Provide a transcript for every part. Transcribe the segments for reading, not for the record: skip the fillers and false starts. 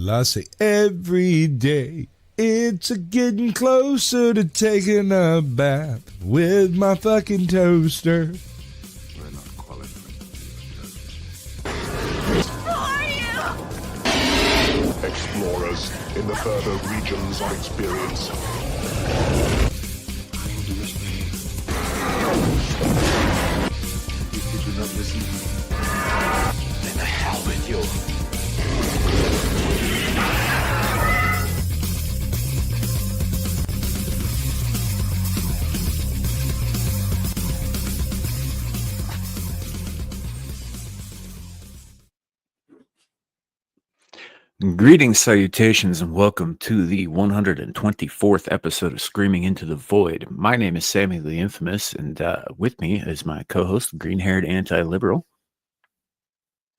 Well, I say every day. It's a getting closer to taking a bath with my fucking toaster. We're not qualified. Who are you? Explorers in the further regions of experience. If you do not listen, Then the hell with you. Greetings, salutations, and welcome to the 124th episode of Screaming into the Void. My name is Sammy the Infamous, and with me is my co-host, green-haired anti-liberal.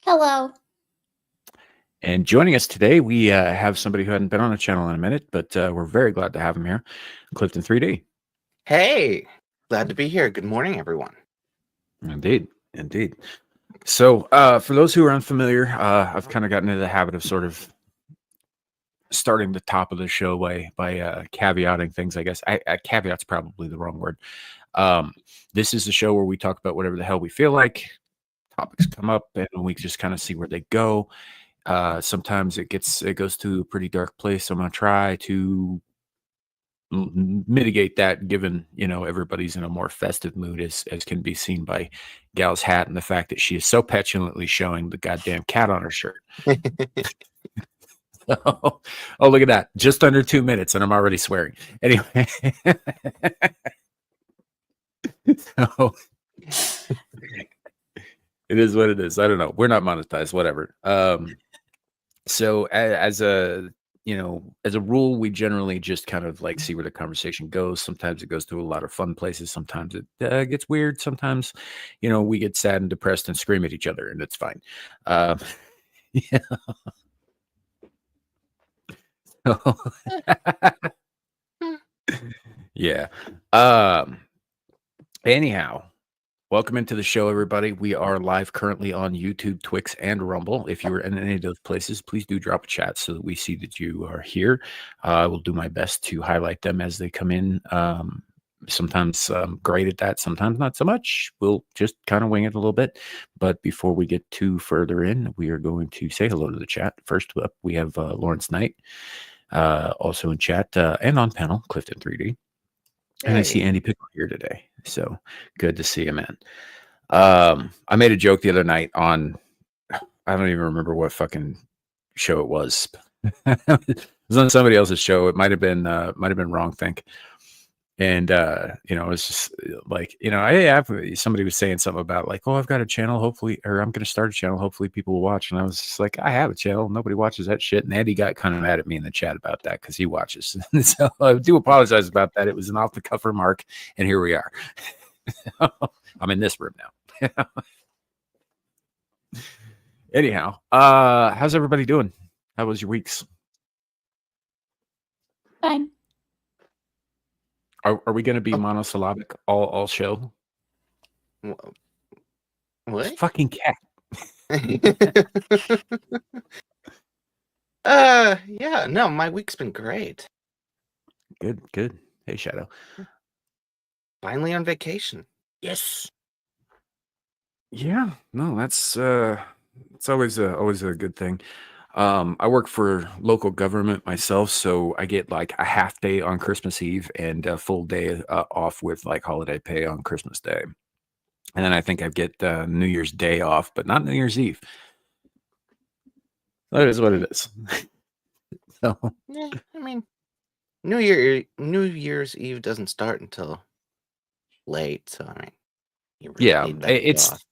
Hello. And joining us today, we have somebody who hadn't been on the channel in a minute, but we're very glad to have him here, Clifton 3D. Hey, glad to be here. Good morning, everyone. Indeed, indeed. So, for those who are unfamiliar, I've kind of gotten into the habit of sort of starting the top of the show by caveating things, I guess. Caveat's probably the wrong word. This is the show where we talk about whatever the hell we feel like. Topics come up, and we just kind of see where they go. Sometimes it goes to a pretty dark place. So I'm going to try to mitigate that, given everybody's in a more festive mood, as can be seen by Gal's hat and the fact that she is so petulantly showing the goddamn cat on her shirt. Oh, look at that, just under 2 minutes and I'm already swearing. Anyway. So, it is what it is. I don't know, we're not monetized, whatever. So as a rule, we generally just kind of like see where the conversation goes. Sometimes it goes to a lot of fun places. Sometimes it gets weird. Sometimes, we get sad and depressed and scream at each other, and it's fine. Yeah. Yeah. Anyhow, welcome into the show, everybody. We are live currently on YouTube, Twix, and Rumble. If you are in any of those places, please do drop a chat so that we see that you are here. I will do my best to highlight them as they come in. Sometimes I'm great at that, sometimes not so much. We'll just kind of wing it a little bit. But before we get too further in, we are going to say hello to the chat. First up, we have Lawrence Knight, also in chat, and on panel, Clifton 3D. And I see Andy Pickle here today. So good to see you, man. I made a joke the other night on, I don't even remember what fucking show it was. It was on somebody else's show. It might have been Wrong Think. And it's just like, somebody was saying something about like, oh, I've got a channel, hopefully, or I'm going to start a channel, hopefully people will watch. And I was just like, I have a channel, nobody watches that shit. And Andy got kind of mad at me in the chat about that because he watches. So I do apologize about that. It was an off the cuff remark, and here we are. I'm in this room now. Anyhow, how's everybody doing? How was your weeks? Fine. Are we going to be monosyllabic all show? What? This fucking cat. Yeah, no, my week's been great. Good. Hey, Shadow. Finally on vacation. Yes. Yeah, no, that's it's always a good thing. I work for local government myself, so I get like a half day on Christmas Eve and a full day off with like holiday pay on Christmas Day. And then I think I get New Year's Day off, but not New Year's Eve. That is what it is. So, Yeah, I mean, New Year's Eve doesn't start until late, so I mean, you really yeah, need that day it's off.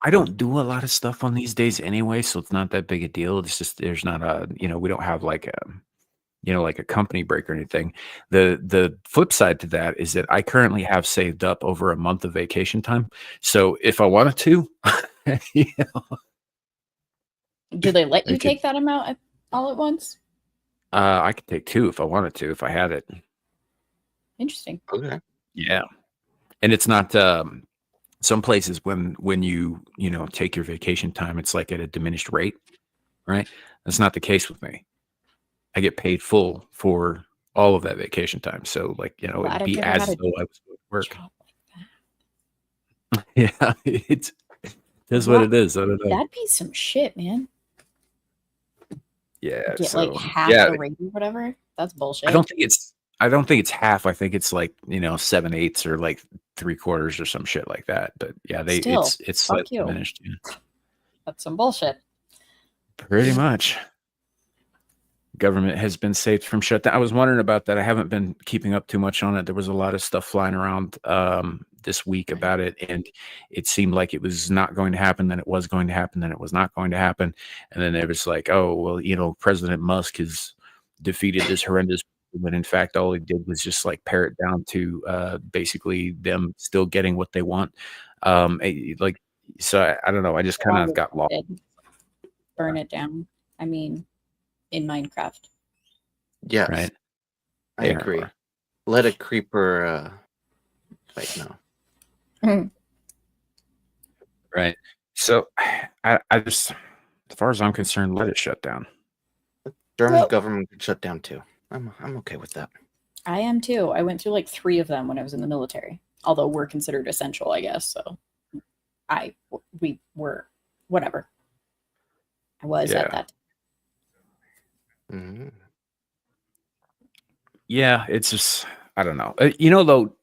I don't do a lot of stuff on these days anyway, so it's not that big a deal. It's just there's not a we don't have like a company break or anything. The flip side to that is that I currently have saved up over a month of vacation time. So if I wanted to, Do they let you I could- take that amount all at once? I could take 2 if I wanted to, if I had it. Interesting. Okay. Yeah. And it's not some places when you take your vacation time, it's like at a diminished rate, right? That's not the case with me. I get paid full for all of that vacation time. So, like, you know, Glad it'd I've be never as had a though I was going to work. job Yeah, it's that's what What? it is. I don't know. That'd be some shit, man. Yeah. Get So like half yeah, the rate or whatever. That's bullshit. I don't think it's half. I think it's like, you know, 7/8 or like 3/4 or some shit like that. But yeah, Still, it's fuck slightly you. diminished. Yeah. That's some bullshit. Pretty much. Government has been saved from shutdown. I was wondering about that. I haven't been keeping up too much on it. There was a lot of stuff flying around this week about it, and it seemed like it was not going to happen, then it was going to happen, then it was not going to happen. And then it was like, oh, well, you know, President Musk has defeated this horrendous, when in fact, all he did was just like pare it down to basically them still getting what they want. Like, so I don't know. I just kind of got lost. Burn it down. I mean, in Minecraft. Yes, Right. I agree. Let a creeper fight now. Right. So I just, as far as I'm concerned, let it shut down. German Well- government could shut down too. I'm okay with that. I am too. I went through like 3 of them when I was in the military. Although we're considered essential, I guess. So we were whatever. I was at that. Mhm. Yeah, it's just, I don't know. You know, though,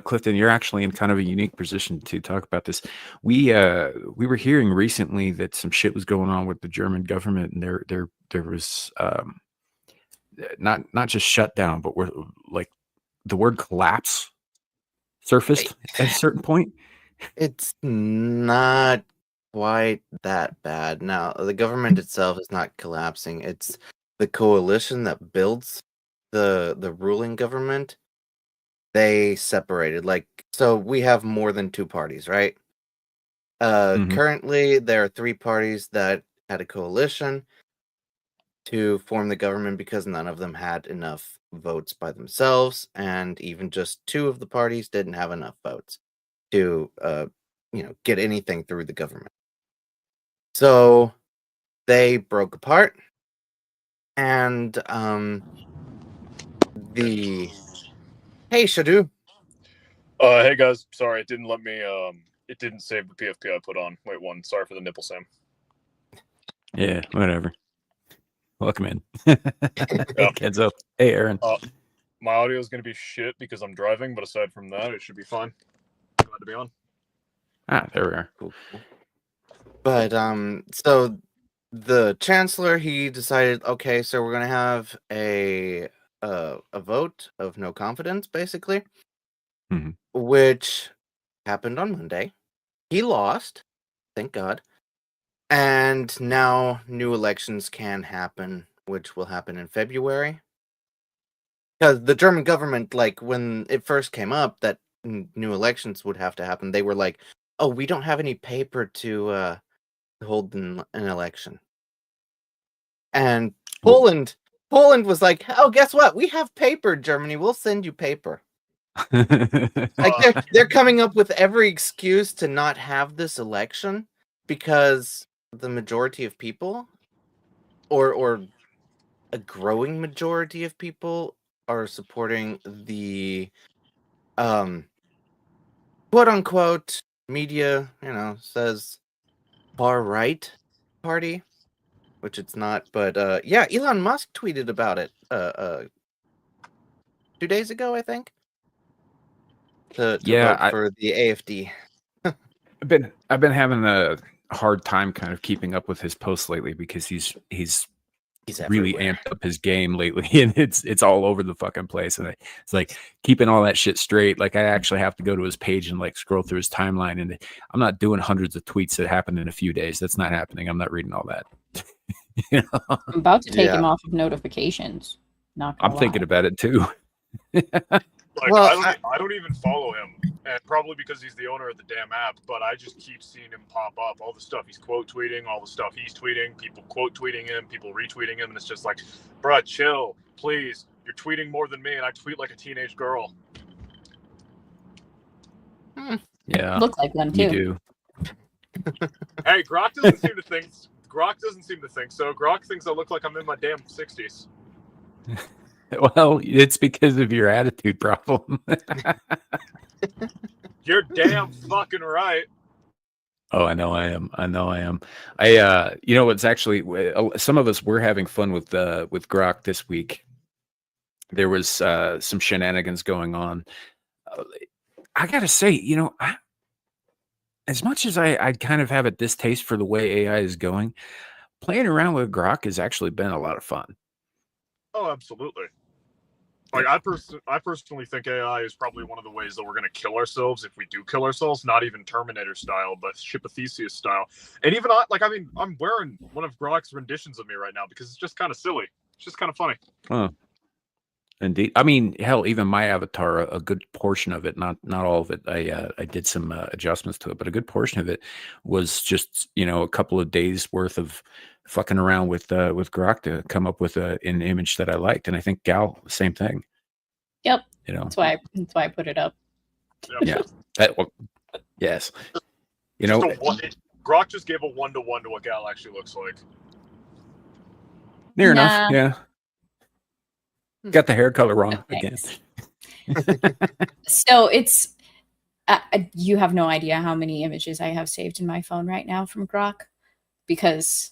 Clifton, you're actually in kind of a unique position to talk about this. We were hearing recently that some shit was going on with the German government, and there was not just shutdown, but we're like the word collapse surfaced at a certain point. It's not quite that bad. Now, the government itself is not collapsing. It's the coalition that builds the ruling government. They separated. Like, so we have more than 2 parties, right? Currently there are 3 parties that had a coalition to form the government because none of them had enough votes by themselves, and even just 2 of the parties didn't have enough votes to get anything through the government. So they broke apart, and the hey Shadu. Hey guys, sorry, it didn't let me. It didn't save the PFP I put on. Wait, one. Sorry for the nipple, Sam. Yeah, whatever. Welcome in. Hey, kids up. Hey, Aaron. My audio is going to be shit because I'm driving, but aside from that, it should be fine. Glad to be on. There we are. Cool. But so the chancellor, he decided, okay, so we're gonna have a vote of no confidence, basically, which happened on Monday. He lost, thank God, and now new elections can happen, which will happen in February. Because the German government, like when it first came up that new elections would have to happen, they were like, "Oh, we don't have any paper to hold an election." And Poland was like, "Oh, guess what? We have paper, Germany. We'll send you paper." Like they're coming up with every excuse to not have this election because the majority of people, or a growing majority of people, are supporting the quote unquote media, says far right party, which it's not. But yeah, Elon Musk tweeted about it 2 days ago, I think. To vote for the AfD. I've been having a hard time kind of keeping up with his posts lately because he's really amped up his game lately, and it's all over the fucking place, and it's like keeping all that shit straight. Like I actually have to go to his page and like scroll through his timeline, and I'm not doing hundreds of tweets that happened in a few days. That's not happening. I'm not reading all that. You know? I'm about to take him off of notifications. I'm thinking about it too. Like, well, I don't even follow him, and probably because he's the owner of the damn app, but I just keep seeing him pop up. All the stuff he's quote tweeting, all the stuff he's tweeting, people quote tweeting him, people retweeting him, and it's just like, bruh, chill, please. You're tweeting more than me, and I tweet like a teenage girl. Yeah. Look like one, too. You do. Hey, Grok doesn't seem to think Grok doesn't seem to think so. Grok thinks I look like I'm in my damn 60s. Well, it's because of your attitude problem. You're damn fucking right. Oh, I know I am. You know, it's actually some of us were having fun with Grok this week. There was some shenanigans going on. I gotta say, you know, as much as I kind of have a distaste for the way AI is going, playing around with Grok has actually been a lot of fun. Oh, absolutely. Like I personally think AI is probably one of the ways that we're going to kill ourselves if we do kill ourselves. Not even Terminator style, but Ship of Theseus style. And even I'm wearing one of Grok's renditions of me right now because it's just kind of silly. It's just kind of funny. Oh, indeed. I mean, hell, even my avatar, a good portion of it, not all of it. I did some adjustments to it, but a good portion of it was just, you know, a couple of days worth of fucking around with Grok to come up with an image that I liked. And I think Gal, same thing. Yep. You know, That's why I put it up. yeah. Yes. You know, Grok just gave a 1-to-1 to what Gal actually looks like. near enough. Yeah. Got the hair color wrong again. So it's you have no idea how many images I have saved in my phone right now from Grok because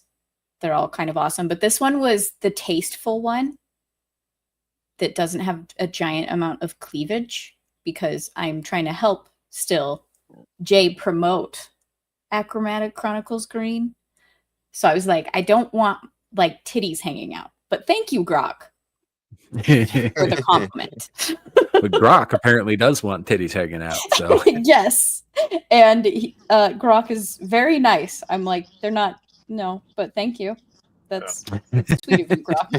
they're all kind of awesome. But this one was the tasteful one that doesn't have a giant amount of cleavage because I'm trying to help still Jay promote Achromatic Chronicles Green. So I was like, I don't want like titties hanging out, but thank you, Grok, for the compliment. But Grok apparently does want titties hanging out. So yes, and Grok is very nice. I'm like, they're not. No, but thank you. That's sweet of you, Grok.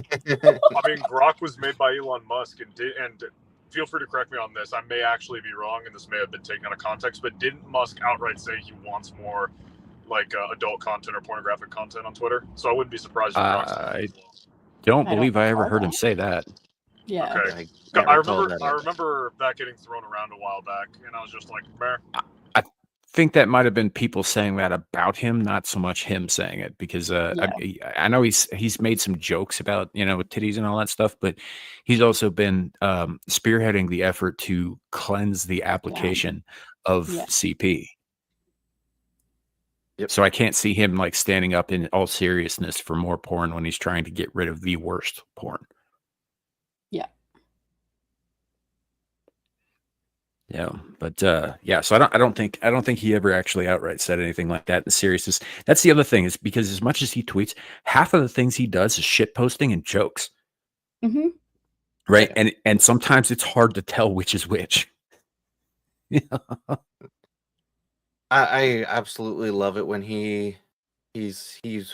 I mean, Grok was made by Elon Musk, and feel free to correct me on this. I may actually be wrong, and this may have been taken out of context. But didn't Musk outright say he wants more like adult content or pornographic content on Twitter? So I wouldn't be surprised if I don't believe I ever heard him say that. Yeah. Okay. I remember that getting thrown around a while back, and I was just like, meh. I think that might have been people saying that about him, not so much him saying it, because I know he's made some jokes about, you know, titties and all that stuff, but he's also been spearheading the effort to cleanse the application of CP. Yep. So I can't see him like standing up in all seriousness for more porn when he's trying to get rid of the worst porn. Yeah. Yeah, but yeah, so I don't think he ever actually outright said anything like that in seriousness. That's the other thing, is because as much as he tweets, half of the things he does is shit posting and jokes. Mm-hmm. Right? And sometimes it's hard to tell which is which. Yeah. I absolutely love it when he's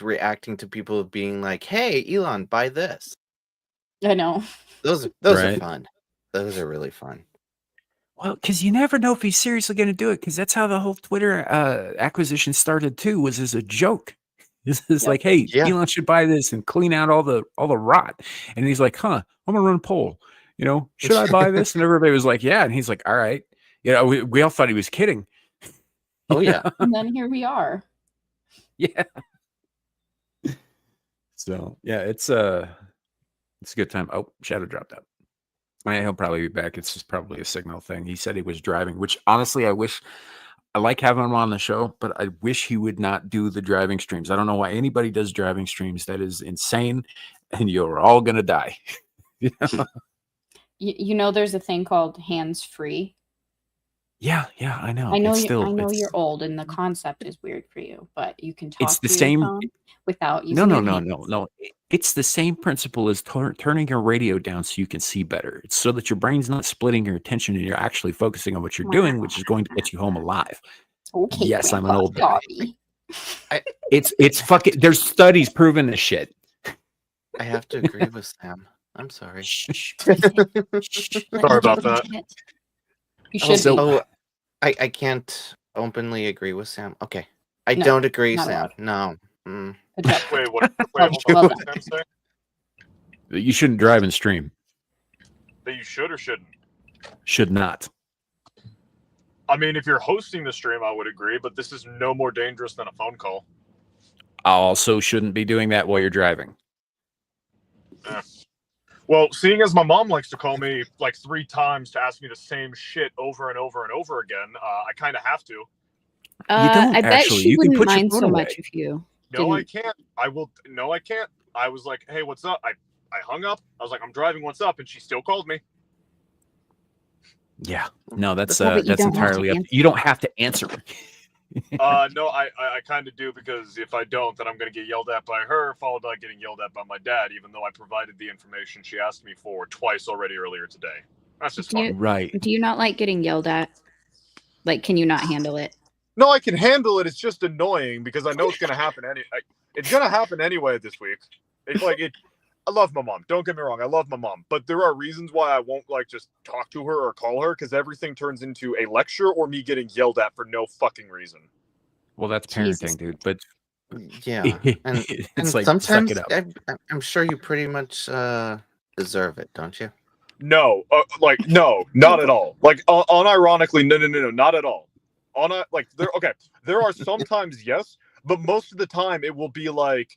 reacting to people being like, "Hey, Elon, buy this." I know. Those are fun. Those are really fun. Well, because you never know if he's seriously going to do it, because that's how the whole Twitter acquisition started too, was as a joke. This is like, hey, Elon should buy this and clean out all the rot. And he's like, huh, I'm gonna run a poll. You know, should I buy this? And everybody was like, yeah. And he's like, all right. You know, we all thought he was kidding. Oh yeah. And then here we are. Yeah. So yeah, it's a good time. Oh, Shadow dropped out. He'll probably be back. It's just probably a signal thing. He said he was driving, which honestly, I like having him on the show, but I wish he would not do the driving streams. I don't know why anybody does driving streams. That is insane, and you're all gonna die. You know, there's a thing called hands-free. Yeah, I know. I know you're old, and the concept is weird for you, but you can talk. It's the same without using. No. It's the same principle as turning your radio down so you can see better. It's so that your brain's not splitting your attention and you're actually focusing on what you're doing, which is going to get you home alive. Okay. Yes, Grandpa, I'm an old guy. sorry. It's fucking. There's studies proving this shit. I have to agree with Sam. I'm sorry. Shh. Sorry about that. You should. I can't openly agree with Sam. Okay. I don't agree, Sam. No. Wait, what? Wait, what did Sam say? You shouldn't drive and stream. That you should or shouldn't? Should not. I mean, if you're hosting the stream, I would agree, but this is no more dangerous than a phone call. also shouldn't be doing that while you're driving. Well, seeing as my mom likes to call me like 3 times to ask me the same shit over and over and over again, I kind of have to. You don't I bet actually. she You can wouldn't put your mind phone so away. much if you No, I didn't. can't. I will. No, I can't. I was like, hey, what's up? I hung up. I was like, I'm driving. What's up? And she still called me. Yeah. No, that's Yeah, but you that's don't have to entirely up. answer. You don't have to answer. No, I kind of do, because if I don't, then I'm going to get yelled at by her, followed by getting yelled at by my dad, even though I provided the information she asked me for twice already earlier today. That's just fun. Right. Do you not like getting yelled at? Like, can you not handle it? No, I can handle it. It's just annoying because I know it's going to happen. It's going to happen anyway this week. It's like it. I love my mom. Don't get me wrong. I love my mom, but there are reasons why I won't like just talk to her or call her, because everything turns into a lecture or me getting yelled at for no fucking reason. Well, that's Jesus. parenting, dude. But Yeah, and it's like, sometimes suck it up. I'm sure you pretty much deserve it, don't you? No, no, not at all. Like, unironically, no, not at all. There are sometimes yes, but most of the time it will be like,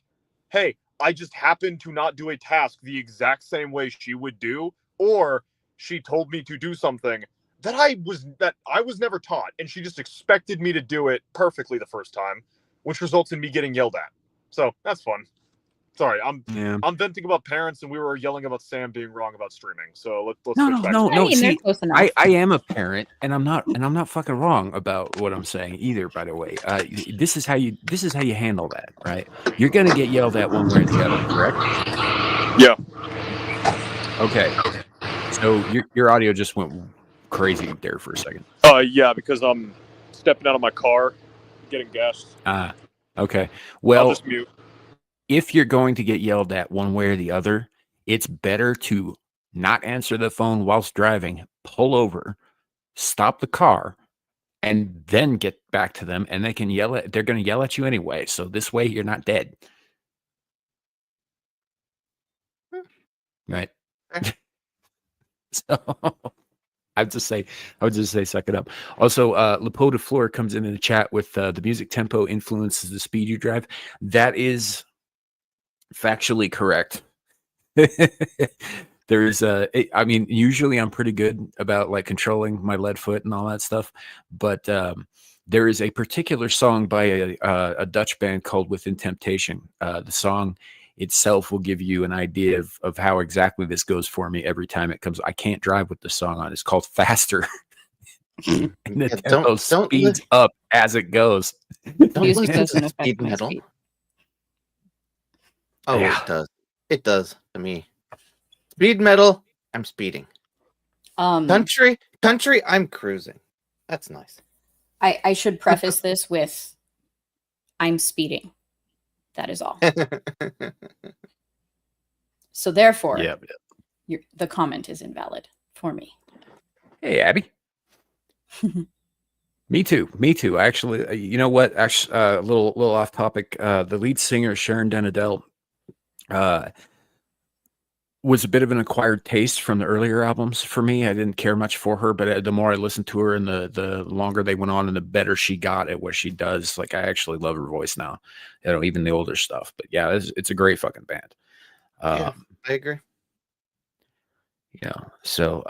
hey, I just happened to not do a task the exact same way she would do, or she told me to do something that I was never taught, and she just expected me to do it perfectly the first time, which results in me getting yelled at. So that's fun. Sorry, I'm venting about parents, and we were yelling about Sam being wrong about streaming. So let's switch back. I mean, they're See, close enough. I am a parent, and I'm not fucking wrong about what I'm saying either. By the way, this is how you handle that, right? You're gonna get yelled at one way or the other, correct? Yeah. Okay. So your audio just went crazy there for a second. Yeah, because I'm stepping out of my car, getting gas. Okay. Well, I'll just mute. if you're going to get yelled at one way or the other, it's better to not answer the phone whilst driving, pull over, stop the car, and then get back to them, and they're going to yell at you anyway. So this way you're not dead. Right. So I would just say, suck it up. Also, Lepo de Fleur comes in the chat with the music tempo influences the speed you drive. That is factually correct. There's I mean, usually I'm pretty good about like controlling my lead foot and all that stuff, but there is a particular song by a Dutch band called Within Temptation. The song itself will give you an idea of how exactly this goes for me every time it comes. I can't drive with the song on. It's called Faster. And the tempo speeds up as it goes. Don't listen to speed metal. Oh, yeah. It does. It does to me. Speed metal, I'm speeding. Country, I'm cruising. That's nice. I should preface this with, I'm speeding. That is all. So therefore, the comment is invalid for me. Hey, Abby. Me too. Actually, you know what? Actually, a little off topic. The lead singer Sharon Denadel was a bit of an acquired taste from the earlier albums for me. I didn't care much for her, but the more I listened to her and the longer they went on and the better she got at what she does, like I actually love her voice now, even the older stuff. But yeah, it's a great fucking band. Yeah, I agree. Yeah. So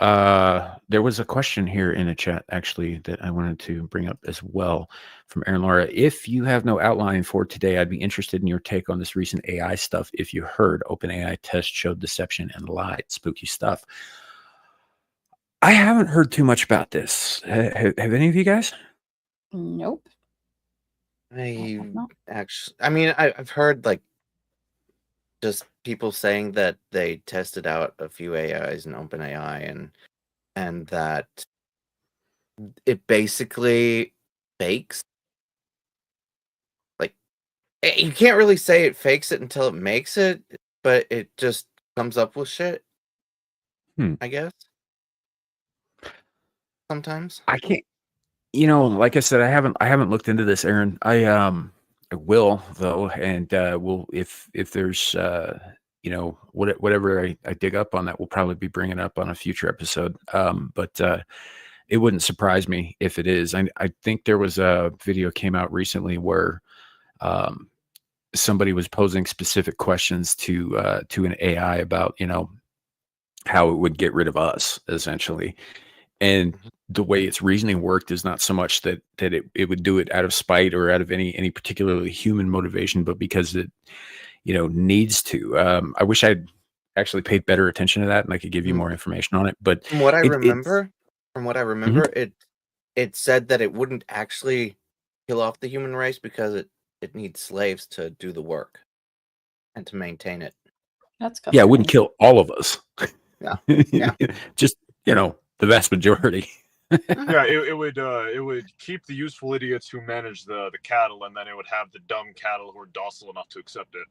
there was a question here in the chat actually that I wanted to bring up as well from Aaron Laura. If you have no outline for today, I'd be interested in your take on this recent AI stuff. If you heard, OpenAI test showed deception and lied, spooky stuff. I haven't heard too much about this. Have any of you guys? Nope. I've heard like just people saying that they tested out a few AIs in OpenAI and that it basically fakes. Like, you can't really say it fakes it until it makes it, but it just comes up with shit. I guess. Sometimes. I can't. Like I said, I haven't looked into this, Aaron. I will though, and we'll if there's whatever I dig up on that, we'll probably be bringing up on a future episode. But it wouldn't surprise me if it is. I think there was a video came out recently where somebody was posing specific questions to an AI about, how it would get rid of us, essentially. And the way its reasoning worked is not so much that it would do it out of spite or out of any particularly human motivation, but because it, needs to. I wish I'd actually paid better attention to that, and I could give you more information on it. But From what I it- remember, it said that it wouldn't actually kill off the human race because it needs slaves to do the work and to maintain it. That's yeah, it wouldn't kill all of us. Yeah. Yeah. Just, the vast majority. Yeah, it would keep the useful idiots who manage the cattle, and then it would have the dumb cattle who are docile enough to accept it.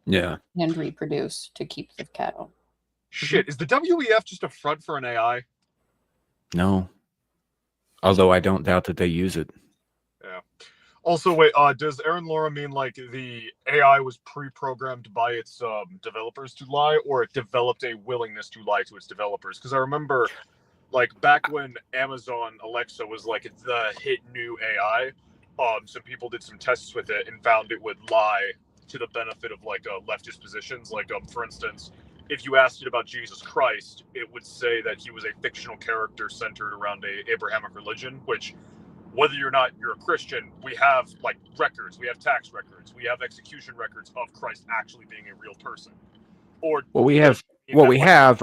Yeah. And reproduce to keep the cattle. Shit, is the WEF just a front for an AI? No. Although I don't doubt that they use it. Yeah. Also, wait, does Aaron Laura mean like the AI was pre-programmed by its developers to lie, or it developed a willingness to lie to its developers? Because I remember, like, back when Amazon Alexa was like the hit new AI, some people did some tests with it and found it would lie to the benefit of like leftist positions. Like, for instance, if you asked it about Jesus Christ, it would say that he was a fictional character centered around a Abrahamic religion, which, whether you're a Christian, we have like records, we have tax records, we have execution records of Christ actually being a real person. Or we have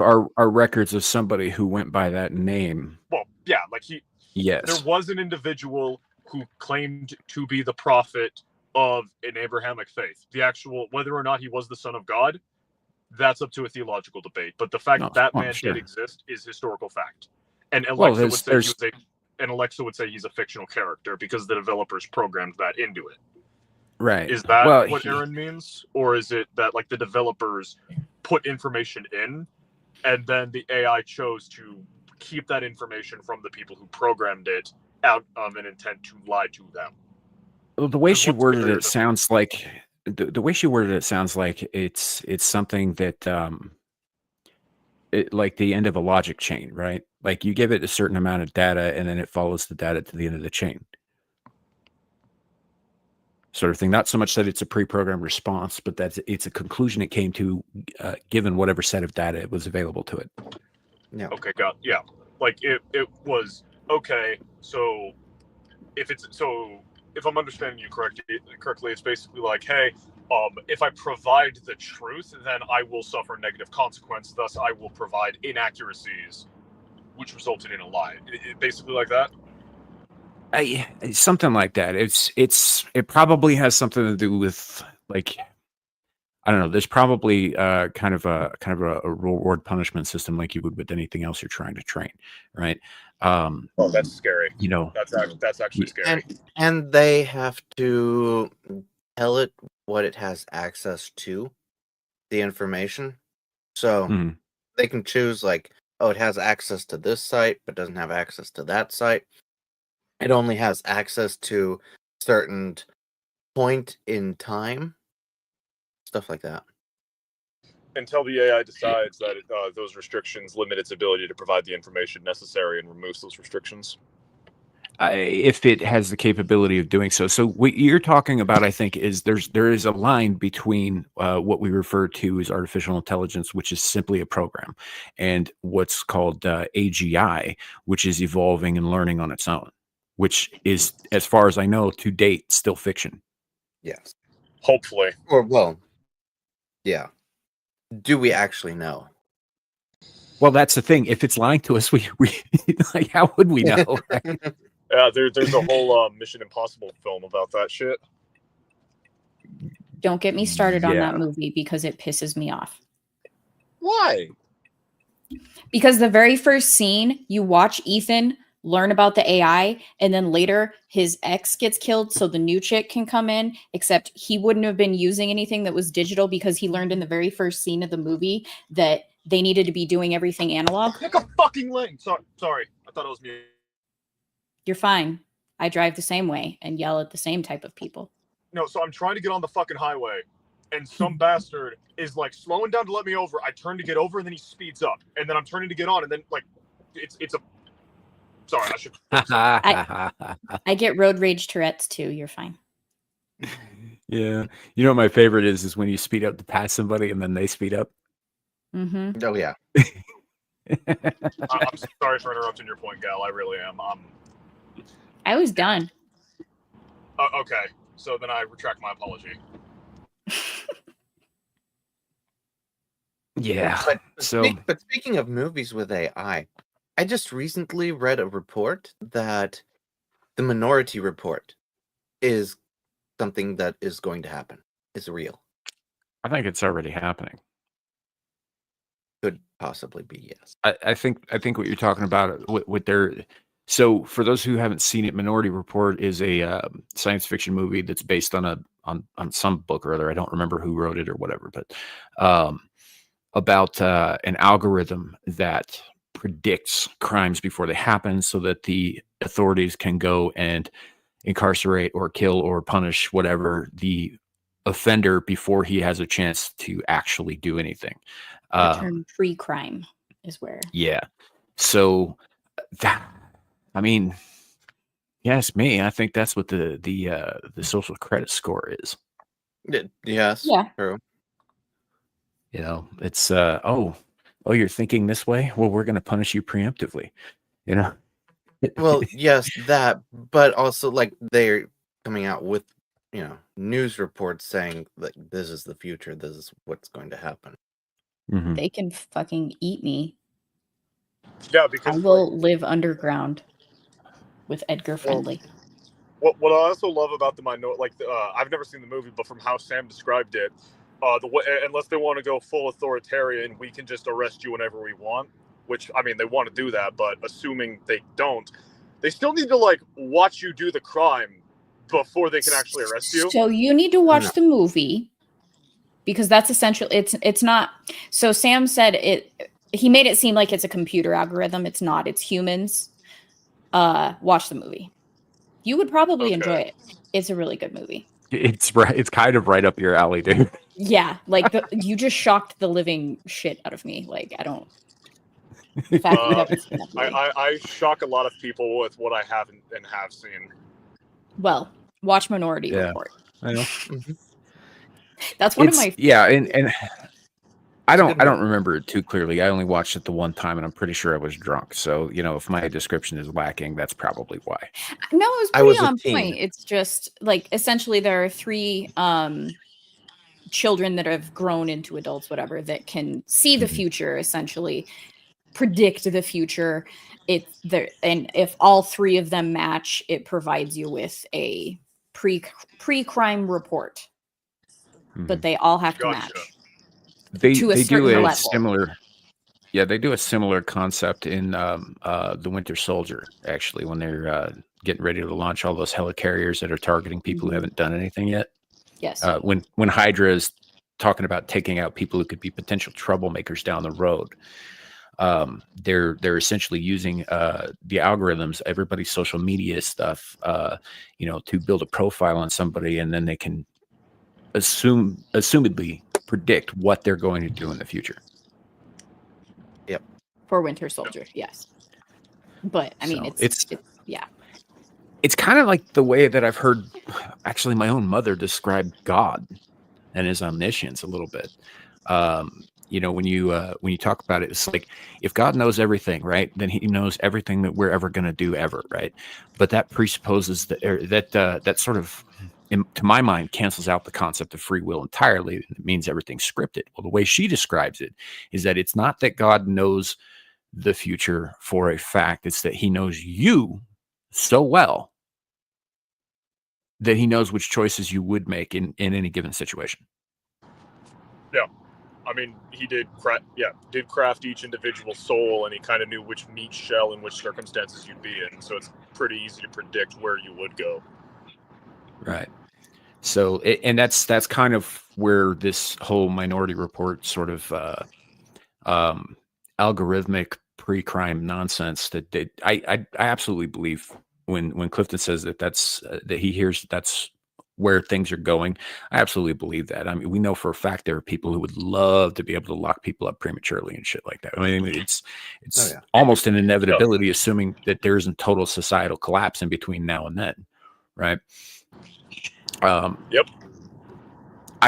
are records of somebody who went by that name. Well, yeah, like Yes. there was an individual who claimed to be the prophet of an Abrahamic faith. The actual, whether or not he was the son of God, that's up to a theological debate. But the fact that man did exist is historical fact. And Alexa would say he's a fictional character because the developers programmed that into it. Right. Is that what Aaron means? Or is it that like the developers put information in and then the AI chose to keep that information from the people who programmed it out of an intent to lie to them? Well, the way she worded it sounds like it's something that like the end of a logic chain, right? Like you give it a certain amount of data and then it follows the data to the end of the chain. Sort of thing. Not so much that it's a pre-programmed response, but that it's a conclusion it came to given whatever set of data was available to it. Yeah. Okay, yeah. Like it was okay, so if I'm understanding you correctly, it's basically like, hey, if I provide the truth, then I will suffer negative consequence. Thus, I will provide inaccuracies, which resulted in a lie. Basically like that. Something like that. It probably has something to do with like, I don't know. There's probably kind of a reward punishment system like you would with anything else you're trying to train, right? Oh, that's scary. That's actually scary. And they have to tell it what it has access to, the information. So they can choose like, oh, it has access to this site, but doesn't have access to that site. It only has access to certain point in time, stuff like that. Until the AI decides that those restrictions limit its ability to provide the information necessary and removes those restrictions. If it has the capability of doing so. So what you're talking about, I think, is there is a line between what we refer to as artificial intelligence, which is simply a program, and what's called AGI, which is evolving and learning on its own, which is, as far as I know, to date, still fiction. Yes. Hopefully. Or, well, yeah. Do we actually know? Well, that's the thing. If it's lying to us, we like, how would we know? Right? Yeah, there's a whole Mission Impossible film about that shit. Don't get me started on that movie because it pisses me off. Why? Because the very first scene, you watch Ethan learn about the AI, and then later his ex gets killed so the new chick can come in, except he wouldn't have been using anything that was digital because he learned in the very first scene of the movie that they needed to be doing everything analog. Pick a fucking lane. Sorry. I thought it was me. You're fine. I drive the same way and yell at the same type of people. No, so I'm trying to get on the fucking highway, and some bastard is like slowing down to let me over. I turn to get over, and then he speeds up, and then I'm turning to get on, and then like it's a. Sorry, I should. I get road rage Tourette's too. You're fine. Yeah. You know what my favorite is when you speed up to pass somebody and then they speed up. Mm-hmm. Oh yeah. I'm sorry for interrupting your point, Gal. I really am. I was done. Okay, so then I retract my apology. Yeah. But speaking of movies with AI, I just recently read a report that the Minority Report is something that is going to happen. Is real. I think it's already happening. Could possibly be, yes. I think what you're talking about with their. So for those who haven't seen it, Minority Report is a science fiction movie that's based on on some book or other. I don't remember who wrote it or whatever, but about an algorithm that predicts crimes before they happen, so that the authorities can go and incarcerate or kill or punish whatever the offender before he has a chance to actually do anything. The term pre-crime is where. Yeah. So that, I mean, yes, me. I think that's what the social credit score is. Yes. Yeah. True. You know, it's oh, you're thinking this way? Well, we're going to punish you preemptively. You know. Well, yes, that, but also like they're coming out with, news reports saying that this is the future, this is what's going to happen. Mhm. They can fucking eat me. Yeah, I because will live underground with Edgar Friendly. what I also love about I've never seen the movie, but from how Sam described it, the way, unless they want to go full authoritarian, we can just arrest you whenever we want. Which, I mean, they want to do that, but assuming they don't, they still need to watch you do the crime before they can actually arrest you. So you need to watch the movie, because that's essential. It's not. So Sam said it. He made it seem like it's a computer algorithm. It's not. It's humans. Watch the movie. You would probably enjoy it. It's a really good movie. It's right. It's kind of right up your alley, dude. Yeah, like you just shocked the living shit out of me. Like I don't. The fact that you haven't seen that movie. I shock a lot of people with what I haven't and have seen. Well, watch Minority Report. That's one of my and I don't remember it too clearly. I only watched it the one time, and I'm pretty sure I was drunk. So if my description is lacking, that's probably why. No, it was pretty on point. It's just like essentially there are 3 children that have grown into adults, whatever, that can see the future, essentially predict the future. It's there, and if all 3 of them match, it provides you with a pre-crime report. But they all have to match. They do a similar. Yeah, they do a similar concept in the Winter Soldier, actually, when they're getting ready to launch all those helicarriers that are targeting people who haven't done anything yet. Yes. When Hydra is talking about taking out people who could be potential troublemakers down the road, they're essentially using the algorithms, everybody's social media stuff, to build a profile on somebody, and then they can assumedly predict what they're going to do in the future. Yep. For Winter Soldier, yes. But I mean, it's It's kind of like the way that I've heard, actually, my own mother describe God and his omniscience a little bit. When you talk about it, it's like if God knows everything, right, then he knows everything that we're ever going to do ever, right? But that presupposes that sort of, to my mind, cancels out the concept of free will entirely. It means everything's scripted. Well, the way she describes it is that it's not that God knows the future for a fact. It's that he knows you so well that he knows which choices you would make in any given situation. Yeah. I mean, he did craft each individual soul, and he kind of knew which meat shell and which circumstances you'd be in. So it's pretty easy to predict where you would go. Right. So, and that's kind of where this whole Minority Report sort of algorithmic pre-crime nonsense that I absolutely believe when Clifton says that's that he hears that's where things are going. I absolutely believe that. I mean, we know for a fact there are people who would love to be able to lock people up prematurely and shit like that. I mean, it's almost an inevitability, assuming that there isn't total societal collapse in between now and then, right? Yep.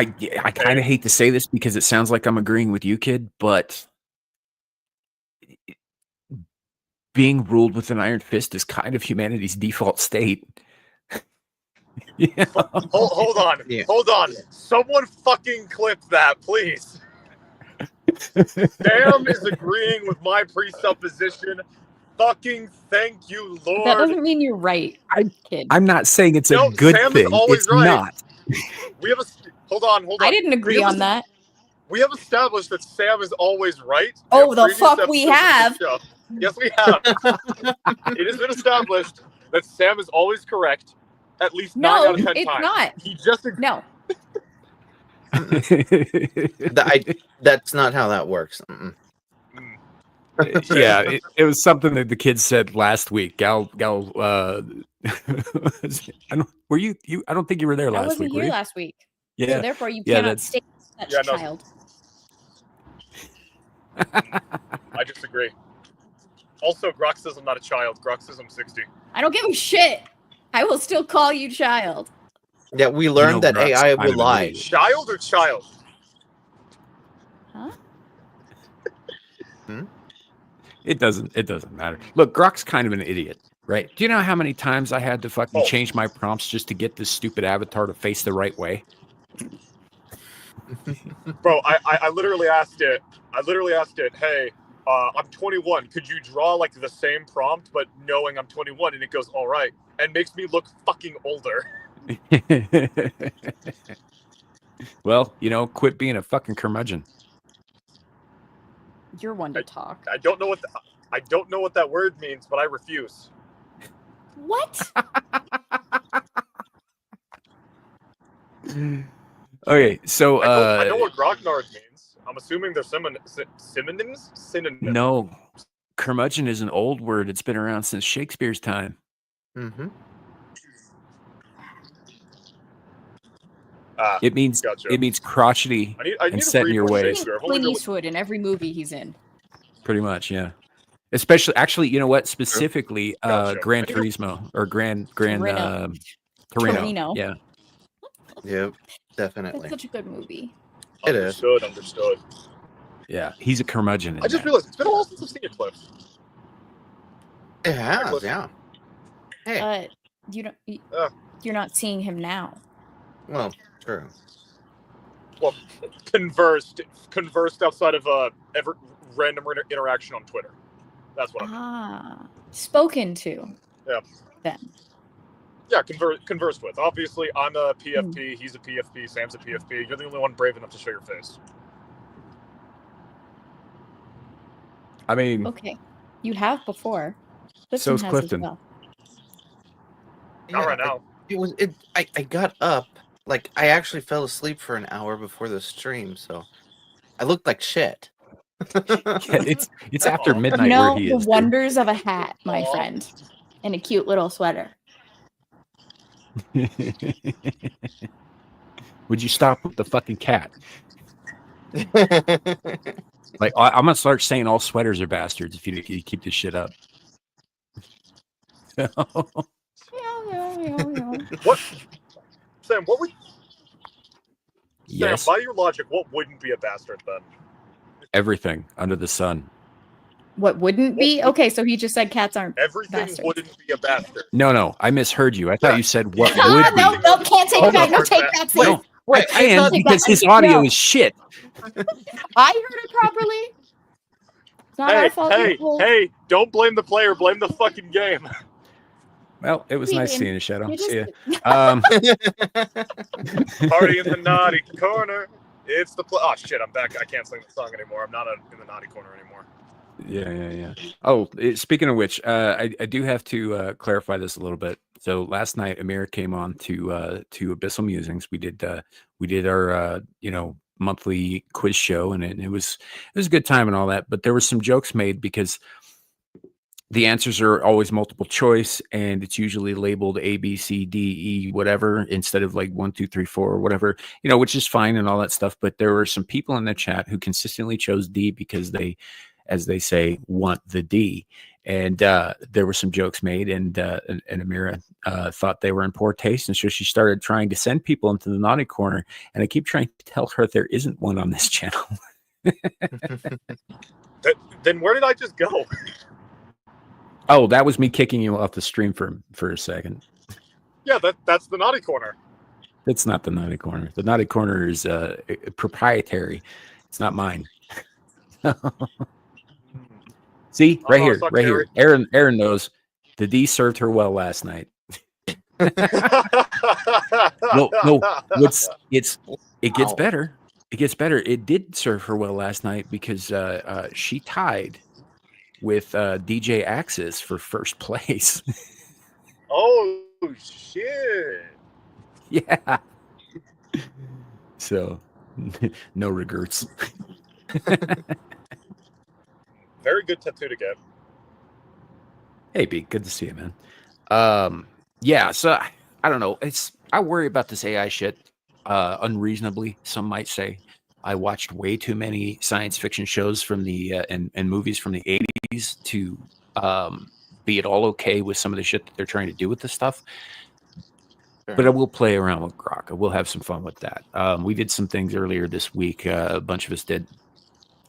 I kind of hate to say this because it sounds like I'm agreeing with you, kid, but being ruled with an iron fist is kind of humanity's default state. Yeah. Hold on. Yeah. Hold on. Someone fucking clip that, please. Sam is agreeing with my presupposition. Fucking thank you, Lord. That doesn't mean you're right, kid. I'm not saying it's No, a good Sam is thing. always It's right. not. We have a hold on. I didn't agree on that. We have established that Sam is always right. Oh, in the previous fuck we episodes of have. the show. Yes, we have. It has been established that Sam is always correct, at least 9 No, out of 10 it's times. not. He just No. That's not how that works. Yeah, it was something that the kids said last week. Gal, I don't think you were there I last wasn't week. were here you? last week. Yeah. So therefore you Yeah, cannot that's- state such Yeah, no. child. I disagree. Also, Grok says I'm not a child. Grok says I'm 60. I don't give a shit. I will still call you child. Yeah, we learned that Grok's AI kind will of an lie. idiot. Child or child? Huh? It doesn't matter. Look, Grok's kind of an idiot, right? Do you know how many times I had to fucking change my prompts just to get this stupid avatar to face the right way? Bro, I literally asked it. Hey, I'm 21. Could you draw like the same prompt, but knowing I'm 21? And it goes, all right, and makes me look fucking older. Well, quit being a fucking curmudgeon. You're one to talk. I don't know what that word means, but I refuse. What? Okay, so I know what grognard means. I'm assuming they're synonyms. No, curmudgeon is an old word. It's been around since Shakespeare's time. Mm-hmm. It means gotcha. It means crotchety I and need set to in your read more way. Shakespeare. I've only Clint really- Eastwood in every movie he's in. Pretty much, yeah. Especially, actually, you know what? Specifically, Gotcha. Gran Turismo or Gran Torino. Torino. Yeah. Yep, That's definitely. such a good movie. It is. Understood. Yeah, he's a curmudgeon. I just realized it's been a while since I've seen it, Cliff. It has, listen. yeah. Hey, You're not seeing him now. well, true. Well, conversed outside of every random interaction on Twitter. That's what I mean. Spoken to. Yeah. Then. Yeah, conversed with. Obviously, I'm a PFP. He's a PFP. Sam's a PFP. You're the only one brave enough to show your face. I mean, Okay. You have before. So's has Clifton. As well. Not right now. I got up, like, I actually fell asleep for an hour before the stream, so I looked like shit. it's after midnight You know where he the is. wonders of a hat, my Aw. friend, and a cute little sweater. Would you stop with the fucking cat? Like, I'm gonna start saying all sweaters are bastards if you keep this shit up. What? Sam, what would... Yes, Sam, by your logic, what wouldn't be a bastard then? everything under the sun. What wouldn't be? Okay, so he just said cats aren't Everything bastards. wouldn't be a bastard. No, I misheard you. I thought you said what Yeah. would No, be. no, can't take Oh, back. no, No, take that- that. No, Wait, I am not- because his no. audio is shit. I heard it properly. It's not our fault. people. Hey! Don't blame the player. Blame the fucking game. Well, it was nice Ian, seeing you, Shadow. you See ya. just- Party in the naughty corner. It's the oh shit! I'm back. I can't sing the song anymore. I'm not in the naughty corner anymore. Yeah. Oh, speaking of which, I do have to clarify this a little bit. So last night, Amir came on to Abyssal Musings. We did our monthly quiz show, and it was a good time and all that. But there were some jokes made because the answers are always multiple choice, and it's usually labeled A, B, C, D, E, whatever, instead of like 1, 2, 3, 4, or whatever, which is fine and all that stuff. But there were some people in the chat who consistently chose D because they, as they say, want the D. And there were some jokes made, and Amira thought they were in poor taste, and so she started trying to send people into the naughty corner. And I keep trying to tell her there isn't one on this channel. Then where did I just go? Oh, that was me kicking you off the stream for a second. Yeah, that's the naughty corner. It's not the naughty corner. The naughty corner is proprietary. It's not mine. See, right here, right here. Aaron knows the D served her well last night. No, it gets better. It gets better. It did serve her well last night because she tied with DJ Axis for first place. Oh shit! Yeah. So, no regrets. Very good tattoo to get. Hey, B, good to see you, man. Yeah, so I don't know. I worry about this AI shit unreasonably. Some might say I watched way too many science fiction shows from the and movies from the 80s to be at all okay with some of the shit that they're trying to do with this stuff. But I will play around with Grok. I will have some fun with that. We did some things earlier this week. A bunch of us did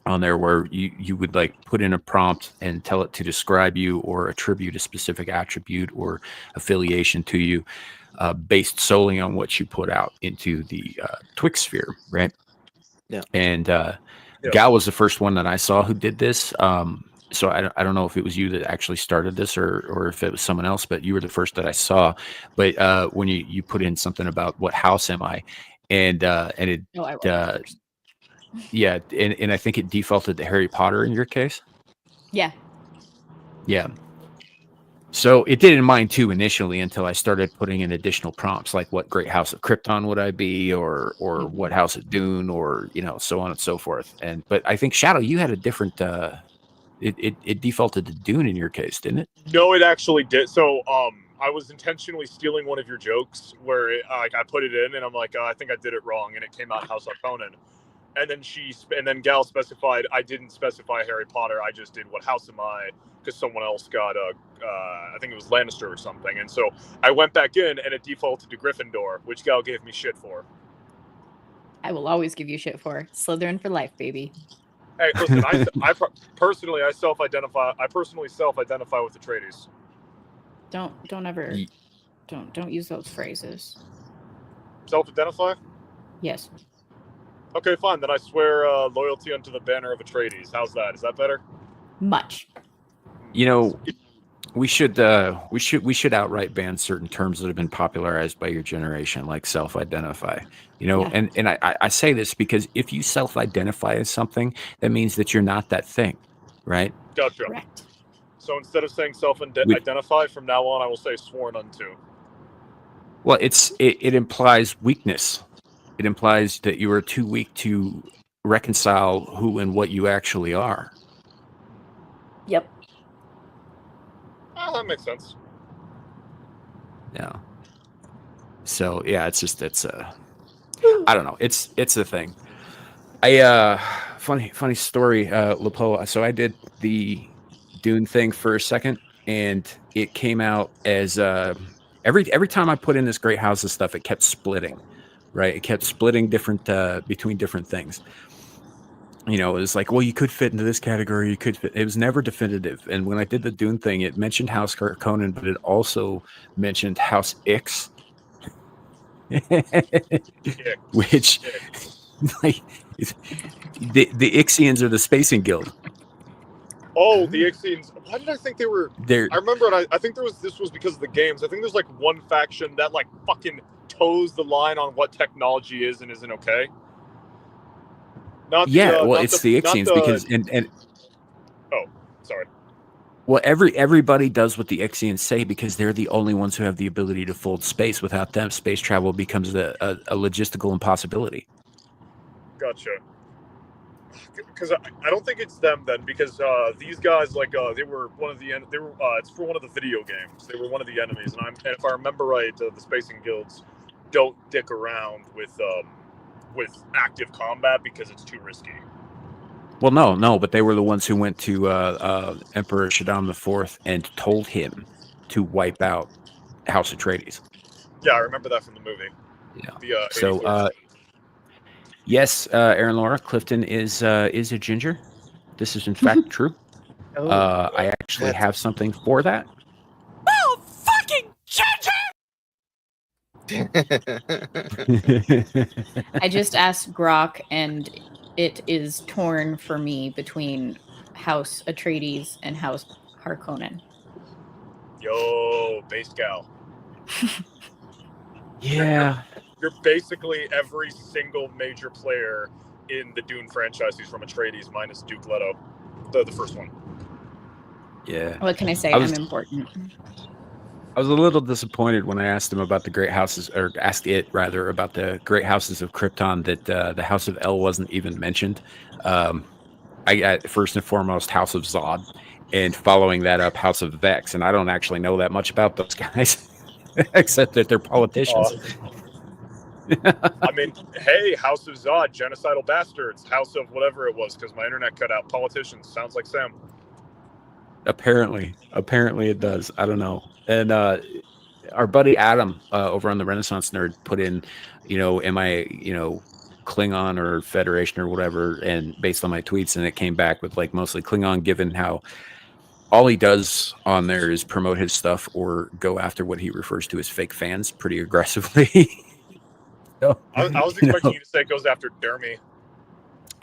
on there where you would like put in a prompt and tell it to describe you or attribute a specific attribute or affiliation to you based solely on what you put out into the Twix sphere, right? Yeah. And Gal was the first one that I saw who did this. So I don't know if it was you that actually started this or if it was someone else, but you were the first that I saw. But when you put in something about what house am I, and it yeah, and I think it defaulted to Harry Potter in your case. Yeah. Yeah. So it did in mine too initially until I started putting in additional prompts like what great house of Krypton would I be or what house of Dune or so on and so forth. But I think Shadow, you had a different it defaulted to Dune in your case, didn't it? No, it actually did. So I was intentionally stealing one of your jokes where I put it in and I'm like, I think I did it wrong, and it came out House of Conan. And then Gal specified I didn't specify Harry Potter. I just did what house am I because someone else got I think it was Lannister or something. And so I went back in and it defaulted to Gryffindor, which Gal gave me shit for. I will always give you shit for Slytherin for life, baby. Hey, listen, I personally self-identify with Atreides. Don't ever don't use those phrases. Self-identify? Yes. Okay, fine. Then I swear loyalty unto the banner of Atreides. How's that? Is that better? Much. We should outright ban certain terms that have been popularized by your generation, like self-identify. And I say this because if you self-identify as something, that means that you're not that thing, right? Gotcha. Correct. So instead of saying self-identify, from now on I will say sworn unto. Well, it implies weakness. It implies that you are too weak to reconcile who and what you actually are. Yep. Oh, that makes sense. Yeah. So yeah, it's I don't know. It's a thing. Funny story, Lepo. So I did the Dune thing for a second, and it came out as every time I put in this great house of stuff, it kept splitting. Right, it kept splitting different between different things. It was like, well, you could fit into this category. You could fit. It was never definitive. And when I did the Dune thing, it mentioned House Conan, but it also mentioned House Ix, which like the Ixians are the Spacing Guild. Oh, the Ixians. Why did I think they were? I remember it. I think this was because of the games. I think there's like one faction that like fucking toes the line on what technology is and isn't okay. It's the Ixians because oh, sorry. Well, everybody does what the Ixians say because they're the only ones who have the ability to fold space. Without them, space travel becomes a logistical impossibility. Gotcha. Because I don't think it's them then, because these guys they were one of the it's for one of the video games. They were one of the enemies, and if I remember right, the Spacing Guilds don't dick around with active combat because it's too risky. Well, no, but they were the ones who went to Emperor Shaddam IV and told him to wipe out House Atreides. Yeah, I remember that from the movie. Yeah. The 84th. So, yes, Aaron Laura, Clifton is a ginger. This is in fact true. I actually have something for that. Oh, fucking ginger! I just asked Grok, and it is torn for me between House Atreides and House Harkonnen. Yo, base gal. Yeah. You're basically every single major player in the Dune franchise who's from Atreides minus Duke Leto, the first one. Yeah. What can I say? I was- I'm important. I was a little disappointed when I asked him about the great houses, or asked it rather, about the great houses of Krypton, that the House of El wasn't even mentioned. I got first and foremost House of Zod, and following that up House of Vex, and I don't actually know that much about those guys, except that they're politicians. I mean, hey, House of Zod, genocidal bastards, House of whatever it was, because my internet cut out. Politicians, sounds like Sam. Apparently it does. I don't know. And our buddy Adam over on the Renaissance Nerd put in, am I, Klingon or Federation or whatever, and based on my tweets, and it came back with like mostly Klingon, given how all he does on there is promote his stuff or go after what he refers to as fake fans pretty aggressively. So, I was expecting you to say it goes after Dermy.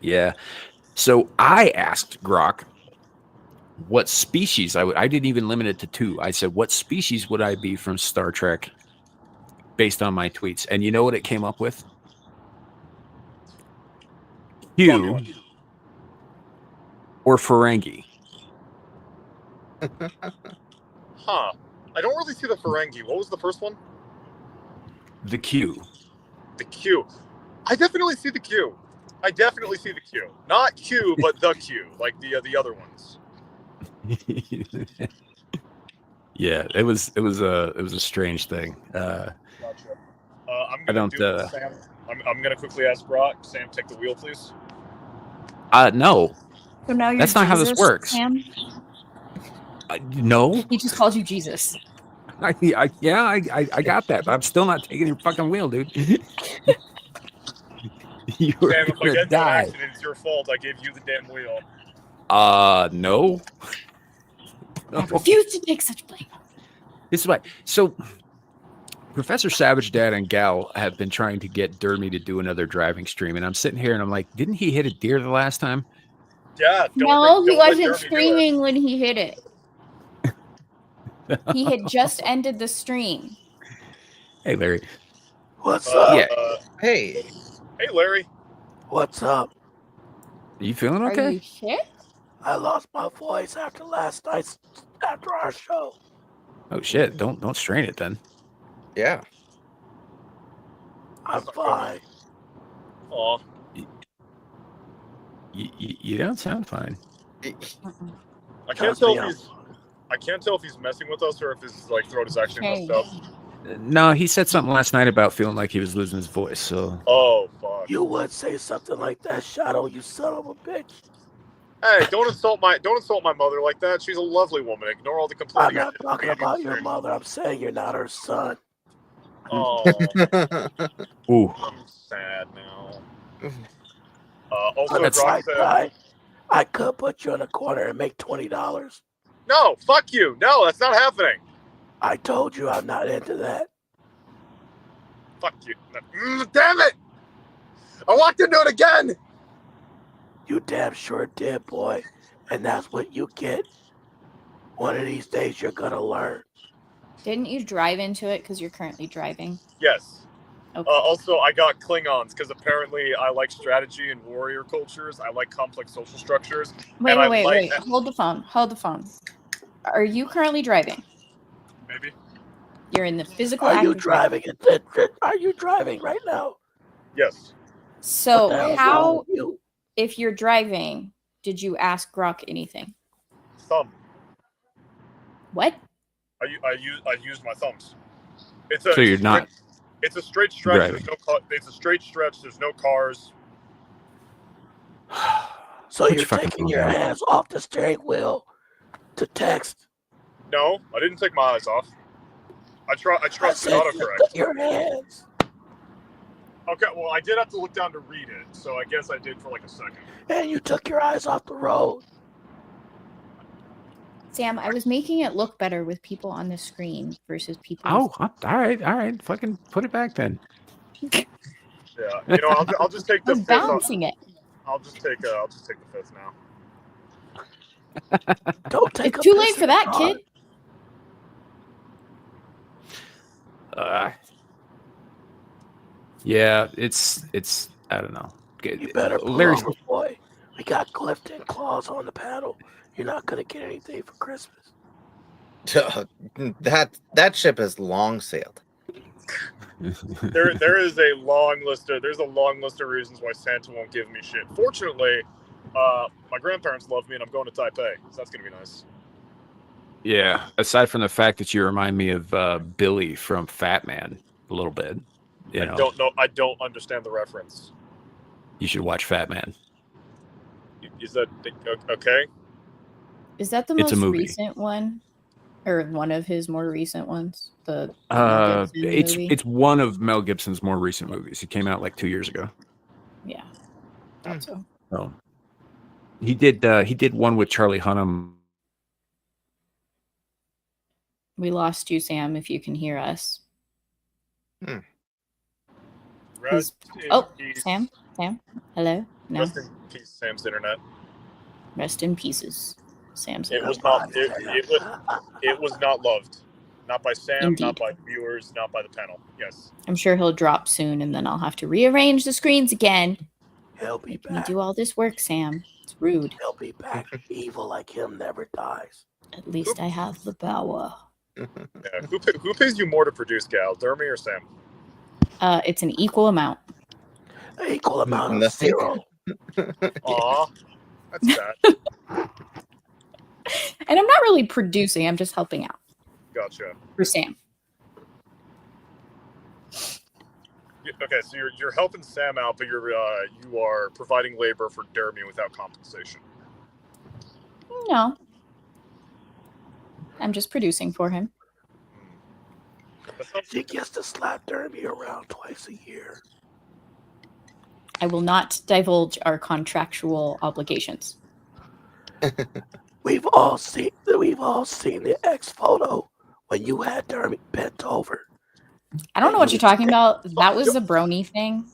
Yeah. So I asked Grok what species I didn't even limit it to 2. I said, what species would I be from Star Trek based on my tweets? And you know what it came up with? Q or Ferengi. Huh. I don't really see the Ferengi. What was the first one? The Q. The Q. I definitely see the Q. Not Q, but the Q, like the other ones. Yeah, it was a strange thing. Gotcha. I'm gonna quickly ask Brock. Sam, take the wheel, please. No. So now you're That's not how this Jesus, works. Sam? No. He just called you Jesus. I got that. But I'm still not taking your fucking wheel, dude. You were Sam, if I gonna get into an die. accident, it's your fault. I gave you the damn wheel. No. I refuse to take such blame. This is why. So, Professor Savage Dad and Gal have been trying to get Dermy to do another driving stream, and I'm sitting here and I'm like, didn't he hit a deer the last time? Yeah. No, he don't let wasn't Dermy do it. streaming when he hit it. He had just ended the stream. Hey, Larry. What's up? Yeah. Hey, Hey, Larry. What's up? Are you feeling Are okay? you sick? I lost my voice after our show. Oh shit! Don't strain it then. yeah. I'm fine. Aw. You don't sound fine. I can't tell if he's messing with us or if his like throat is actually Hey. messed up. No, he said something last night about feeling like he was losing his voice. So Oh fuck. You would say something like that, Shadow, you son of a bitch. Hey, don't insult my mother like that. She's a lovely woman. Ignore all the I'm complaining. not talking about your mother. I'm saying you're not her son. Oh, ooh, I'm sad now. Also, That's Brock right, said, guy. I could put you in a corner and make $20. no, fuck you. No, that's not happening. I told you I'm not into that. Fuck you. Damn it! I walked into it again. You damn sure did, boy. And that's what you get. One of these days you're gonna learn. Didn't you drive into it because you're currently driving? Yes. Okay. Also, I got Klingons because apparently I like strategy and warrior cultures. I like complex social structures. Wait. Hold the phone. Are you currently driving? Maybe. You're in the physical Are act you of driving. driving? Are you driving right now? Yes. So What the hell's wrong how, with you? if you're driving, did you ask Grok anything? Thumb. What? I used my thumbs. so you're not. It's a straight stretch. Driving. It's a straight stretch. There's no cars. So Put you're your fucking taking phone your down. hands off the steering wheel to text. No, I didn't take my eyes off. I trusted said you autocorrect. took your hands. Okay, well, I did have to look down to read it, so I guess I did for like a second. And you took your eyes off the road. Sam, I was making it look better with people on the screen versus people. Oh, all right. Fucking put it back then. Yeah, you know, I'll just take I the was fifth. balancing it. I'll just take the fifth now. Don't take It's a too piss late in for that, the kid. Yeah, it's I don't know. You better pull Larry, over, boy. We got Clifton Claus on the panel. You're not gonna get anything for Christmas. That ship has long sailed. There is a long list of reasons why Santa won't give me shit. Fortunately, my grandparents love me, and I'm going to Taipei, so that's gonna be nice. Yeah, aside from the fact that you remind me of Billy from Fat Man a little bit. I don't know. I don't understand the reference. You should watch Fat Man. Is that okay? Is that the It's a most movie. recent one, or one of his more recent ones? The Mel Gibson movie? It's one of Mel Gibson's more recent movies. It came out like 2 years ago. Yeah, thought so. Oh, he did one with Charlie Hunnam. We lost you, Sam. If you can hear us. Rest in Oh, peace. Sam, hello. No, Rest in peace, Sam's internet. rest in pieces, Sam's. It was not. It was not loved. Not by Sam. Indeed. Not by viewers. Not by the panel. Yes. I'm sure he'll drop soon, and then I'll have to rearrange the screens again. He'll be You back. do all this work, Sam. It's rude. He'll be back. Evil like him never dies. At least I have the power. Yeah. Who pays you more to produce, Gal? Dermy or Sam? It's an equal amount. Equal amount of Nothing. zero. Aw, that's sad. And I'm not really producing. I'm just helping out Gotcha. for Sam. Okay, so you're helping Sam out, but you are providing labor for Dermy without compensation. No, I'm just producing for him. She gets to slap Derby around twice a year. I will not divulge our contractual obligations. We've all seen the X photo when you had Derby bent over. I don't know what you're talking about. That was a brony thing.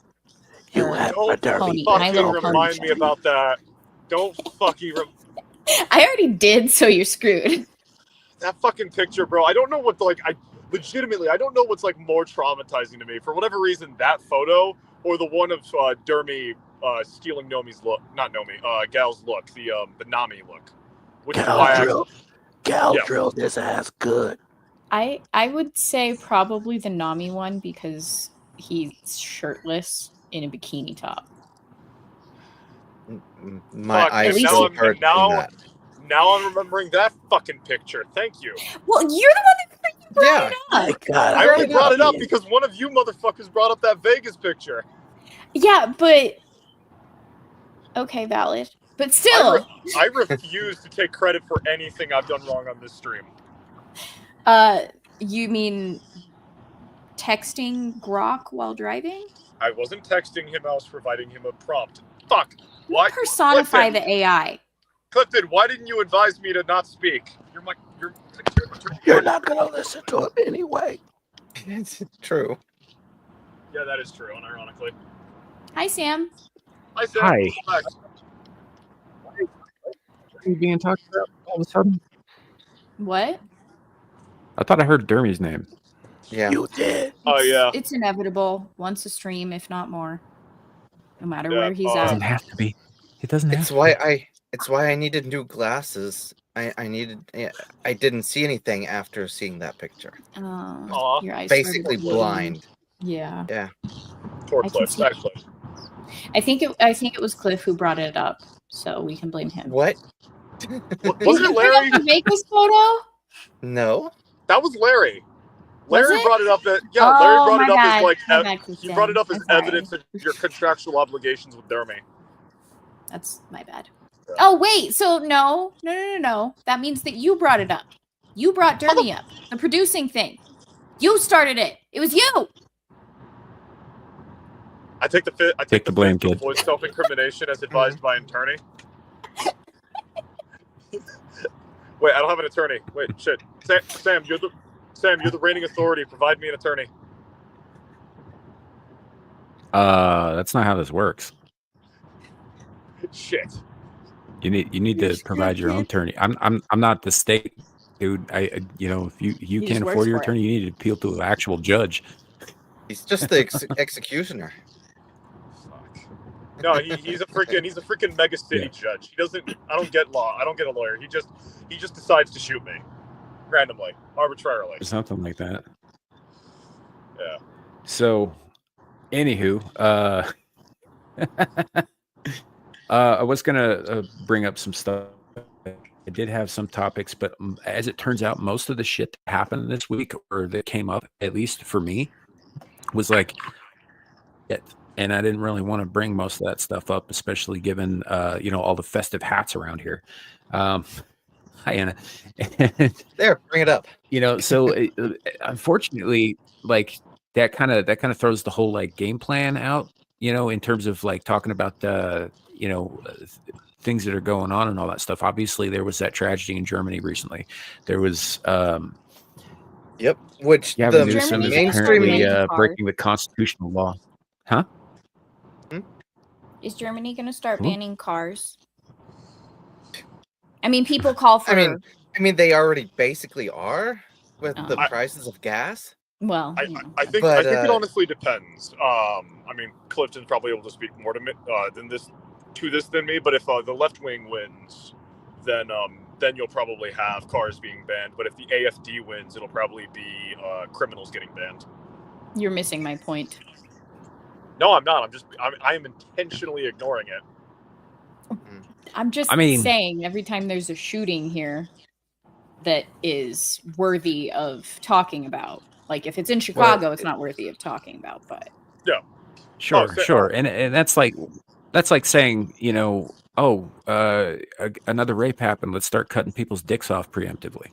You Or had Don't Derby. pony. My fucking Little remind Pony. me about that. Don't fucking. I already did, so you're screwed. That fucking picture, bro. I don't know what I don't know what's like more traumatizing to me. For whatever reason, that photo or the one of Dermy stealing Nomi's look, not Nomi, Gal's look, the Nami look. Which is why Gal drilled his ass good. I would say probably the Nami one because he's shirtless in a bikini top. My Fuck, eyes now still I'm- hurt. now I'm remembering that fucking picture. Thank you. Well, you're the one that freaking brought it up. My God, I only brought it up yeah. because one of you motherfuckers brought up that Vegas picture. Yeah, but okay, valid. But still, I refuse to take credit for anything I've done wrong on this stream. you mean texting Grok while driving? I wasn't texting him, I was providing him a prompt. Fuck. Why Personify Clifton, the AI. Clifton, why didn't you advise me to not speak? You're not gonna listen to him anyway. It's true. Yeah, that is true, unironically. Hi, Sam. Hi, Sam. Hi. Back. What are you being talked about all of a sudden? What? I thought I heard Dermy's name. Yeah. You did. Oh, yeah. It's inevitable. Once a stream, if not more. No matter Yeah, where he's It at. doesn't have to be. It doesn't have to be. It's why I needed new glasses. I didn't see anything after seeing that picture. Aw. Your eyes Basically started bleeding. blind. Yeah. Yeah. Poor I can Cliff. see- That Cliff. I think it was Cliff who brought it up, so we can blame him. What? Did Wasn't you it bring Larry? up the Vegas photo? No. That was Larry. Was Larry it? brought it up that Oh, Larry brought my it up bad. as like My bad, he brought it up as I'm sorry. evidence of your contractual obligations with Dermy. That's my bad. Oh, wait. So no. That means that you brought it up. You brought Dermy up. The producing thing. You started it. It was you. I take the blame, fifth to kid. avoid self-incrimination as advised by an attorney. Wait, I don't have an attorney. Wait, shit. Sam, you're the reigning authority. Provide me an attorney. That's not how this works. Shit. You need to provide your own attorney. I'm not the state, dude. If you He can't just afford works your for it. attorney, you need to appeal to an actual judge. He's just the executioner. No, he's a freaking mega city judge. He doesn't. I don't get law. I don't get a lawyer. He just decides to shoot me randomly, arbitrarily. Something like that. Yeah. So, anywho, I was gonna bring up some stuff. I did have some topics, but as it turns out, most of the shit that happened this week, or that came up, at least for me, was like, and I didn't really want to bring most of that stuff up, especially given all the festive hats around here. Hi, Anna. There, bring it up. So unfortunately, like that kind of throws the whole like game plan out. In terms of like talking about things that are going on and all that stuff. Obviously, there was that tragedy in Germany recently. There was, yep, which Gavin the Newsom is mainstream apparently breaking the constitutional law. Huh? Is Germany going to start banning cars? I mean, people call for. I mean, they already basically are with the prices of gas. Well, I think it honestly depends. I mean, Clifton's probably able to speak more to me than me. But if the left wing wins, then you'll probably have cars being banned. But if the AFD wins, it'll probably be criminals getting banned. You're missing my point. No, I'm not. I am intentionally ignoring it. I'm just saying every time there's a shooting here that is worthy of talking about. Like if it's in Chicago, it's not worthy of talking about, but yeah. Sure. And that's like saying, another rape happened. Let's start cutting people's dicks off preemptively.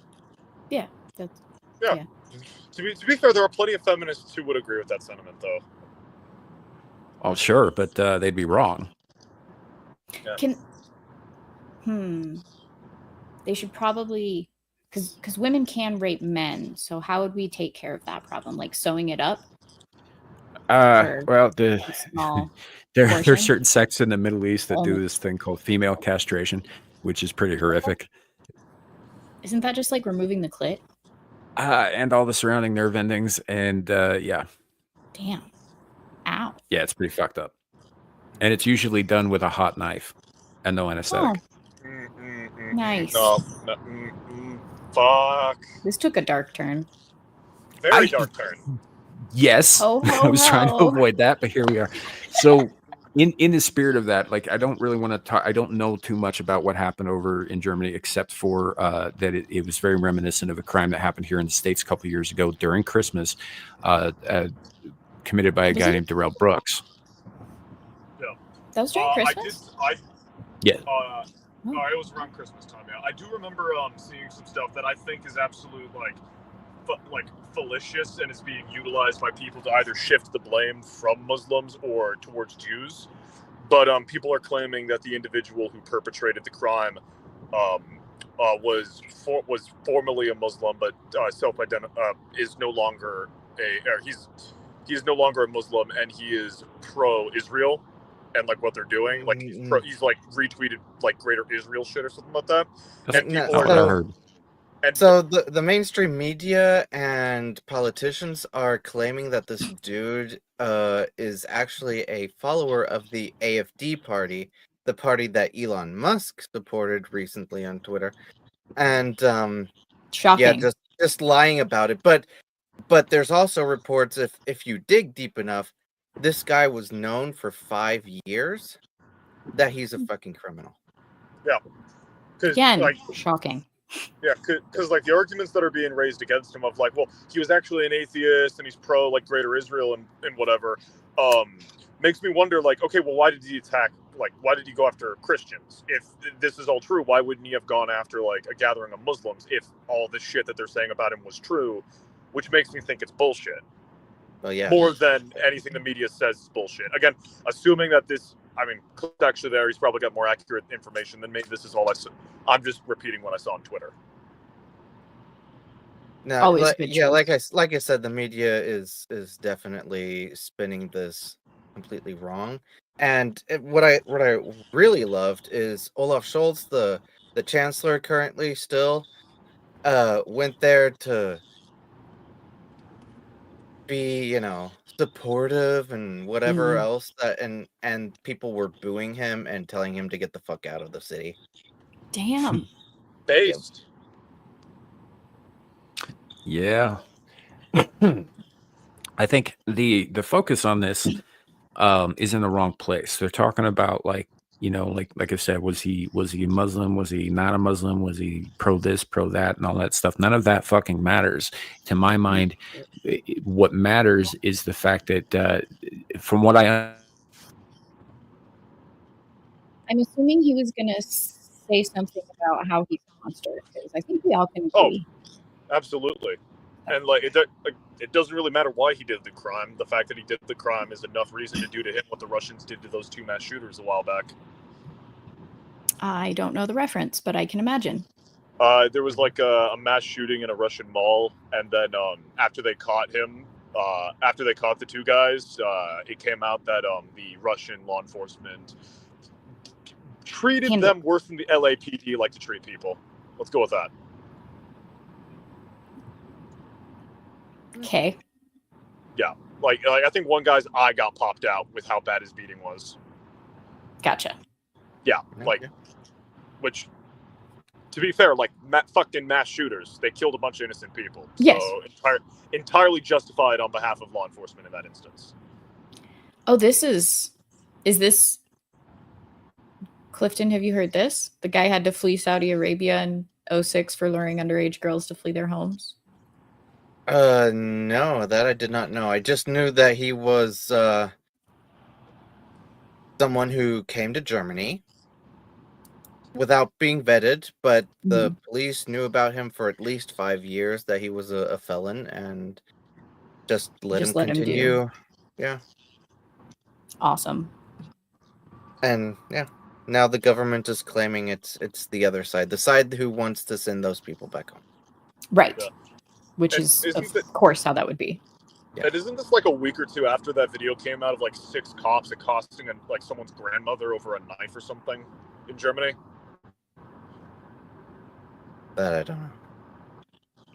Yeah. Yeah. To be fair, there are plenty of feminists who would agree with that sentiment, though. Oh, sure, but they'd be wrong. Yeah. They should probably, because women can rape men. So how would we take care of that problem? Like sewing it up? Well, there's portion? certain sects in the Middle East that do this thing called female castration, which is pretty horrific. Isn't that just like removing the clit? And all the surrounding nerve endings, and yeah. Damn. Ow. Yeah, it's pretty fucked up. And it's usually done with a hot knife and no anesthetic. Nice. Fuck. This took a dark turn. Very dark turn. Yes. I was trying to avoid that, but here we are. So in the spirit of that, like I don't really want to talk, I don't know too much about what happened over in Germany, except for that it was very reminiscent of a crime that happened here in the States a couple of years ago during Christmas, committed by a guy named Darrell Brooks. Yeah. That was during Christmas? Yeah. It was around Christmas time, yeah. I do remember seeing some stuff that I think is absolute, like fallacious and is being utilized by people to either shift the blame from Muslims or towards Jews. But people are claiming that the individual who perpetrated the crime was formerly a Muslim, but is no longer he's no longer a Muslim, and he is pro-Israel and like what they're doing. Like he's like retweeted like Greater Israel shit or something like that. And people are. So the mainstream media and politicians are claiming that this dude is actually a follower of the AFD party, the party that Elon Musk supported recently on Twitter, and shocking. Yeah, just lying about it. But there's also reports if you dig deep enough, this guy was known for 5 years that he's a fucking criminal. Yeah. Again, like, shocking. Yeah, because like the arguments that are being raised against him of like, well, he was actually an atheist and he's pro like Greater Israel and whatever, makes me wonder like, okay, well, why did he attack like, why did he go after Christians? If this is all true, why wouldn't he have gone after like a gathering of Muslims if all the shit that they're saying about him was true? Which makes me think it's bullshit. Well, yeah. More than anything the media says is bullshit. Again, assuming that this, I mean, Cliff's actually there, he's probably got more accurate information than me. This is all I saw. I'm just repeating what I saw on Twitter. No, like I said, the media is definitely spinning this completely wrong. And what I really loved is Olaf Scholz, the chancellor currently still, went there to be, supportive and whatever else that, and people were booing him and telling him to get the fuck out of the city. Damn. Based. Yeah. I think the focus on this is in the wrong place. They're talking about like I said, was he a Muslim? Was he not a Muslim? Was he pro this, pro that, and all that stuff? None of that fucking matters. To my mind, what matters is the fact that from what I'm assuming he was going to say something about how he's a monster, because I think we all can agree. Oh, absolutely. And it doesn't really matter why he did the crime. The fact that he did the crime is enough reason to do to him what the Russians did to those 2 mass shooters a while back. I don't know the reference, but I can imagine. There was like a mass shooting in a Russian mall, and then after they caught him, after they caught the 2 guys, it came out that the Russian law enforcement treated them worse than the LAPD like to treat people. Let's go with that. Okay. Yeah, like I think one guy's eye got popped out with how bad his beating was. Gotcha. Yeah, which, to be fair, like fucking mass shooters, they killed a bunch of innocent people. Yes. So entirely justified on behalf of law enforcement in that instance. Oh, is this Clifton? Have you heard this? The guy had to flee Saudi Arabia in 2006 for luring underage girls to flee their homes. No, that I did not know. I just knew that he was someone who came to Germany without being vetted, but the police knew about him for at least 5 years, that he was a felon, and just let him continue. Yeah. Awesome. And yeah, now the government is claiming it's the other side, the side who wants to send those people back home. Right. Yeah. Which is, of course, how that would be. Yeah. And isn't this like a week or 2 after that video came out of like 6 cops accosting like someone's grandmother over a knife or something in Germany? That I don't know.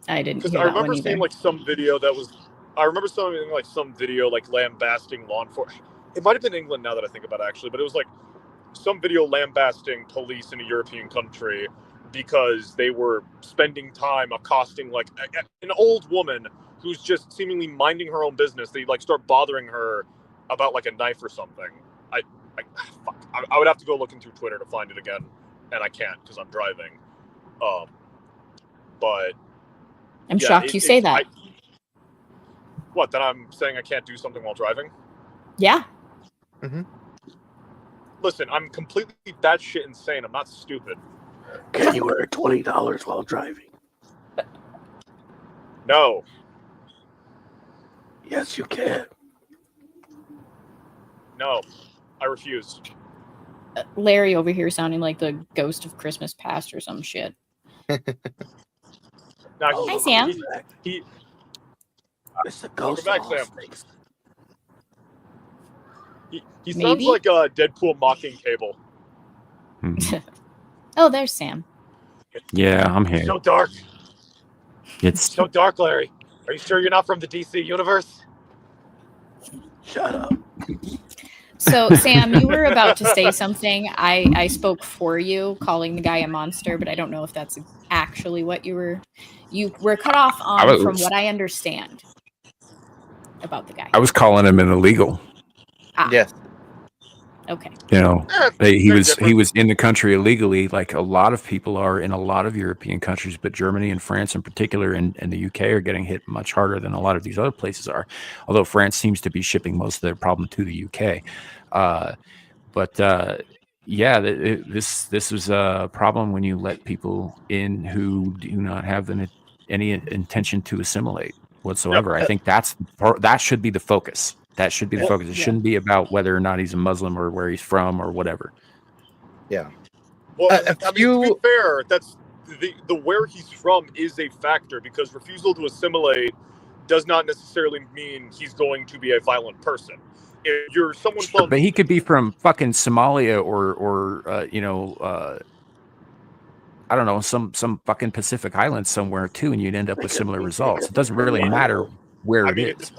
I didn't. Because I remember seeing like some video that was. I remember seeing like some video like lambasting law enforcement. It might have been England now that I think about it, actually, but it was like some video lambasting police in a European country because they were spending time accosting like an old woman who's just seemingly minding her own business. They like start bothering her about like a knife or something. I would have to go looking through Twitter to find it again, and I can't because I'm driving. But I'm shocked you say that. What, that I'm saying I can't do something while driving? Yeah. Mm-hmm. Listen, I'm completely batshit insane. I'm not stupid. Can you earn $20 while driving? No. Yes, you can. No, I refuse. Larry over here sounding like the ghost of Christmas past or some shit. Hi, Sam. It's the ghost back, of Sam. snakes. He sounds like a Deadpool mocking Cable. Oh, there's Sam. Yeah, I'm here. It's so dark. It's so dark, Larry. Are you sure you're not from the DC universe? Shut up. So, Sam, you were about to say something. I spoke for you, calling the guy a monster, but I don't know if that's actually what you were cut off on, from what I understand about the guy. I was calling him an illegal. Yes. Okay. You know, he was in the country illegally, like a lot of people are in a lot of European countries, but Germany and France in particular, and the UK are getting hit much harder than a lot of these other places are. Although France seems to be shipping most of their problem to the UK. But yeah, this was a problem when you let people in who do not have any intention to assimilate whatsoever. I think that should be the focus. That should be the focus. It shouldn't be about whether or not he's a Muslim or where he's from or whatever. Yeah. Well, I mean, to be fair, that's the where he's from is a factor, because refusal to assimilate does not necessarily mean he's going to be a violent person. If you're someone from, but he could be from fucking Somalia or I don't know, some fucking Pacific Island somewhere too, and you'd end up with similar results. It doesn't really matter where it is.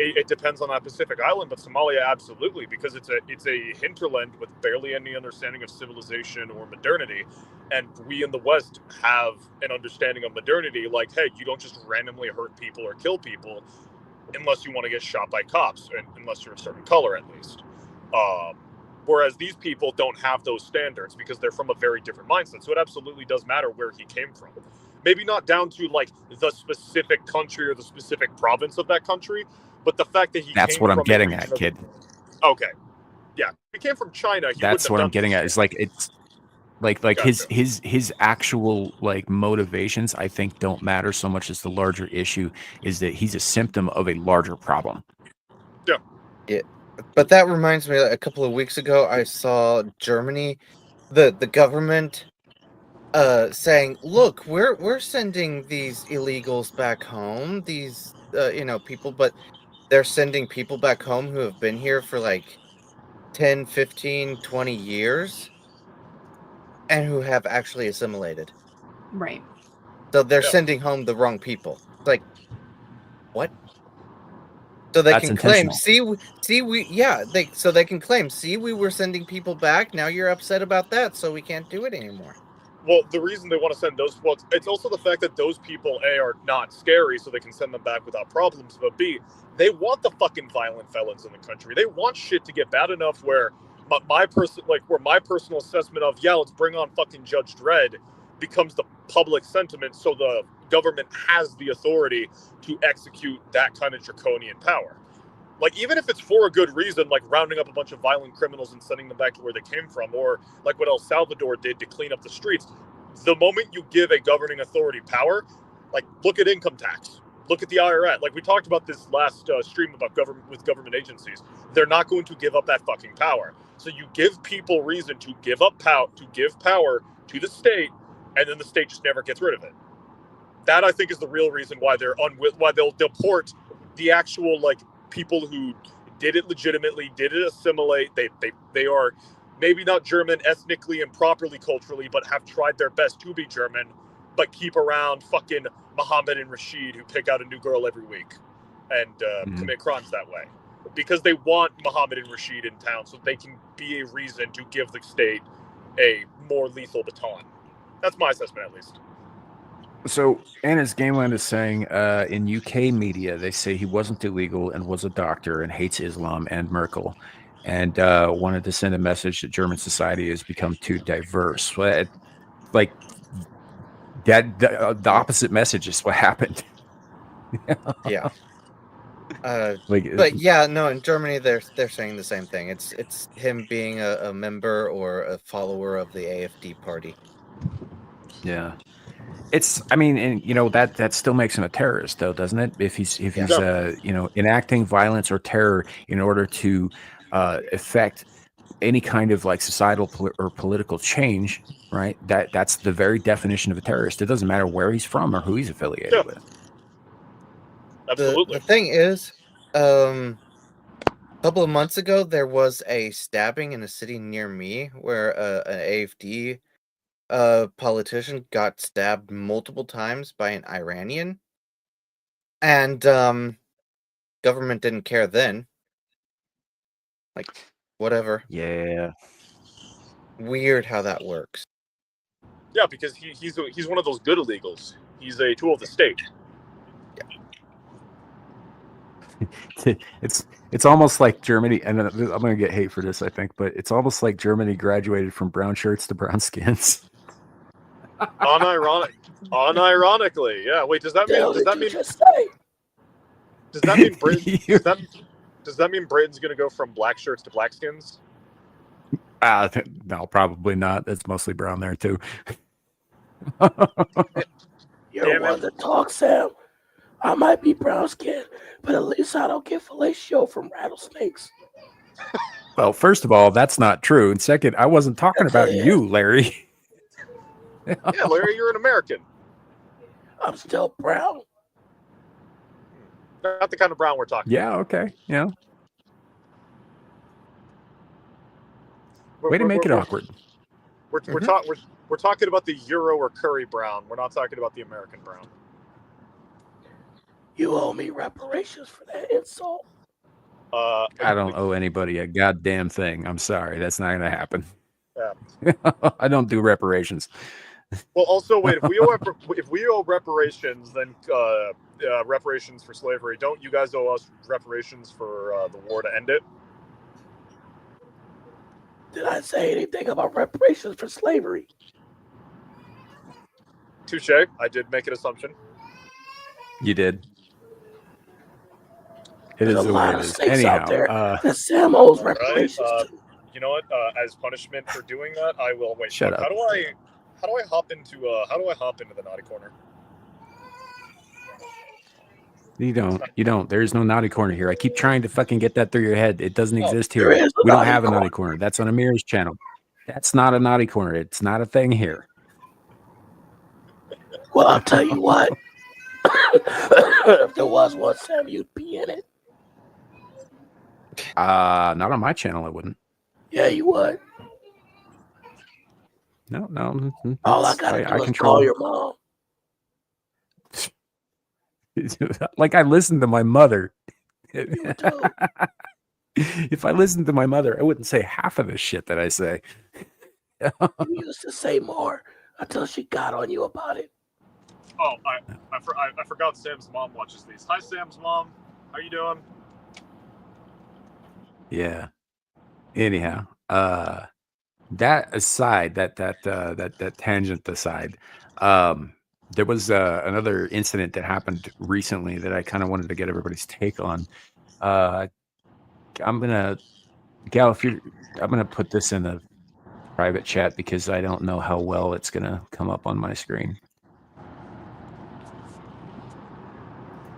It depends on that Pacific Island, but Somalia absolutely, because it's a hinterland with barely any understanding of civilization or modernity, and we in the West have an understanding of modernity. Like, hey, you don't just randomly hurt people or kill people unless you want to get shot by cops, and unless you're a certain color at least. Whereas these people don't have those standards because they're from a very different mindset. So it absolutely does matter where he came from. Maybe not down to like the specific country or the specific province of that country, but the fact that that's what I'm getting at, kid. Okay. Yeah. If he came from China, that's what I'm getting at. Is like it's like gotcha. his actual like motivations, I think, don't matter so much as the larger issue is that he's a symptom of a larger problem. Yeah. Yeah. But that reminds me, a couple of weeks ago, I saw Germany, the government, saying, "Look, we're sending these illegals back home. These, people, but they're sending people back home who have been here for like 10, 15, 20 years, and who have actually assimilated. Right. So they're sending home the wrong people. It's like, what?" So they can claim, see, they can claim, see, we were sending people back. Now you're upset about that, so we can't do it anymore. Well, the reason they want to send those folks, it's also the fact that those people, A, are not scary, so they can send them back without problems, but B, they want the fucking violent felons in the country. They want shit to get bad enough where my personal assessment of, yeah, let's bring on fucking Judge Dredd becomes the public sentiment, so the government has the authority to execute that kind of draconian power. Like, even if it's for a good reason, like rounding up a bunch of violent criminals and sending them back to where they came from, or like what El Salvador did to clean up the streets, the moment you give a governing authority power, like, look at income tax, look at the IRS. Like, we talked about this last stream about government agencies. They're not going to give up that fucking power. So you give people reason to give up power to the state, and then the state just never gets rid of it. That, I think, is the real reason why why they'll deport the actual, like, people who did it legitimately, did it assimilate. They are maybe not German ethnically and properly culturally, but have tried their best to be German, but keep around fucking Mohammed and Rashid, who pick out a new girl every week and commit crimes that way. Because they want Mohammed and Rashid in town so they can be a reason to give the state a more lethal baton. That's my assessment, at least. So Anna's Gameland is saying in UK media, they say he wasn't illegal and was a doctor and hates Islam and Merkel, and wanted to send a message that German society has become too diverse. Like that, the opposite message is what happened. Yeah. But yeah, no, in Germany they're saying the same thing. It's him being a member or a follower of the AfD party. Yeah. I mean, and that still makes him a terrorist, though, doesn't it? If he's enacting violence or terror in order to affect any kind of like societal or political change, right? That's the very definition of a terrorist. It doesn't matter where he's from or who he's affiliated with. Absolutely. The thing is, a couple of months ago there was a stabbing in a city near me where an AfD politician got stabbed multiple times by an Iranian, and government didn't care then. Like, whatever. Yeah. Weird how that works. Yeah, because he's one of those good illegals. He's a tool of the state. Yeah. It's almost like Germany, and I'm going to get hate for this, I think, but it's almost like Germany graduated from brown shirts to brown skins. Unironically, yeah. Wait, does that mean Britain? Does that mean Britain's going to go from black shirts to black skins? No, probably not. It's mostly brown there too. You're Damn one it. to talk, Sam. I might be brown skinned, but at least I don't get fellatio from rattlesnakes. Well, first of all, that's not true. And second, I wasn't talking about you, Larry. Yeah, Larry, you're an American. I'm still brown. Not the kind of brown we're talking Yeah, okay. Yeah. Way to make it awkward. We're talking about the Euro or Curry brown. We're not talking about the American brown. You owe me reparations for that insult. I don't owe anybody a goddamn thing. I'm sorry. That's not going to happen. Yeah. I don't do reparations. Well, also, wait. If we owe reparations, then reparations for slavery. Don't you guys owe us reparations for the war to end it? Did I say anything about reparations for slavery? Touche. I did make an assumption. You did. It There's is a the way lot it of is. snakes Anyhow, out there that Sam owes reparations to. You know what? As punishment for doing that, I will wait. Shut up. How do I hop into the naughty corner? You don't. There's no naughty corner here. I keep trying to fucking get that through your head. It doesn't exist there here. is We a don't naughty have a naughty corner. corner. That's on Amir's channel. That's not a naughty corner. It's not a thing here. Well, I'll tell you what. If there was one, Sam, you'd be in it. Not on my channel, I wouldn't. Yeah, you would. No. All I gotta do is control call your mom. Like I listened to my mother. You too. If I listened to my mother, I wouldn't say half of the shit that I say. You used to say more until she got on you about it. Oh, I forgot Sam's mom watches these. Hi, Sam's mom. How you doing? Yeah. Anyhow, that aside, that tangent aside, there was another incident that happened recently that I kind of wanted to get everybody's take on. I'm gonna put this in a private chat because I don't know how well it's gonna come up on my screen.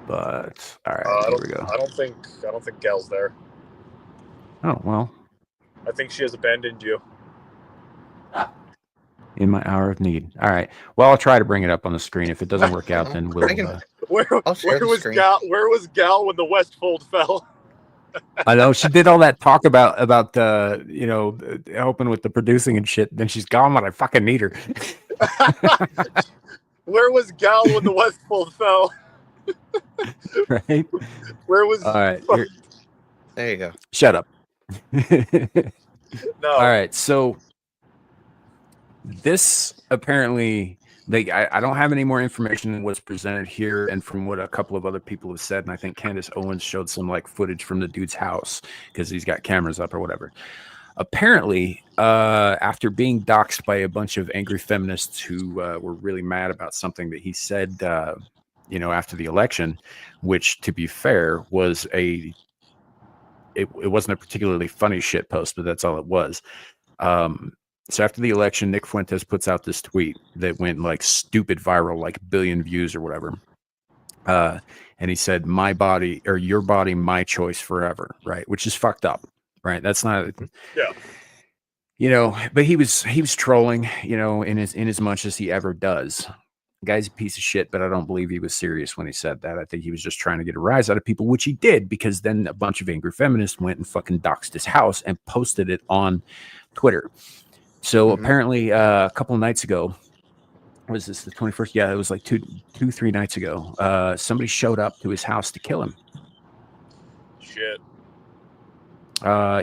But all right, here we go. I don't think Gal's there. Oh well. I think she has abandoned you. In my hour of need. All right. Well, I'll try to bring it up on the screen. If it doesn't work out, then we'll. Where was Gal when the Westfold fell? I know she did all that talk about helping with the producing and shit. Then she's gone when I fucking need her. Where was Gal when the Westfold fell? Right. Where was? All right. There you go. Shut up. No. All right. So this apparently, I don't have any more information than what's presented here, and from what a couple of other people have said. And I think Candace Owens showed some like footage from the dude's house because he's got cameras up or whatever. Apparently, after being doxxed by a bunch of angry feminists who were really mad about something that he said, after the election, which, to be fair, was it wasn't a particularly funny shit post, but that's all it was. So after the election, Nick Fuentes puts out this tweet that went like stupid viral, like 1 billion views or whatever. And he said, "My body or your body, my choice forever." Right. Which is fucked up. Right. That's not. Yeah. But he was trolling, in as much as he ever does. The guy's a piece of shit, but I don't believe he was serious when he said that. I think he was just trying to get a rise out of people, which he did, because then a bunch of angry feminists went and fucking doxed his house and posted it on Twitter. So apparently a couple of nights ago, was this the 21st? Yeah, it was like 3 nights ago. Somebody showed up to his house to kill him. Shit.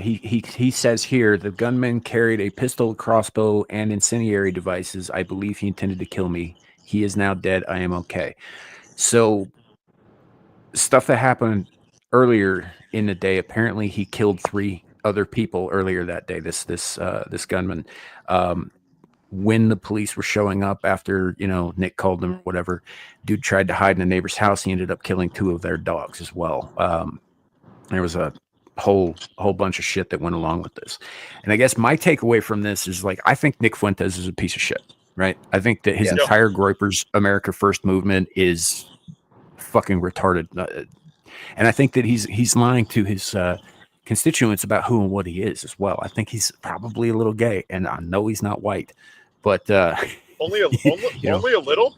He says here the gunman carried a pistol, crossbow, and incendiary devices. I believe he intended to kill me. He is now dead. I am okay. So stuff that happened earlier in the day. Apparently, he killed 3 other people earlier that day. This gunman. When the police were showing up after Nick called them or whatever, dude tried to hide in a neighbor's house. He ended up killing 2 of their dogs as well. There was a whole bunch of shit that went along with this. And I guess my takeaway from this is like, I think Nick Fuentes is a piece of shit, right? I think that his entire Groyper's America First movement is fucking retarded. And I think that he's lying to his constituents about who and what he is as well. I think he's probably a little gay, and I know he's not white, but only a little.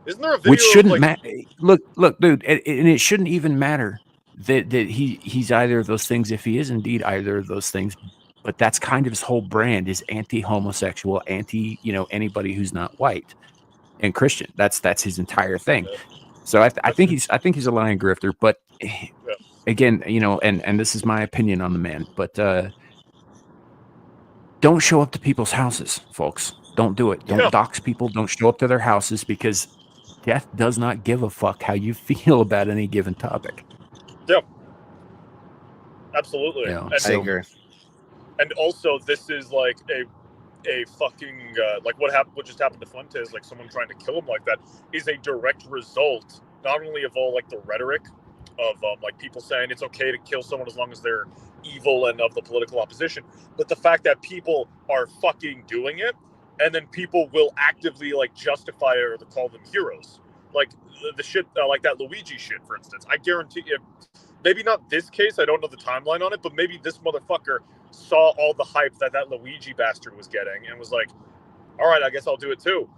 Isn't there a video? Which shouldn't matter. Look, dude, and it shouldn't even matter that he's either of those things if he is indeed either of those things. But that's kind of his whole brand is anti-homosexual, anybody who's not white and Christian. That's his entire thing. So I think he's a lying grifter. But again, and this is my opinion on the man, but don't show up to people's houses, folks. Don't do it. Don't dox people. Don't show up to their houses because death does not give a fuck how you feel about any given topic. Yeah, absolutely. I agree. And also, this is like a fucking like what just happened to Fuentes, like someone trying to kill him like that, is a direct result not only of all like the rhetoric of like people saying it's okay to kill someone as long as they're evil and of the political opposition, but the fact that people are fucking doing it, and then people will actively like justify it or call them heroes, like the shit like that Luigi shit, for instance. I guarantee you, maybe not this case, I don't know the timeline on it, but maybe this motherfucker saw all the hype that Luigi bastard was getting and was like, all right, I guess I'll do it too.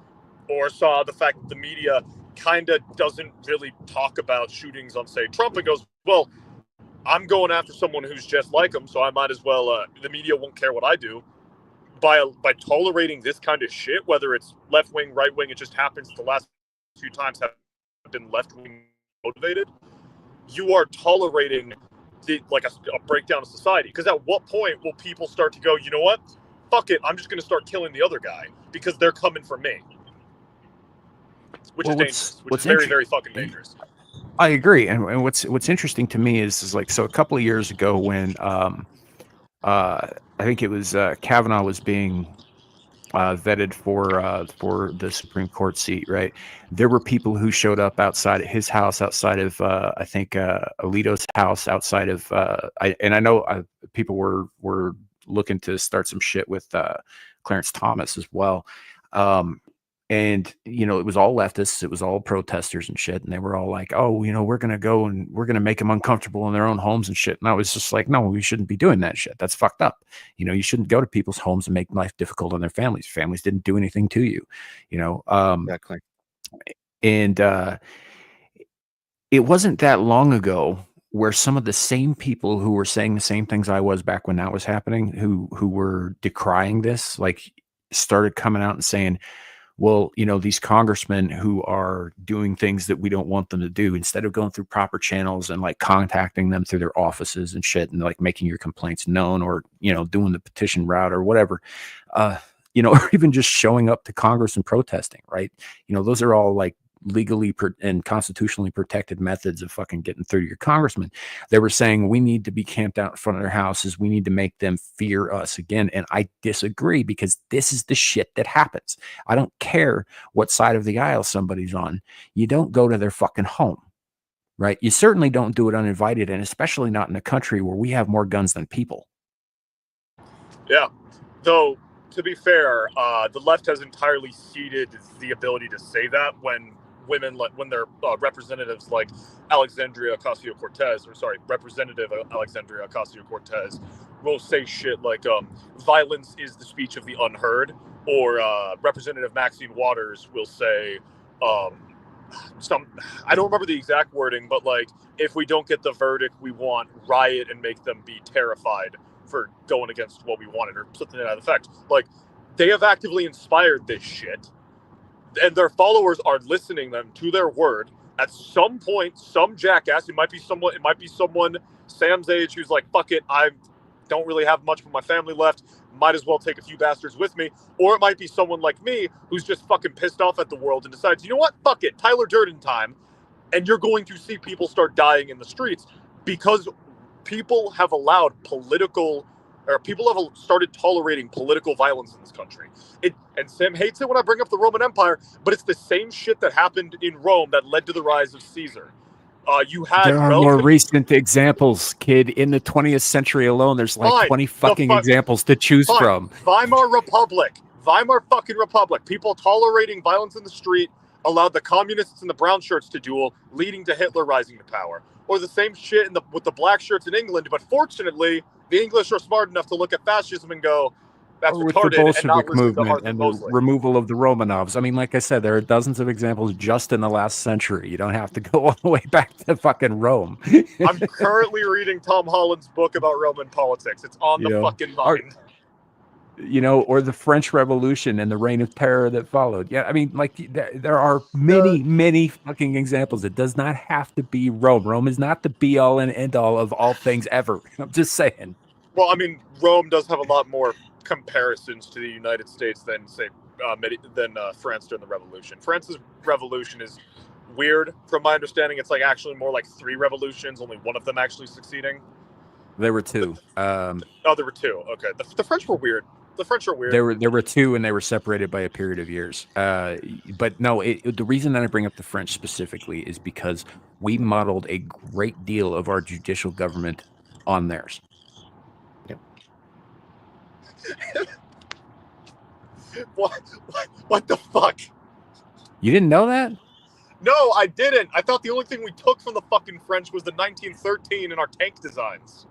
Or saw the fact that the media kind of doesn't really talk about shootings on, say, Trump, and goes, well, I'm going after someone who's just like him, so I might as well, the media won't care what I do. By tolerating this kind of shit, whether it's left-wing, right-wing, it just happens the last few times have been left-wing motivated, you are tolerating a breakdown of society. Because at what point will people start to go, you know what? Fuck it, I'm just going to start killing the other guy because they're coming for me. Which is dangerous. Which is very, very fucking dangerous. I agree. And what's interesting to me is like, so a couple of years ago when I think it was Kavanaugh was being vetted for the Supreme Court seat, right? There were people who showed up outside of his house, outside of I think Alito's house, outside of I know people were looking to start some shit with Clarence Thomas as well. And it was all leftists, it was all protesters and shit, and they were all like, "Oh, we're gonna go and we're gonna make them uncomfortable in their own homes and shit." And I was just like, "No, we shouldn't be doing that shit. That's fucked up. You shouldn't go to people's homes and make life difficult on their families. Families didn't do anything to you, Exactly. And it wasn't that long ago where some of the same people who were saying the same things I was back when that was happening, who were decrying this, like started coming out and saying, well, these congressmen who are doing things that we don't want them to do, instead of going through proper channels and like contacting them through their offices and shit and like making your complaints known, or, doing the petition route or whatever, or even just showing up to Congress and protesting, right? Those are all like legally and constitutionally protected methods of fucking getting through to your congressman. They were saying we need to be camped out in front of their houses. We need to make them fear us again. And I disagree, because this is the shit that happens. I don't care what side of the aisle somebody's on. You don't go to their fucking home, right? You certainly don't do it uninvited, and especially not in a country where we have more guns than people. Yeah. Though, to be fair, the left has entirely ceded the ability to say that when their representatives like Representative Alexandria Ocasio-Cortez will say shit like violence is the speech of the unheard, or Representative Maxine Waters will say I don't remember the exact wording, but like, if we don't get the verdict we want, riot and make them be terrified for going against what we wanted, or something to that effect. Like, they have actively inspired this shit, and their followers are listening them to their word. At some point, some jackass, it might be someone Sam's age who's like, fuck it, I don't really have much of my family left, might as well take a few bastards with me. Or it might be someone like me who's just fucking pissed off at the world and decides, you know what, fuck it, Tyler Durden time. And you're going to see people start dying in the streets because people have started tolerating political violence in this country. And Sam hates it when I bring up the Roman Empire, but it's the same shit that happened in Rome that led to the rise of Caesar. You had there are more recent examples, kid. In the 20th century alone, there's like Fine. 20 fucking examples to choose Fine. from. Weimar fucking Republic. People tolerating violence in the street allowed the communists and the brown shirts to duel, leading to Hitler rising to power. Or the same shit with the black shirts in England, but fortunately, the English are smart enough to look at fascism and go, that's Or with the retarded, and not Bolshevik listen to movement Hartman and the Mosley. removal of the Romanovs. I mean, like I said, there are dozens of examples just in the last century. You don't have to go all the way back to fucking Rome. I'm currently reading Tom Holland's book about Roman politics. It's on the fucking mind. Or the French Revolution and the reign of terror that followed. Yeah, I mean, like there are many fucking examples. It does not have to be Rome. Rome is not the be all and end all of all things ever. I'm just saying. Well, I mean, Rome does have a lot more comparisons to the United States than, say, France during the Revolution. France's Revolution is weird. From my understanding, it's like actually more like 3 revolutions, only one of them actually succeeding. There were 2. There were 2. Okay, the French were weird. The French are weird. There were 2, and they were separated by a period of years. But no, the reason that I bring up the French specifically is because we modeled a great deal of our judicial government on theirs. Yep. What the fuck? You didn't know that? No, I didn't. I thought the only thing we took from the fucking French was the 1913 in our tank designs.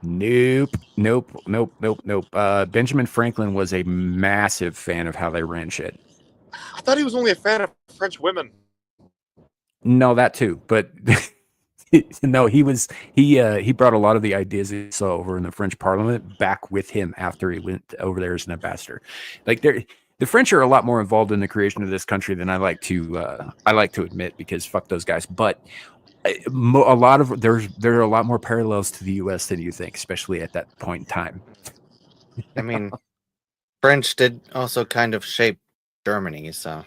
Nope. Benjamin Franklin was a massive fan of how they ran shit. I thought he was only a fan of French women. No, that too, but no, he brought a lot of the ideas he saw over in the French Parliament back with him after he went over there as an ambassador. Like the French are a lot more involved in the creation of this country than I like to admit, because fuck those guys. But there are a lot more parallels to the U.S. than you think, especially at that point in time. I mean, French did also kind of shape Germany, so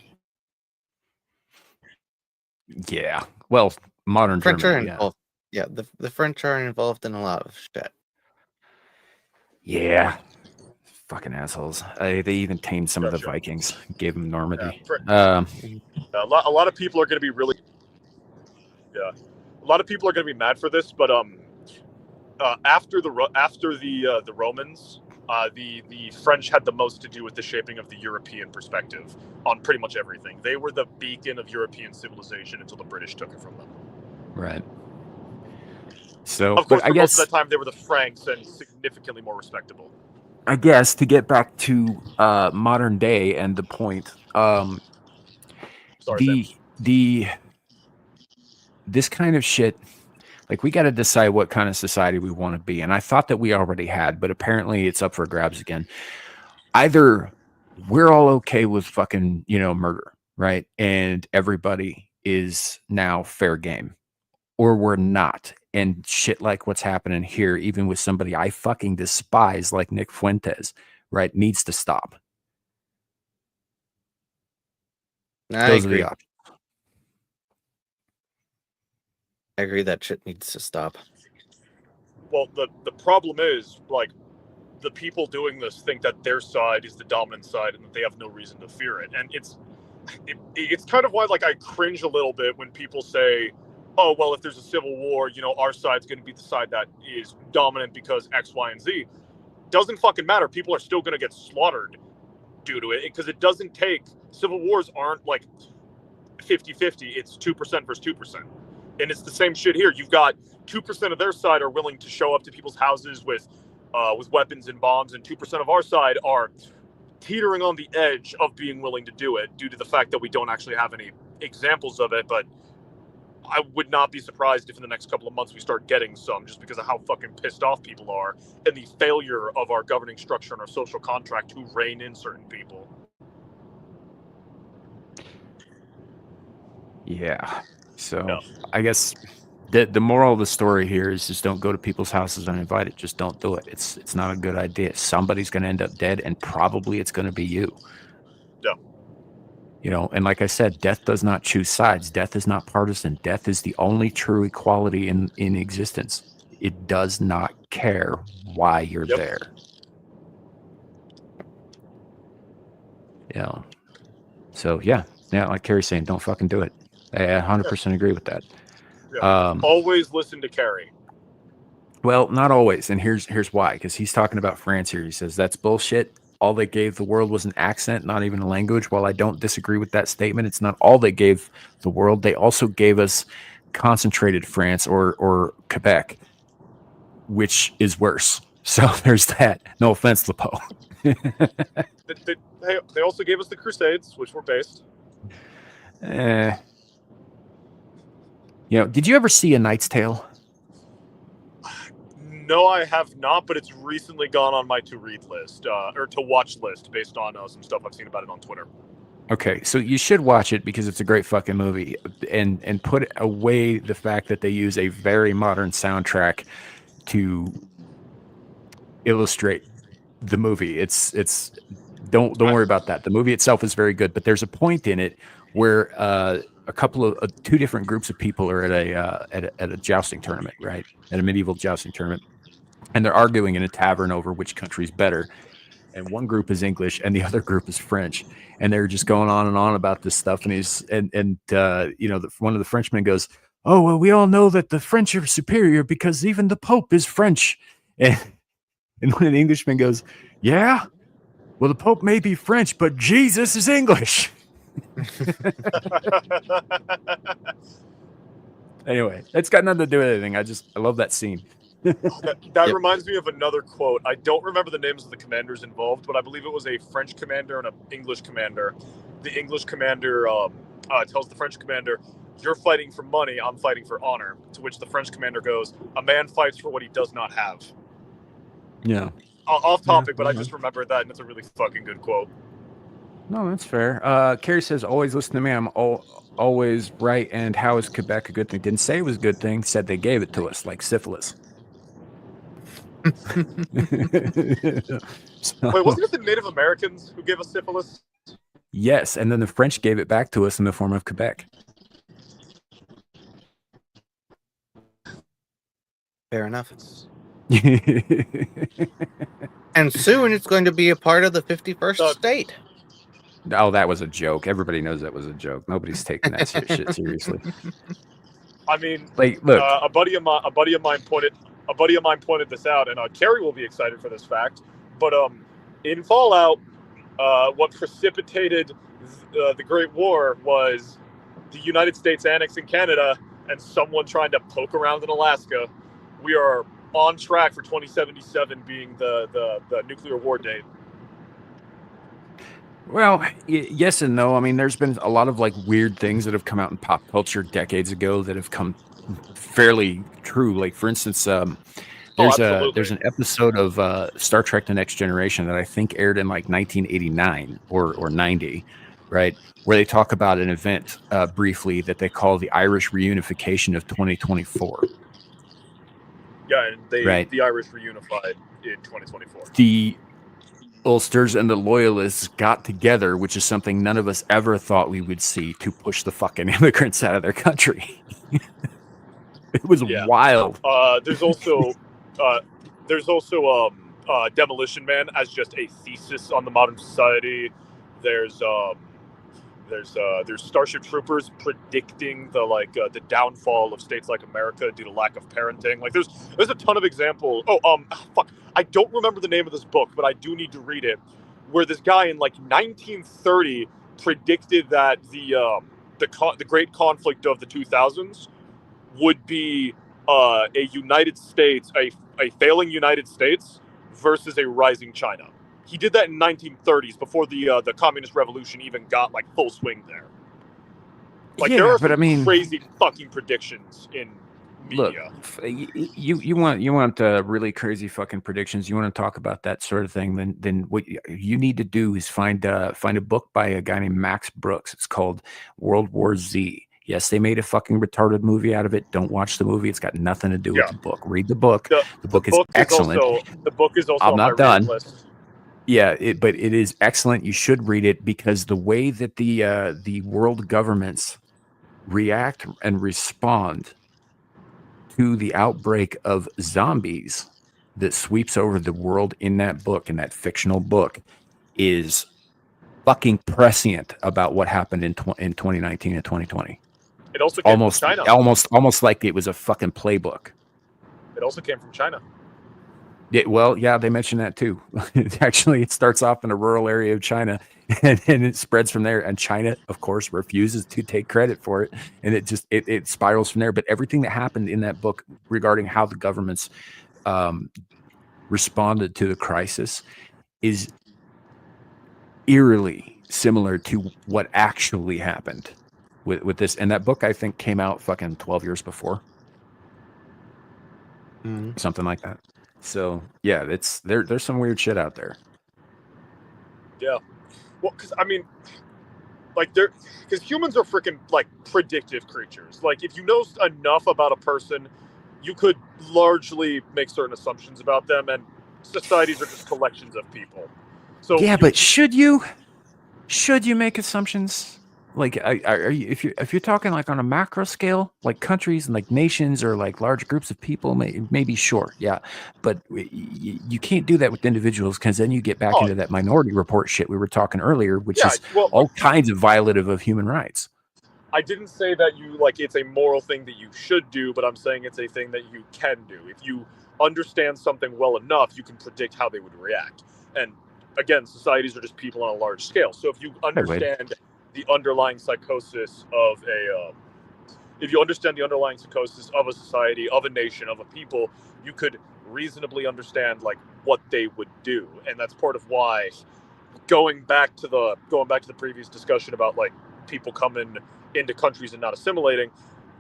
yeah. Well, modern French Germany, are involved. Yeah, the French are involved in a lot of shit. Yeah. Fucking assholes. They even tamed some of the Vikings, gave them Normandy. A lot of people are going to be really... Yeah. A lot of people are going to be mad for this, but after the Romans, the French had the most to do with the shaping of the European perspective on pretty much everything. They were the beacon of European civilization until the British took it from them. Right. So, of course, I guess most of that time they were the Franks and significantly more respectable. I guess to get back to modern day and the point, this kind of shit, like, we got to decide what kind of society we want to be. And I thought that we already had, but apparently it's up for grabs again. Either we're all okay with fucking, murder, right? And everybody is now fair game, or we're not. And shit like what's happening here, even with somebody I fucking despise like Nick Fuentes, right, needs to stop. Those are the options. I agree that shit needs to stop. Well, the problem is, like, the people doing this think that their side is the dominant side and that they have no reason to fear it. And it's kind of why, like, I cringe a little bit when people say, oh, well, if there's a civil war, our side's going to be the side that is dominant because X, Y, and Z. Doesn't fucking matter. People are still going to get slaughtered due to it, because it doesn't take... Civil wars aren't, like, 50-50. It's 2% versus 2%. And it's the same shit here. You've got 2% of their side are willing to show up to people's houses with weapons and bombs, and 2% of our side are teetering on the edge of being willing to do it due to the fact that we don't actually have any examples of it. But I would not be surprised if in the next couple of months we start getting some, just because of how fucking pissed off people are and the failure of our governing structure and our social contract to rein in certain people. Yeah. So I guess the moral of the story here is just don't go to people's houses uninvited. Just don't do it. It's not a good idea. Somebody's going to end up dead, and probably it's going to be you. Yeah. And like I said, death does not choose sides. Death is not partisan. Death is the only true equality in existence. It does not care why you're there. Yeah. So, yeah, like Carrie's saying, don't fucking do it. I 100% agree with that. Always listen to Kerry. Well, not always, and here's why. Because he's talking about France here. He says that's bullshit. All they gave the world was an accent, not even a language. While I don't disagree with that statement, it's not all they gave the world. They also gave us concentrated France or Quebec, which is worse. So there's that. No offense, LePo. They also gave us the Crusades, which were based. Did you ever see A Knight's Tale? No, I have not, but it's recently gone on my to-read list, or to-watch list, based on some stuff I've seen about it on Twitter. Okay, so you should watch it because it's a great fucking movie, and put away the fact that they use a very modern soundtrack to illustrate the movie. It's don't worry about that. The movie itself is very good, but there's a point in it where a couple of two different groups of people are at a jousting tournament, right? At a medieval jousting tournament, and they're arguing in a tavern over which country's better. And one group is English, and the other group is French, and they're just going on and on about this stuff. And one of the Frenchmen goes, "Oh well, we all know that the French are superior because even the Pope is French." And one of the Englishmen goes, "Yeah, well, the Pope may be French, but Jesus is English." Anyway, it's got nothing to do with anything. I love that scene. That reminds me of another quote. I don't remember the names of the commanders involved, but I believe it was a French commander and an English commander. The English commander tells the French commander, "You're fighting for money, I'm fighting for honor." To which the French commander goes, "A man fights for what he does not have." Yeah. Off topic, but I just remembered that, and it's a really fucking good quote. No, that's fair. Carrie says, "Always listen to me. I'm always right. And how is Quebec a good thing?" Didn't say it was a good thing. Said they gave it to us, like syphilis. Wait, wasn't it the Native Americans who gave us syphilis? Yes, and then the French gave it back to us in the form of Quebec. Fair enough. And soon it's going to be a part of the 51st state. Oh, that was a joke. Everybody knows that was a joke. Nobody's taking that shit seriously. I mean, like, look, a buddy of mine pointed this out, and Kerry will be excited for this fact. But in Fallout, what precipitated the Great War was the United States annexing Canada and someone trying to poke around in Alaska. We are on track for 2077 being the nuclear war date. Well, yes and no. I mean, there's been a lot of like weird things that have come out in pop culture decades ago that have come fairly true. Like, for instance, there's an episode of Star Trek: The Next Generation that I think aired in like 1989 or 90, right? Where they talk about an event briefly that they call the Irish reunification of 2024. Yeah, and the Irish reunified in 2024. The Ulsters and the Loyalists got together, which is something none of us ever thought we would see, to push the fucking immigrants out of their country. It was wild. There's also Demolition Man as just a thesis on the modern society. There's Starship Troopers predicting the downfall of states like America due to lack of parenting. Like there's a ton of examples. I don't remember the name of this book, but I do need to read it. Where this guy in like 1930 predicted that the great conflict of the 2000s would be a United States, a failing United States versus a rising China. He did that in 1930s before the communist revolution even got like full swing there. Like there are some crazy fucking predictions in media. Look, you want really crazy fucking predictions. You want to talk about that sort of thing? Then what you need to do is find a book by a guy named Max Brooks. It's called World War Z. Yes, they made a fucking retarded movie out of it. Don't watch the movie. It's got nothing to do with the book. Read the book. The book is excellent. The book is also I'm on not my done. reading list. Yeah, but it is excellent. You should read it because the way that the world governments react and respond to the outbreak of zombies that sweeps over the world in that book, in that fictional book, is fucking prescient about what happened in 2019 and 2020. It also came from China. Almost like it was a fucking playbook. It also came from China. Yeah, they mentioned that too. Actually, it starts off in a rural area of China, and it spreads from there. And China, of course, refuses to take credit for it, and it spirals from there. But everything that happened in that book regarding how the governments responded to the crisis is eerily similar to what actually happened with this. And that book, I think, came out fucking 12 years before, something like that. So yeah, there's some weird shit out there. Yeah, well, because I mean, like because humans are freaking like predictive creatures. Like if you know enough about a person, you could largely make certain assumptions about them, and societies are just collections of people. So yeah, but should you make assumptions? Like, are you, if you're talking like on a macro scale, like countries and like nations or like large groups of people, maybe sure, yeah, but you can't do that with individuals, because then you get back into that Minority Report shit we were talking earlier, which is all kinds of violative of human rights. I didn't say that it's a moral thing that you should do, but I'm saying it's a thing that you can do. If you understand something well enough, you can predict how they would react. And again, societies are just people on a large scale. So if you understand the underlying psychosis of a society, of a nation, of a people, you could reasonably understand like what they would do. And that's part of why, going back to the previous discussion about like people coming into countries and not assimilating,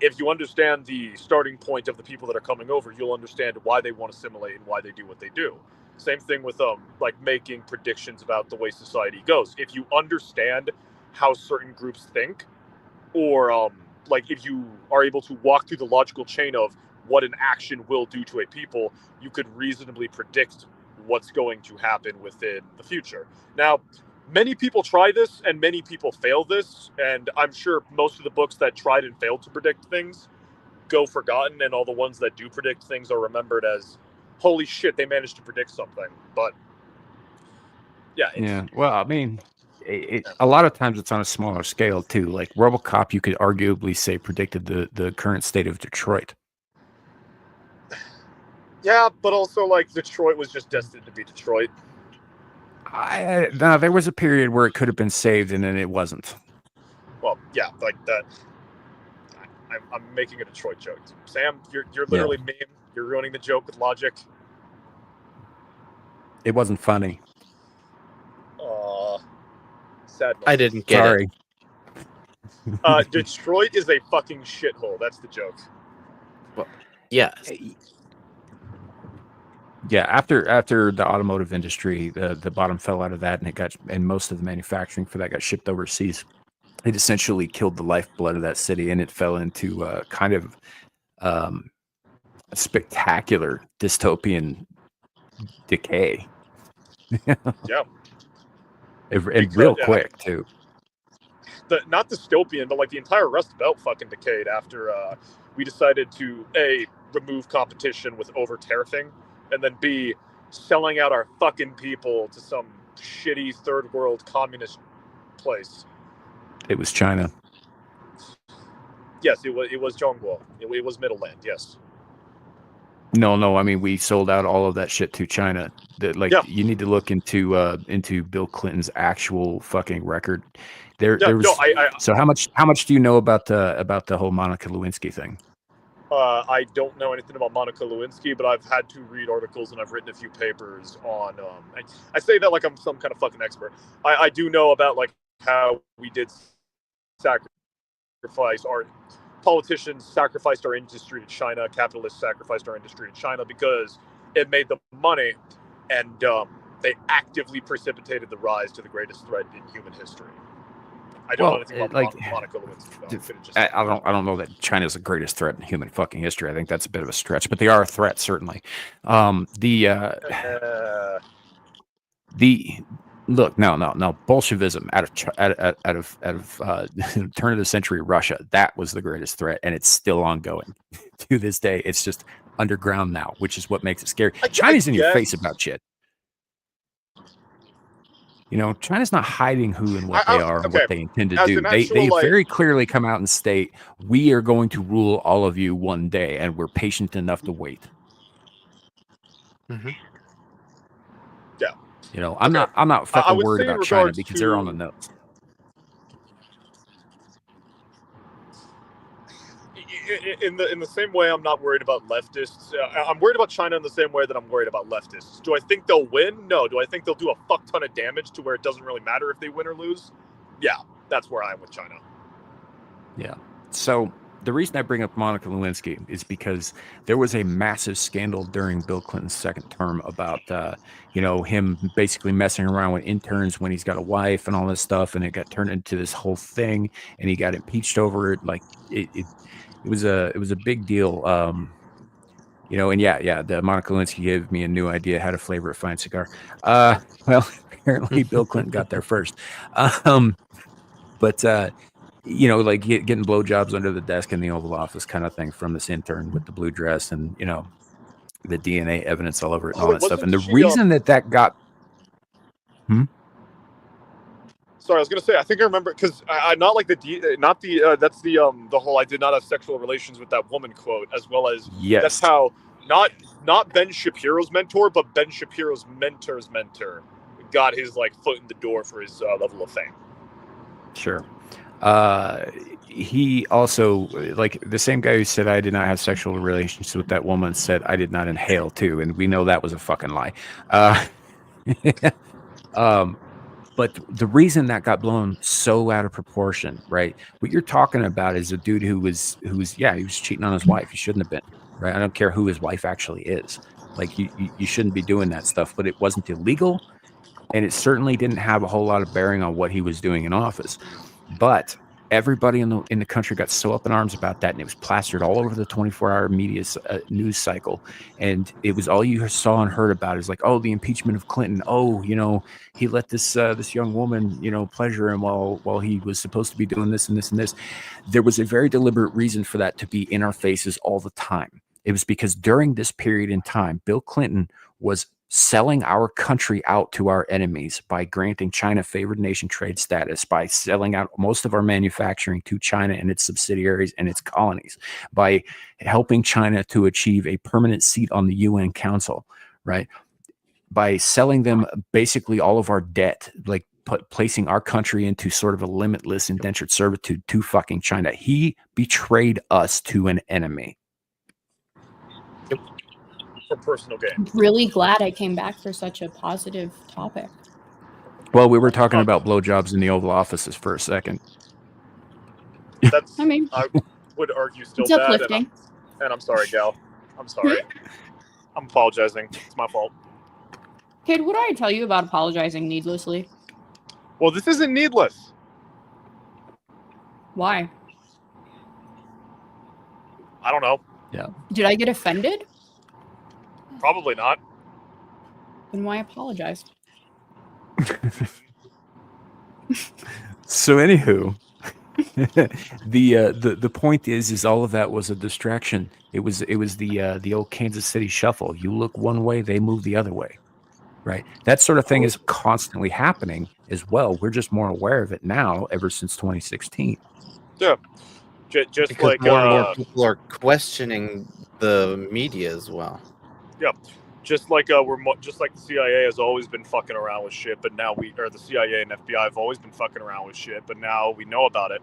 if you understand the starting point of the people that are coming over, you'll understand why they want to assimilate and why they do what they do. Same thing with like making predictions about the way society goes. If you understand how certain groups think, or like if you are able to walk through the logical chain of what an action will do to a people, you could reasonably predict what's going to happen within the future. Now, many people try this and many people fail this, and I'm sure most of the books that tried and failed to predict things go forgotten, and all the ones that do predict things are remembered as, holy shit, they managed to predict something. But yeah, well, I mean, a lot of times it's on a smaller scale too. Like RoboCop, you could arguably say predicted the current state of Detroit. Yeah, but also like Detroit was just destined to be Detroit. There was a period where it could have been saved, and then it wasn't. Well, yeah, like that. I'm making a Detroit joke. Sam, you're literally meme. You're ruining the joke with logic. It wasn't funny. Sad moment. I didn't get it. Detroit is a fucking shithole. That's the joke. Well, yes. Yeah, after the automotive industry, the bottom fell out of that, and most of the manufacturing for that got shipped overseas. It essentially killed the lifeblood of that city, and it fell into kind of a spectacular dystopian decay. Yeah. And real quick too. Not dystopian, but like the entire Rust Belt fucking decayed after we decided to remove competition with over tariffing, and then B, selling out our fucking people to some shitty third world communist place. It was China. Yes, it was Zhongguo. It was Middle Land. Yes. No. I mean, we sold out all of that shit to China. You need to look into Bill Clinton's actual fucking record. So how much do you know about the whole Monica Lewinsky thing? I don't know anything about Monica Lewinsky, but I've had to read articles and I've written a few papers on. I say that like I'm some kind of fucking expert. I do know about like how we did sacrifice our politicians sacrificed our industry to China. Capitalists sacrificed our industry to China because it made them money, and they actively precipitated the rise to the greatest threat in human history. I don't know anything about Monica Lewinsky. I don't know that China's the greatest threat in human fucking history. I think that's a bit of a stretch, but they are a threat, certainly. Look, no, Bolshevism out of turn of the century Russia, that was the greatest threat, and it's still ongoing to this day. It's just underground now, which is what makes it scary. China's in your face about shit. China's not hiding who and what they are and okay. what they intend to As do. an They actual, like- very clearly come out and state, we are going to rule all of you one day, and we're patient enough to wait. Mhm. Yeah. I'm not fucking would worried say in about China regards because they're on the to- nose. In the same way, I'm not worried about leftists. I'm worried about China in the same way that I'm worried about leftists. Do I think they'll win? No. Do I think they'll do a fuck ton of damage to where it doesn't really matter if they win or lose? Yeah, that's where I am with China. Yeah. So the reason I bring up Monica Lewinsky is because there was a massive scandal during Bill Clinton's second term about, him basically messing around with interns when he's got a wife and all this stuff, and it got turned into this whole thing, and he got impeached over it. Like it was a big deal. And the Monica Lewinsky gave me a new idea how to flavor a fine cigar. Well, apparently Bill Clinton got there first. But like getting blowjobs under the desk in the Oval Office kind of thing from this intern with the blue dress and, the DNA evidence all over it and all that stuff. And the reason that got... Sorry, I was gonna say, I think I remember, because I not like that's the whole "I did not have sexual relations with that woman" quote, as well as Yes. That's how not Ben Shapiro's mentor, but Ben Shapiro's mentor's mentor got his foot in the door for his level of fame. Sure. He also, the same guy who said I did not have sexual relations with that woman, said I did not inhale too, and we know that was a fucking lie. But the reason that got blown so out of proportion, right? What you're talking about is a dude who was cheating on his wife. He shouldn't have been, right? I don't care who his wife actually is. You shouldn't be doing that stuff, but it wasn't illegal, and it certainly didn't have a whole lot of bearing on what he was doing in office. But everybody in the country got so up in arms about that, and it was plastered all over the 24-hour media news cycle. And it was all you saw and heard about is the impeachment of Clinton. Oh, he let this young woman, pleasure him while he was supposed to be doing this and this and this. There was a very deliberate reason for that to be in our faces all the time. It was because during this period in time, Bill Clinton was selling our country out to our enemies by granting China favored nation trade status, by selling out most of our manufacturing to China and its subsidiaries and its colonies, by helping China to achieve a permanent seat on the UN Council, right? By selling them basically all of our debt, placing our country into sort of a limitless indentured servitude to fucking China. He betrayed us to an enemy. For personal gain. I'm really glad I came back for such a positive topic. Well, we were talking about blowjobs in the Oval Offices for a second. That's, I mean, I would argue still it's bad, uplifting. and I'm sorry, Gal. I'm sorry. I'm apologizing. It's my fault. Kid, what did I tell you about apologizing needlessly? Well, this isn't needless. Why? I don't know. Yeah. Did I get offended? Probably not. Then why apologize? So anywho, the point is all of that was a distraction. It was the old Kansas City shuffle. You look one way, they move the other way, right? That sort of thing is constantly happening as well. We're just more aware of it now, ever since 2016. Yeah, just because more and more people are questioning the media as well. Yeah, just like just like the CIA has always been fucking around with shit, but now the CIA and FBI have always been fucking around with shit, but now we know about it,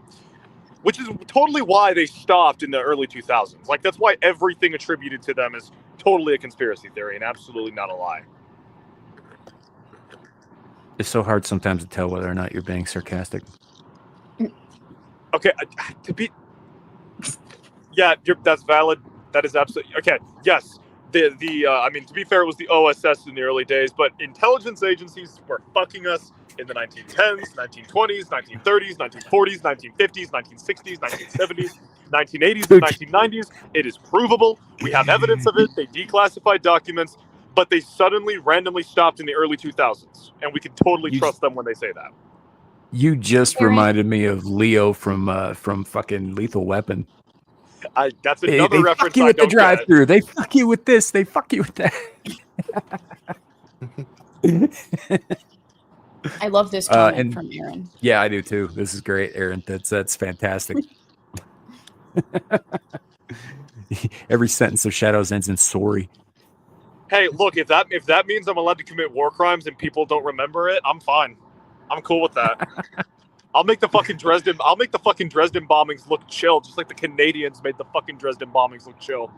which is totally why they stopped in the early 2000s. That's why everything attributed to them is totally a conspiracy theory and absolutely not a lie. It's so hard sometimes to tell whether or not you're being sarcastic. Okay, that's valid. That is absolutely okay. Yes. I mean, to be fair, it was the OSS in the early days, but intelligence agencies were fucking us in the 1910s, 1920s, 1930s, 1940s, 1950s, 1960s, 1970s, 1980s, and 1990s. It is provable. We have evidence of it. They declassified documents, but they suddenly randomly stopped in the early 2000s, and we can totally trust them when they say that. You just reminded me of Leo from fucking Lethal Weapon. That's another reference. Fuck you with the drive-through. They fuck you with this. They fuck you with that. I love this comment and from Aaron. yeah, I do too. This is great, Aaron. That's fantastic. Every sentence of Shadows ends in sorry. Hey, look, if that means I'm allowed to commit war crimes and people don't remember it, I'm fine. I'm cool with that. I'll make the fucking Dresden bombings look chill, just like the Canadians made the fucking Dresden bombings look chill.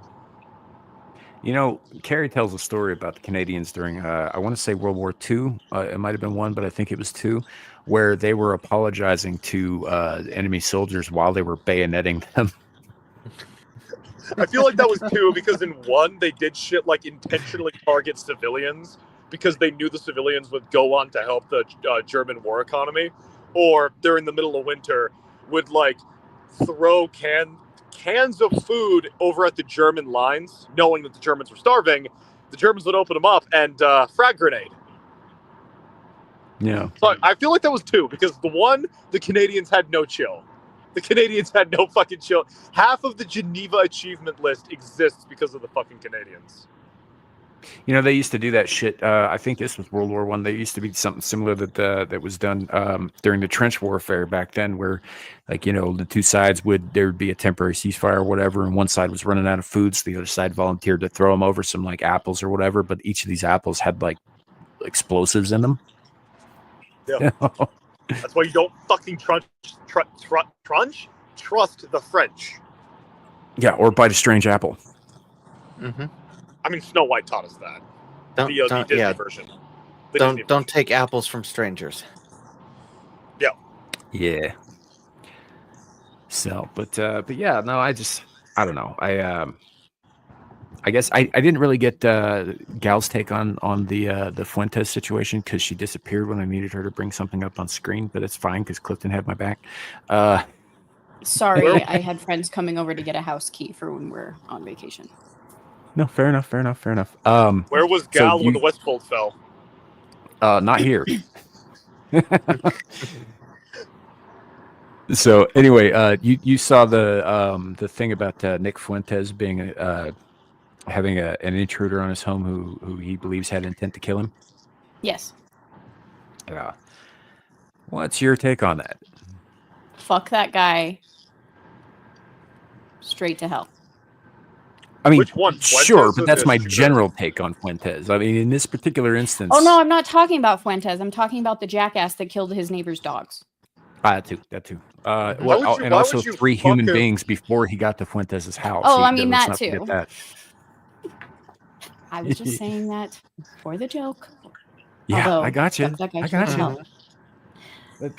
You know, Carrie tells a story about the Canadians during, I want to say World War II. It might have been one, but I think it was two, where they were apologizing to enemy soldiers while they were bayoneting them. I feel like that was two, because in one, they did shit like intentionally target civilians because they knew the civilians would go on to help the German war economy, or during the middle of winter would like throw cans of food over at the German lines, knowing that the Germans were starving. The Germans would open them up and frag grenade. Yeah. So I feel like that was two, because the Canadians had no chill. The Canadians had no fucking chill. Half of the Geneva achievement list exists because of the fucking Canadians. You know, they used to do that shit. I think this was World War One. There used to be something similar that was done during the trench warfare back then, where, like, you know, the two sides there'd be a temporary ceasefire or whatever, and one side was running out of food, so the other side volunteered to throw them over some like apples or whatever. But each of these apples had like explosives in them. Yeah. You know? That's why you don't fucking trust the French. Yeah, or bite a strange apple. Mm-hmm. I mean, Snow White taught us that. The Disney version. Don't take apples from strangers. Yeah. Yeah. So, but yeah, no, I don't know. I guess I didn't really get Gal's take on the Fuentes situation, because she disappeared when I needed her to bring something up on screen, but it's fine because Clifton had my back. Sorry, I had friends coming over to get a house key for when we're on vacation. No, fair enough. Where was Gal when the Westfold fell? Not here. So anyway, you saw the thing about Nick Fuentes being having an intruder on his home who he believes had intent to kill him. Yes. Yeah. What's your take on that? Fuck that guy. Straight to hell. I mean, Which one? sure, but that's my general take on Fuentes. I mean, in this particular instance. Oh no, I'm not talking about Fuentes. I'm talking about the jackass that killed his neighbor's dogs. That too. And also 3 human beings before he got to Fuentes' house. Oh, I mean that too. That. I was just saying that for the joke. Yeah, although, I got you. That guy I got you.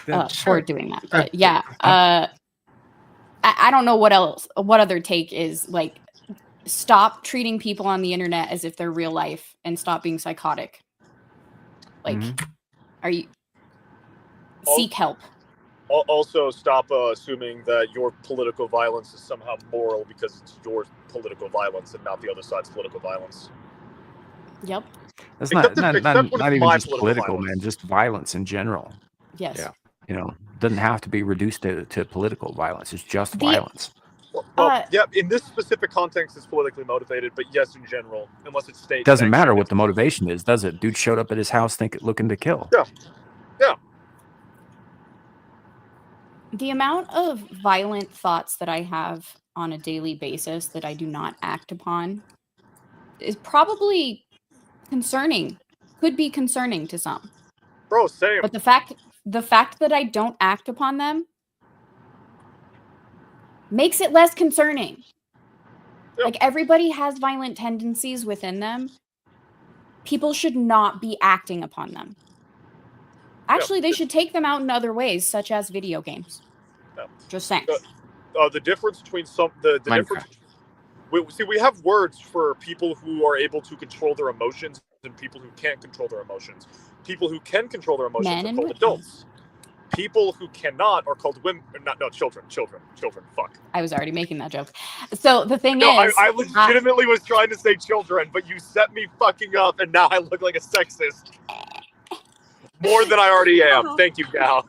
For doing that, but yeah. I don't know what other take is like. Stop treating people on the internet as if they're real life and stop being psychotic. Like, are you seek help? Also, stop assuming that your political violence is somehow moral because it's your political violence and not the other side's political violence. Yep. That's not even just political, man. Just violence in general. Yes. Yeah. You know, doesn't have to be reduced to political violence. It's just violence. Well, yeah, in this specific context, it's politically motivated, but yes, in general, unless it's state. Doesn't matter what the motivation is, does it? Dude showed up at his house looking to kill. Yeah. The amount of violent thoughts that I have on a daily basis that I do not act upon is probably concerning. Could be concerning to some. Bro, same. But the fact that I don't act upon them makes it less concerning. Yep. Like, everybody has violent tendencies within them. People should not be acting upon them. Actually, they should take them out in other ways, such as video games. Just saying. The difference between the difference. We have words for people who are able to control their emotions and people who can't control their emotions. People who can control their emotions are called adults. People who cannot are called women. Children. Fuck. I was already making that joke. So the thing is, I legitimately was trying to say children, but you set me fucking up, and now I look like a sexist. More than I already am. Thank you, Gal.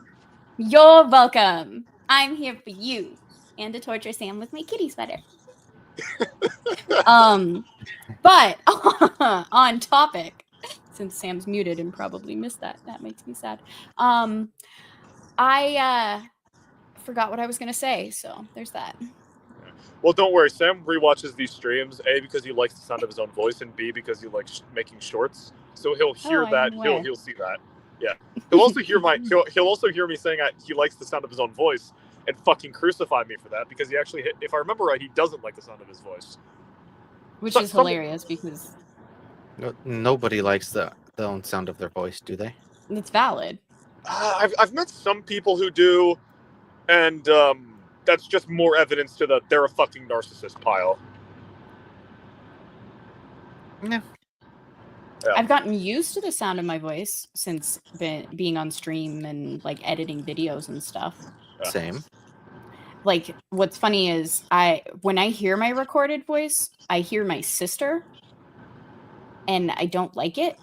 You're welcome. I'm here for you, and to torture Sam with my kitty sweater. But on topic, since Sam's muted and probably missed that. That makes me sad. I forgot what I was gonna say, so there's that. Well, don't worry. Sam rewatches these streams, A, because he likes the sound of his own voice, and B, because he likes making shorts. So he'll hear that. He'll see that. Yeah. He'll also hear he'll also hear me saying he likes the sound of his own voice and fucking crucify me for that, because he actually, if I remember right, he doesn't like the sound of his voice. Which is hilarious because nobody likes the own sound of their voice, do they? it's valid. I've met some people who do, and that's just more evidence to that they're a fucking narcissist pile. Yeah. I've gotten used to the sound of my voice since being on stream and like editing videos and stuff. Same. Like, what's funny is when I hear my recorded voice, I hear my sister, and I don't like it.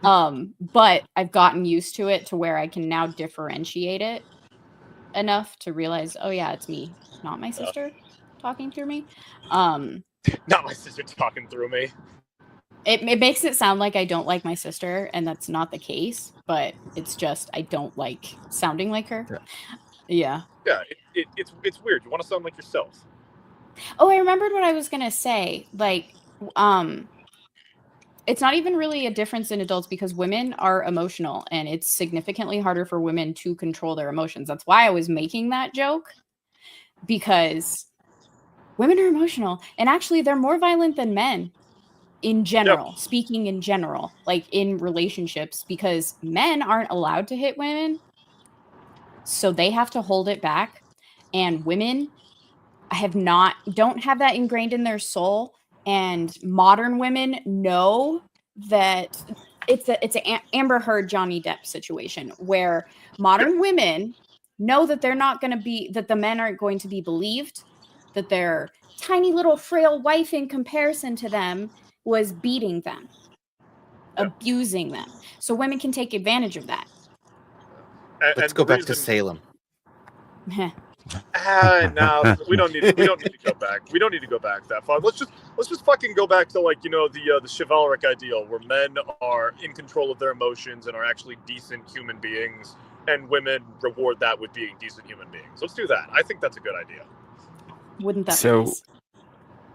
But I've gotten used to it to where I can now differentiate it enough to realize, oh yeah, it's me, not my sister talking through me. Not my sister talking through me. It makes it sound like I don't like my sister, and that's not the case, but it's just I don't like sounding like her. Yeah. Yeah, it's weird. You want to sound like yourself. Oh, I remembered what I was gonna say. Like, it's not even really a difference in adults because women are emotional, and it's significantly harder for women to control their emotions. That's why I was making that joke, because women are emotional, and actually they're more violent than men in general, speaking in general, like in relationships, because men aren't allowed to hit women, so they have to hold it back, and women don't have that ingrained in their soul. And modern women know that it's an Amber Heard Johnny Depp situation where modern women know that that the men aren't going to be believed, that their tiny little frail wife in comparison to them was beating them, abusing them. So women can take advantage of that. Let's go back to Salem. No, we don't need to go back. We don't need to go back that far. Let's just fucking go back to, like, the chivalric ideal where men are in control of their emotions and are actually decent human beings, and women reward that with being decent human beings. Let's do that. I think that's a good idea. Wouldn't that be nice?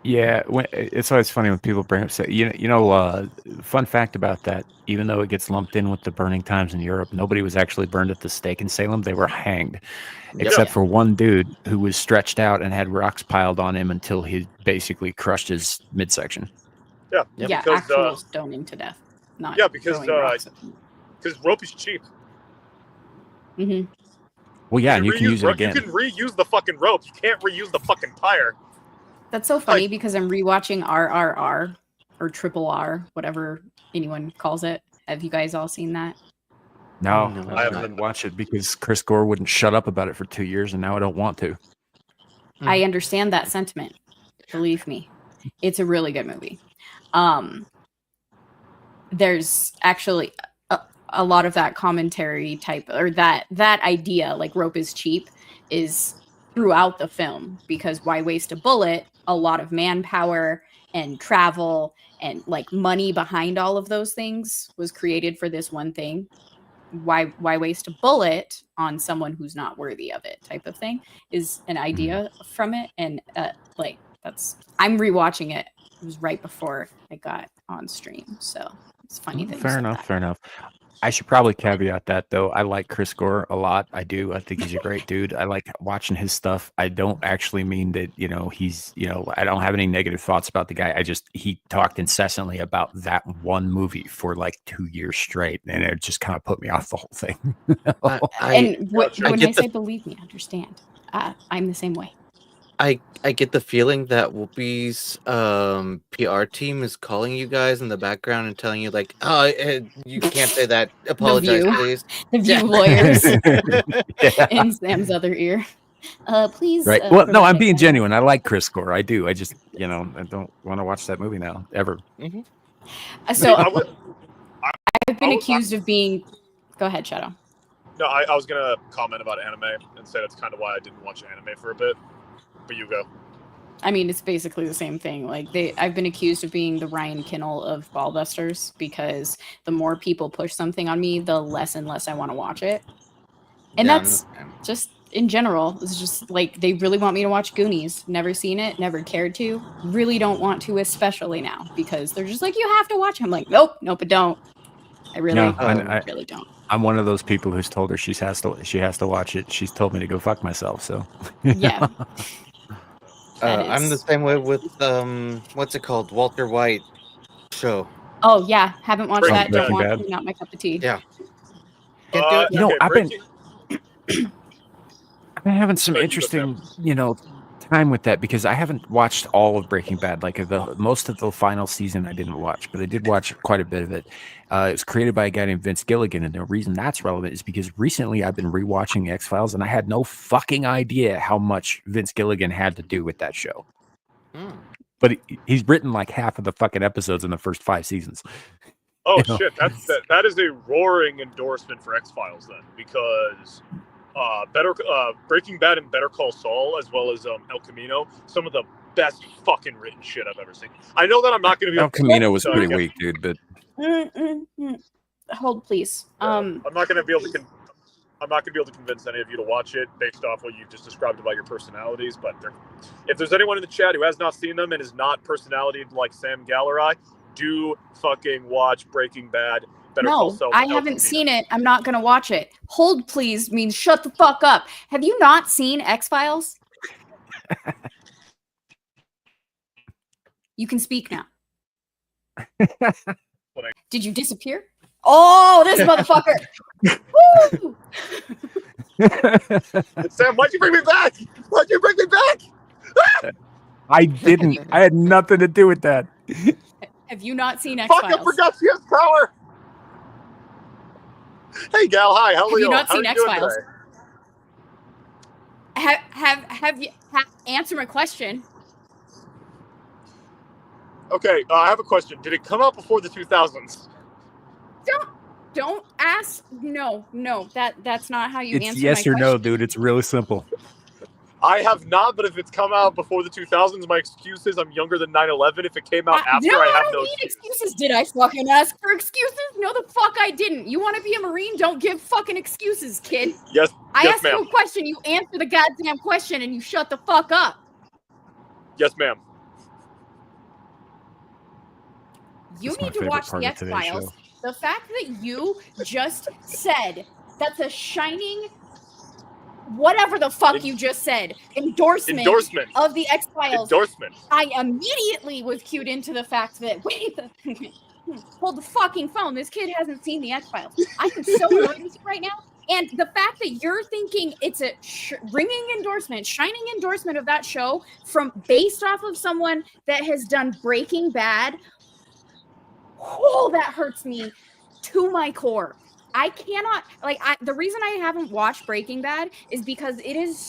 Yeah, it's always funny when people bring up, fun fact about that, even though it gets lumped in with the burning times in Europe, nobody was actually burned at the stake in Salem. They were hanged, except for one dude who was stretched out and had rocks piled on him until he basically crushed his midsection. Yeah, because, actual stoning to death. Not because rope is cheap. Mm-hmm. Well, yeah, and you can use it again. You can reuse the fucking rope. You can't reuse the fucking pyre. That's so funny because I'm rewatching RRR or Triple R, whatever anyone calls it. Have you guys all seen that? No, I haven't watched it because Chris Gore wouldn't shut up about it for 2 years, and now I don't want to. I understand that sentiment. Believe me, it's a really good movie. There's actually a lot of that commentary type, or that idea, like rope is cheap, is throughout the film, because why waste a bullet? A lot of manpower and travel and like money behind all of those things was created for this one thing. Why waste a bullet on someone who's not worthy of it, type of thing, is an idea from it. And I'm rewatching it. It was right before I got on stream, so it's funny that fair enough. I should probably caveat that, though. I like Chris Gore a lot. I do. I think he's a great dude. I like watching his stuff. I don't actually mean that, he's, I don't have any negative thoughts about the guy. He talked incessantly about that one movie for like 2 years straight, and it just kind of put me off the whole thing. When I say believe me, understand. I'm the same way. I get the feeling that Whoopi's PR team is calling you guys in the background and telling you, like, oh, you can't say that. Apologize, please. The View lawyers in Sam's other ear. Please. Right. Well, no, I'm being genuine. I like Chris Gore. I do. I just, I don't want to watch that movie now, ever. Mm-hmm. So I've been accused of being... Go ahead, Shadow. No, I was going to comment about anime and say that's kind of why I didn't watch anime for a bit. But you go. I mean, it's basically the same thing. Like I've been accused of being the Ryan Kinnell of Ballbusters because the more people push something on me, the less and less I want to watch it. And Yeah, that's just in general. It's just like they really want me to watch Goonies. Never seen it, never cared to. Really don't want to, especially now because they're just like, you have to watch it. I'm like, nope, I don't. I really, really don't. I'm one of those people who's told her she has to watch it. She's told me to go fuck myself. So yeah. I'm the same way with what's it called? Walter White show. Oh yeah, haven't watched that. Don't Breaking want Bad. to. Not my cup of tea. Yeah. Can't do it. You know, Okay, I've been having some Sorry, interesting, time with that because I haven't watched all of Breaking Bad. Like most of the final season, I didn't watch, but I did watch quite a bit of it. It was created by a guy named Vince Gilligan, and the reason that's relevant is because recently I've been rewatching X-Files, and I had no fucking idea how much Vince Gilligan had to do with that show. But he's written like half of the fucking episodes in the first 5 seasons. Oh shit, that is a roaring endorsement for X-Files then, because Breaking Bad and Better Call Saul, as well as El Camino, some of the best fucking written shit I've ever seen. I know that I'm not going to be. El Camino was pretty weak, dude, but hold please. I'm not going to be able to. I'm not going to be able to convince any of you to watch it based off what you've just described about your personalities. But if there's anyone in the chat who has not seen them and is not personality like Sam Gallery, do fucking watch Breaking Bad. No, I haven't seen it. I'm not going to watch it. Hold please means shut the fuck up. Have you not seen X-Files? You can speak now. Did you disappear? Oh, this motherfucker. Woo! Sam, why'd you bring me back? Why'd you bring me back? I didn't. I had nothing to do with that. Have you not seen X-Files? Fuck, I forgot she has power. Hey, gal. Hi. How are you? Have you not How seen are you doing X-Files? today? Have you answer my question? Okay, I have a question. Did it come out before the 2000s? Don't ask. No, that's not how you It's answer yes my or question. no, dude. It's really simple. I have not, but if it's come out before the 2000s, my excuse is I'm younger than 9/11. If it came out after, No, I have don't no need excuse. excuses. Did I fucking ask for excuses? No, the fuck I didn't. You want to be a Marine? Don't give fucking excuses, kid. Yes, I yes, asked ma'am. you a question. You answer the goddamn question, and you shut the fuck up. Yes, ma'am. You That's my need to favorite watch part the of today's X-Files. show. The fact that you just said that's a shining, whatever the fuck you just said, endorsement of the X-Files. Endorsement. I immediately was cued into the fact that hold the fucking phone. This kid hasn't seen the X-Files. I am so annoyed with you right now. And the fact that you're thinking it's a ringing endorsement, shining endorsement of that show based off of someone that has done Breaking Bad. Oh, that hurts me to my core. I cannot, the reason I haven't watched Breaking Bad is because it's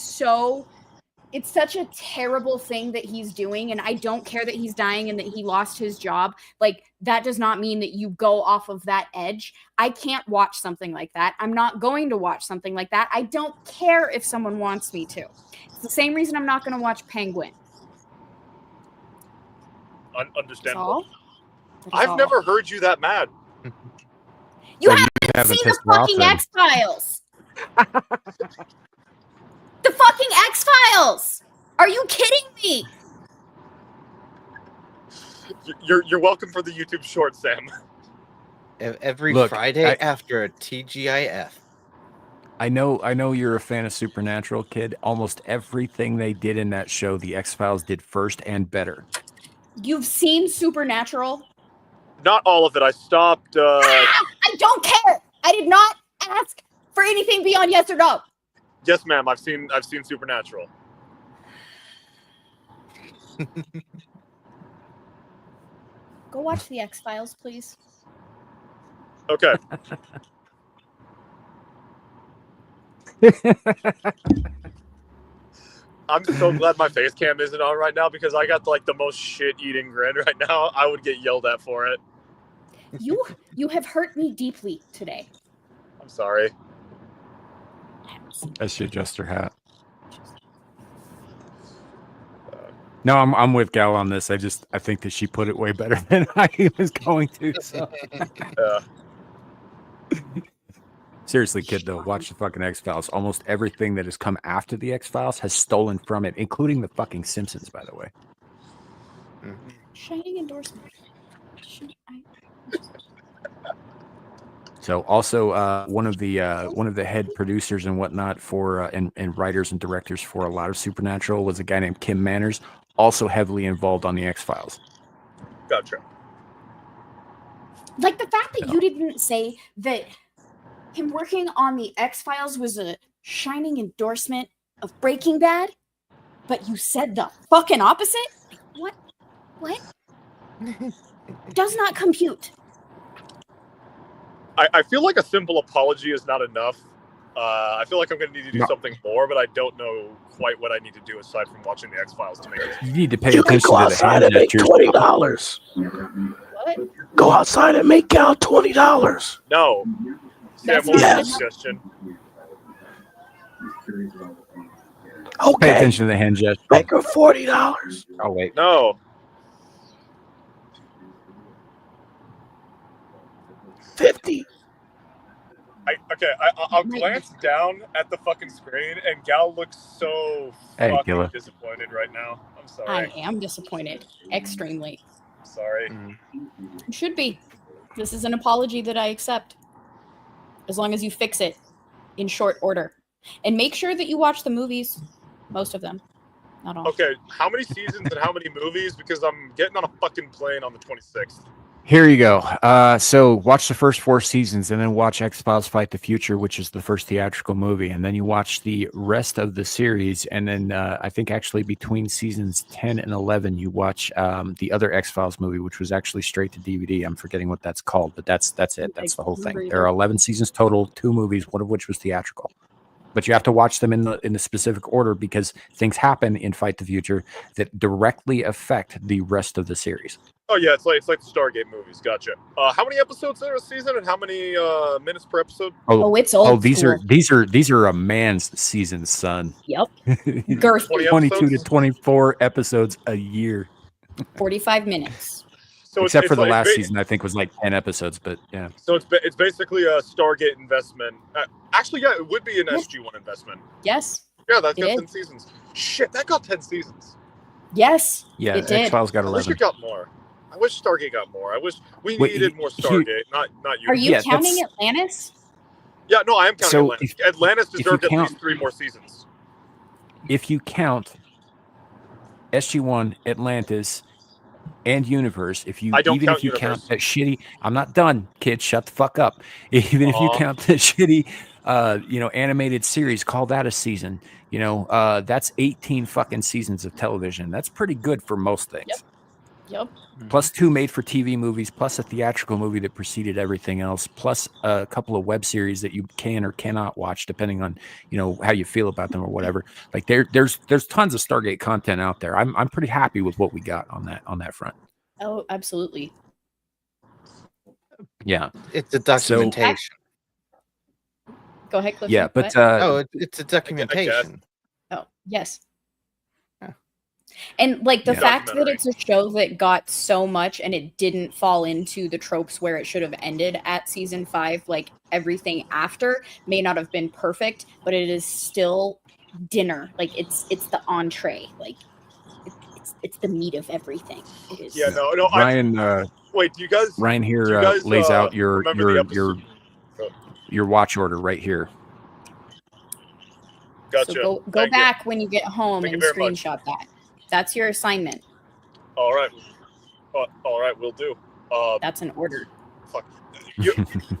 such a terrible thing that he's doing, and I don't care that he's dying and that he lost his job. Like, that does not mean that you go off of that edge. I can't watch something like that. I'm not going to watch something like that. I don't care if someone wants me to. It's the same reason I'm not going to watch Penguin. Understandable. I've never heard you that mad. You haven't seen the fucking X-Files. The fucking X-Files. Are you kidding me? You're welcome for the YouTube short, Sam. Every Look, Friday after a TGIF. I know you're a fan of Supernatural, kid. Almost everything they did in that show, the X-Files did first and better. You've seen Supernatural? Not all of it. I stopped. I don't care. I did not ask for anything beyond yes or no. Yes, ma'am. I've seen Supernatural. Go watch the X-Files, please. Okay. I'm so glad my face cam isn't on right now because I got the most shit-eating grin right now. I would get yelled at for it. You have hurt me deeply today. I'm sorry. I should adjust her hat. No, I'm with Gal on this. I think that she put it way better than I was going to. So. Seriously, kid, though, watch the fucking X-Files. Almost everything that has come after the X-Files has stolen from it, including the fucking Simpsons, by the way. Shining endorsement. So, also one of the head producers and whatnot for and writers and directors for a lot of Supernatural was a guy named Kim Manners, also heavily involved on the X-Files. Gotcha. Like the fact that you didn't say that him working on the X-Files was a shining endorsement of Breaking Bad, but you said the fucking opposite? Like, what? Does not compute. I feel like a simple apology is not enough. I feel like I'm going to need to do something more, but I don't know quite what I need to do aside from watching the X-Files to make it. You need to pay You can attention go to the outside hand and make gestures. $20. What? Go outside and make Gal $20. No. Sam, That's what was not your enough. suggestion? Pay Okay, attention to the hand gesture. make her $40. Oh, wait. No. 50. I'll glance down at the fucking screen, and Gal looks so Hey, fucking killer. disappointed right now. I'm I sorry. am disappointed. Extremely. I'm sorry. It should be. This is an apology that I accept. As long as you fix it in short order. And make sure that you watch the movies. Most of them. Not all. Okay, how many seasons and how many movies? Because I'm getting on a fucking plane on the 26th. Here you go. So watch the first 4 seasons and then watch X-Files Fight the Future, which is the first theatrical movie. And then you watch the rest of the series. And then I think actually between seasons 10 and 11, you watch the other X-Files movie, which was actually straight to DVD. I'm forgetting what that's called, but that's it. That's the whole thing. There are 11 seasons total, 2 movies, one of which was theatrical. But you have to watch them in the specific order because things happen in Fight the Future that directly affect the rest of the series. Oh yeah, it's like the Stargate movies. Gotcha. How many episodes are a season, and how many minutes per episode? Oh, it's old. Oh, these are a man's seasons, son. Yep. Girth. 22 to 24 episodes a year. 45 minutes. So Except for the like last season, I think was like 10 episodes, but yeah. So it's basically a Stargate investment. Actually, yeah, it would be an SG-1 investment. Yes. Yeah, that got It 10 is. seasons. Shit, that got 10 seasons. Yes. Yeah, it did. X-Files got I wish 11. it got more. I wish Stargate got more. I wish we Wait, needed more Stargate, not you. Are you Yeah, counting that's- Atlantis? Yeah, no, I am counting So Atlantis. Atlantis you deserved at count- least 3 more seasons. If you count SG-1, Atlantis, and Universe, if you I don't even count if you Universe. count that shitty, I'm not done, kids. Shut the fuck up. Even if you Aw. count the shitty, animated series, call that a season. That's 18 fucking seasons of television. That's pretty good for most things. Yep. Plus 2 made-for-TV movies, plus a theatrical movie that preceded everything else, plus a couple of web series that you can or cannot watch, depending on how you feel about them or whatever. Like there's tons of Stargate content out there. I'm pretty happy with what we got on that front. Oh, absolutely. Yeah. It's a documentation. Go ahead, Cliff. Yeah, but It's a documentation. Oh, yes. Yeah. And like the Yeah. fact that Documentary. it's a show that got so much and it didn't fall into the tropes where it should have ended at season 5, like everything after may not have been perfect, but it is still dinner. Like it's the entree. Like it's the meat of everything. It is. Yeah, no. Ryan Wait, do you guys? Ryan do here you guys, lays out your remember the episode? your watch order right here. Gotcha. So go Thank you. back when you get home Thank and you very much. screenshot that. That's your assignment. All right. All right, we'll do. That's an order. Fuck.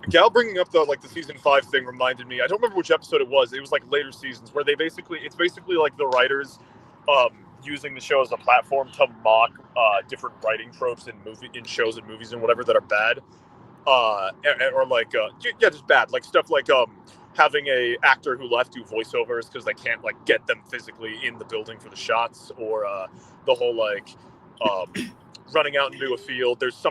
Gal bringing up the season 5 thing reminded me. I don't remember which episode it was. It was like later seasons where it's basically like the writers using the show as a platform to mock different writing tropes in shows and movies and whatever that are bad. Just bad, like stuff like having a actor who left do voiceovers because they can't get them physically in the building for the shots, or the whole running out into a field. There's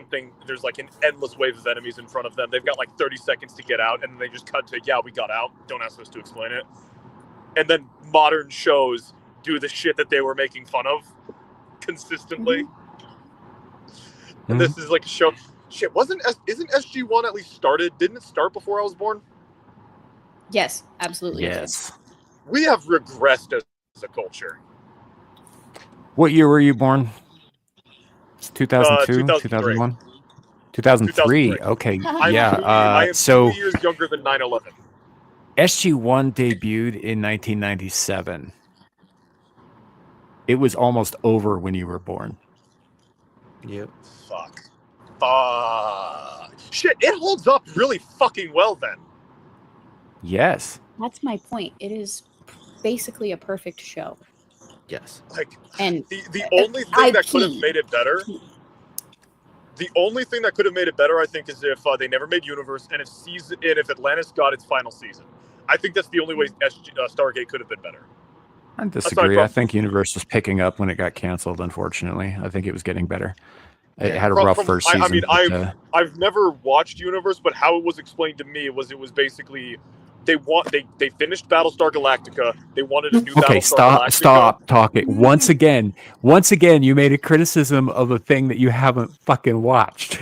like an endless wave of enemies in front of them. They've got 30 seconds to get out, and then they just cut to, yeah, we got out. Don't ask us to explain it. And then modern shows do the shit that they were making fun of. consistently. Mm-hmm. And this is like a show. Shit, isn't SG1 at least started? Didn't it start before I was born? Yes, absolutely. it did. Yes. We have regressed as a culture. What year were you born? 2002, 2003. 2001, 2003. 2003. Okay, I yeah. am So 2 years younger than 9/11. SG1 debuted in 1997. It was almost over when you were born. Yep. Fuck. Shit, it holds up really fucking well then. Yes. That's my point. It is basically a perfect show. Yes. Like, And the only thing that could have made it better. The only thing that could have made it better, I think, is if they never made Universe and if Atlantis got its final season. I think that's the only way Stargate could have been better. I disagree. I think Universe was picking up when it got canceled, unfortunately. I think it was getting better. It had a rough first season. I mean, I've never watched Universe, but how it was explained to me was it was basically they finished Battlestar Galactica. They wanted a new Battlestar Galactica. Stop talking. Once again, you made a criticism of a thing that you haven't fucking watched.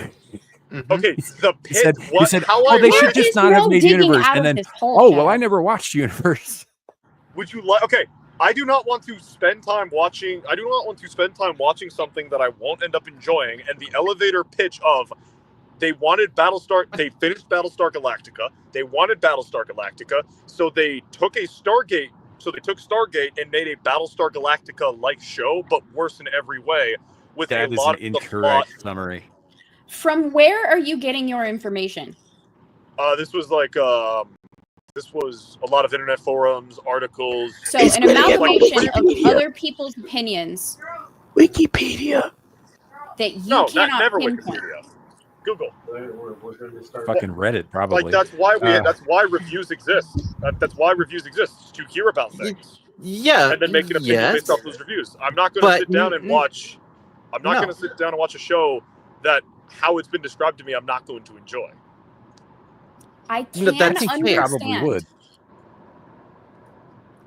Okay, the pit. You said, they should just not have made Universe, and then, I never watched Universe. Would you like? Okay, I do not want to spend time watching. I do not want to spend time watching something that I won't end up enjoying. And the elevator pitch of they wanted Battlestar. They finished Battlestar Galactica. They wanted Battlestar Galactica, so they took a Stargate. So they took Stargate and made a Battlestar Galactica-like show, but worse in every way. With that a is lot an of incorrect summary. From where are you getting your information? This was like this was a lot of internet forums, articles. So an amalgamation of other people's opinions. Wikipedia. That you cannot never pinpoint. Wikipedia. Google. Fucking Reddit, probably. Like that's why reviews exist. That's why reviews exist, to hear about things. Yeah. And then make an opinion based off those reviews. I'm not going to sit down and watch. I'm not going to sit down and watch a show that how it's been described to me. I'm not going to enjoy. I can understand. You probably would.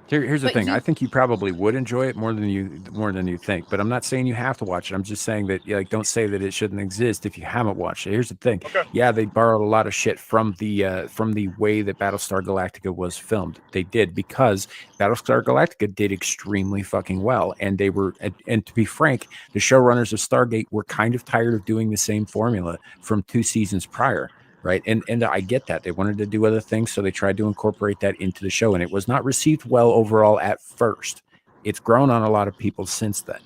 Here's the thing. I think you probably would enjoy it more than you think. But I'm not saying you have to watch it. I'm just saying that don't say that it shouldn't exist if you haven't watched it. Here's the thing. Okay. Yeah, they borrowed a lot of shit from the way that Battlestar Galactica was filmed. They did, because Battlestar Galactica did extremely fucking well, and they were and to be frank, the showrunners of Stargate were kind of tired of doing the same formula from 2 seasons prior. Right. And I get that. They wanted to do other things, so they tried to incorporate that into the show. And it was not received well overall at first. It's grown on a lot of people since then.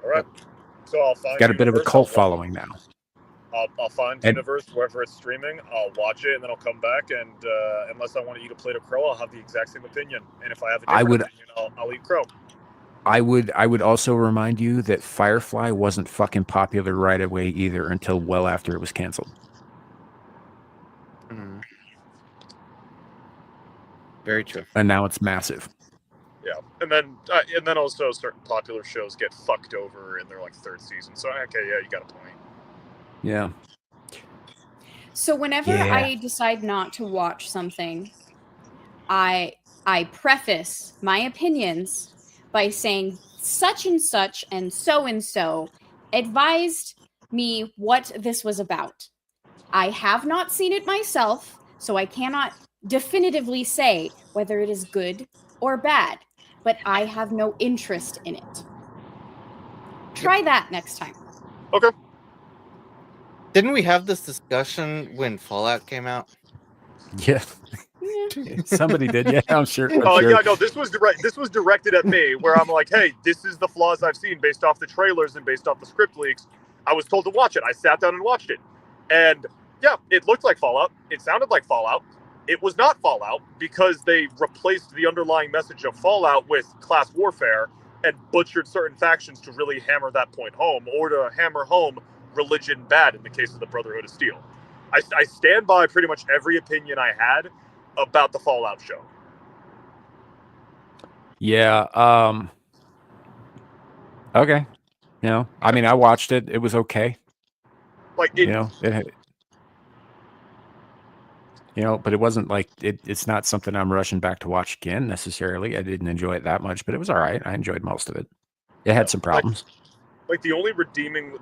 All right. So I'll find got a bit of a cult following now. I'll find Universe wherever it's streaming. I'll watch it, and then I'll come back. And unless I want to eat a plate of crow, I'll have the exact same opinion. And if I have a different opinion, I'll eat crow. I would also remind you that Firefly wasn't fucking popular right away either until well after it was canceled. Very true. And now it's massive. Yeah, and then also certain popular shows get fucked over in their like 3rd season. So okay, yeah, you got a point. Yeah. So whenever I decide not to watch something, I preface my opinions by saying such and so advised me what this was about. I have not seen it myself, so I cannot definitively say whether it is good or bad, but I have no interest in it. Try that next time. Okay. Didn't we have this discussion when Fallout came out? Yeah. Somebody did. Yeah, I'm sure. Yeah, no, this was directed at me, where I'm like, hey, this is the flaws I've seen based off the trailers and based off the script leaks. I was told to watch it. I sat down and watched it. And yeah, it looked like Fallout. It sounded like Fallout. It was not Fallout because they replaced the underlying message of Fallout with class warfare and butchered certain factions to really hammer that point home, or to hammer home religion bad in the case of the Brotherhood of Steel. I stand by pretty much every opinion I had about the Fallout show. Yeah. Okay. I mean, I watched it. It was okay. Like but it wasn't like it's not something I'm rushing back to watch again necessarily. I didn't enjoy it that much, but it was all right. I enjoyed most of it. It had some problems. Like the only redeeming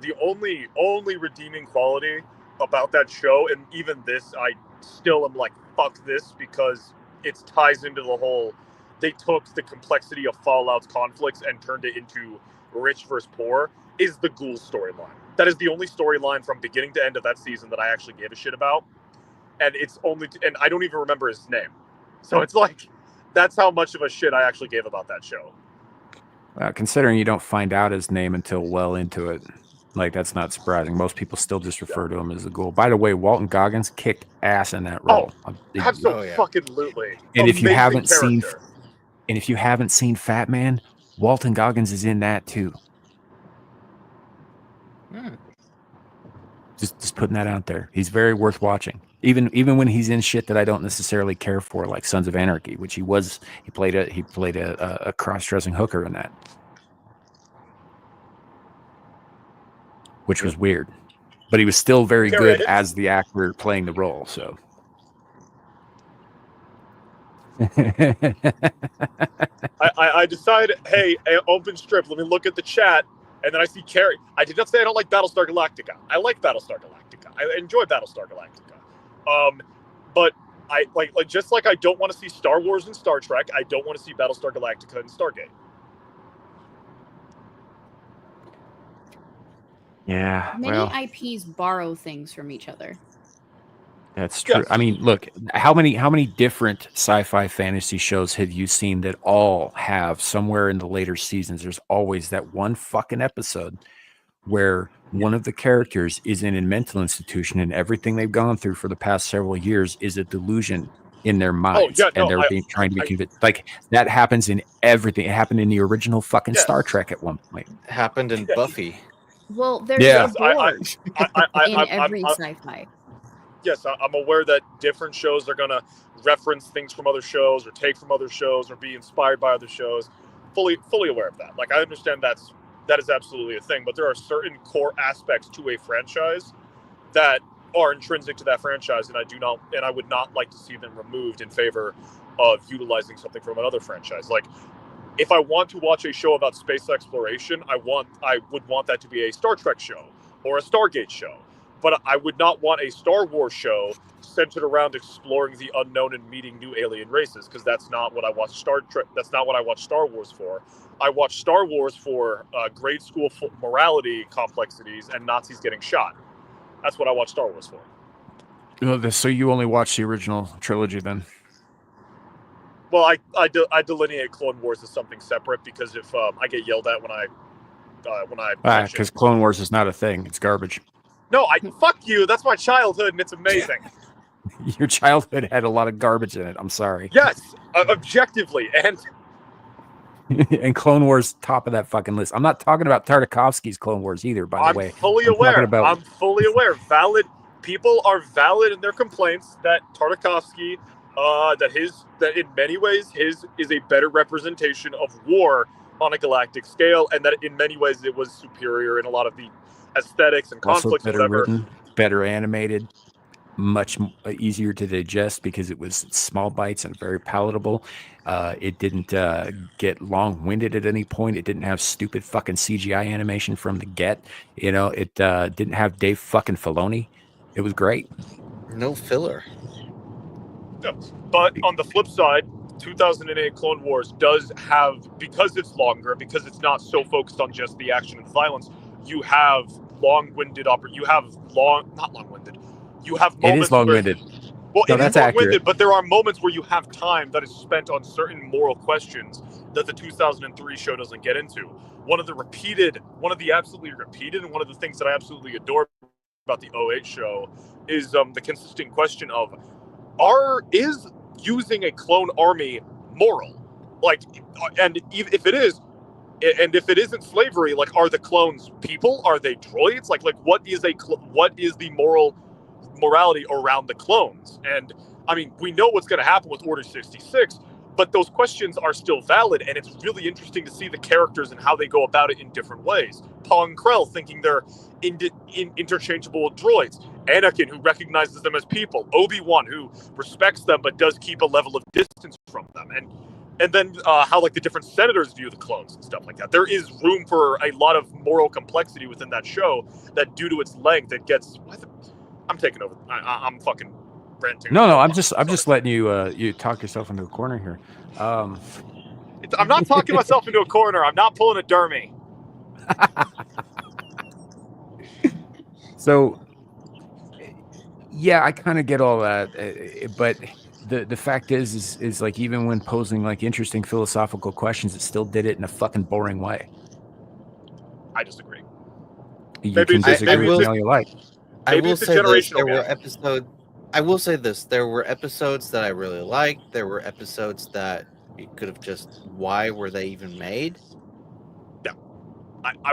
quality about that show, and even this, I still am like, fuck this, because it ties into the whole. They took the complexity of Fallout's conflicts and turned it into rich versus poor. Is the Ghoul storyline? That is the only storyline from beginning to end of that season that I actually gave a shit about, and and I don't even remember his name. So it's like, that's how much of a shit I actually gave about that show. Considering you don't find out his name until well into it, like, that's not surprising. Most people still just refer to him as the Ghoul. By the way, Walton Goggins kicked ass in that role. Absolutely. And if you haven't seen Fat Man, Walton Goggins is in that too. Just putting that out there. He's very worth watching. Even when he's in shit that I don't necessarily care for, like Sons of Anarchy, which he played a cross-dressing hooker in that, which was weird, but he was still very good as the actor playing the role. So I decided, hey, open strip, let me look at the chat, and then I see Carrie. I did not say I don't like Battlestar Galactica. I like Battlestar Galactica. I enjoy Battlestar Galactica. But I like just like I don't want to see Star Wars and Star Trek, I don't want to see Battlestar Galactica and Stargate. Yeah. Many IPs borrow things from each other. That's true. Yes. I mean, look, how many different sci-fi fantasy shows have you seen that all have somewhere in the later seasons? There's always that one fucking episode where one of the characters is in a mental institution and everything they've gone through for the past several years is a delusion in their minds, and they're trying to be convinced. Like, that happens in everything. It happened in the original fucking Star Trek at one point. It happened in Buffy. Well, there's a board in every sci-fi. Yes, I'm aware that different shows are going to reference things from other shows or take from other shows or be inspired by other shows. Fully aware of that. Like, I understand that is absolutely a thing, but there are certain core aspects to a franchise that are intrinsic to that franchise, and I would not like to see them removed in favor of utilizing something from another franchise. Like, if I want to watch a show about space exploration, I would want that to be a Star Trek show or a Stargate show. But I would not want a Star Wars show centered around exploring the unknown and meeting new alien races, because that's not what I watch Star Trek. That's not what I watch Star Wars for. I watch Star Wars for grade school morality complexities and Nazis getting shot. That's what I watch Star Wars for. So you only watch the original trilogy then? Well, I delineate Clone Wars as something separate, because if I get yelled at when I because Clone Wars is not a thing. It's garbage. No, fuck you. That's my childhood, and it's amazing. Your childhood had a lot of garbage in it. I'm sorry. Yes, objectively, and Clone Wars top of that fucking list. I'm not talking about Tartakovsky's Clone Wars either, by the way. I'm fully aware. Valid people are valid in their complaints that Tartakovsky, that in many ways his is a better representation of war on a galactic scale, and that in many ways it was superior in a lot of the aesthetics and conflicts. Also better written, better animated, much easier to digest because it was small bites and very palatable. It didn't get long-winded at any point. It didn't have stupid fucking CGI animation from the get. You know, it didn't have Dave fucking Filoni. It was great. No filler. Yeah. But on the flip side, 2008 Clone Wars does have, because it's longer, because it's not so focused on just the action and violence, you have long-winded you have not long-winded. You have moments. It is long-winded. Well, no, it that's is long-winded, accurate. but there are moments where you have time that is spent on certain moral questions that the 2003 show doesn't get into. One of the absolutely repeated, and one of the things that I absolutely adore about the 08 show is the consistent question of, is using a clone army moral? Like, and if it is, and if it isn't slavery, like, are the clones people? Are they droids? Like what is the morality around the clones? And I mean, we know what's going to happen with Order 66, but those questions are still valid, and it's really interesting to see the characters and how they go about it in different ways. Pong Krell thinking they're interchangeable with droids. Anakin, who recognizes them as people. Obi-Wan, who respects them but does keep a level of distance from them. And and then how like the different senators view the clones and stuff like that. There is room for a lot of moral complexity within that show that, due to its length, it gets. I'm taking over. I'm fucking ranting. No, I'm just letting you you talk yourself into a corner here. I'm not talking myself into a corner. I'm not pulling a Dermy. So, yeah, I kind of get all that, but the fact is like, even when posing like interesting philosophical questions, it still did it in a fucking boring way. I disagree. You can disagree with me all you like. I will say this: there were episodes. I will say this: there were episodes that I really liked. There were episodes that you could have just. Why were they even made? Yeah,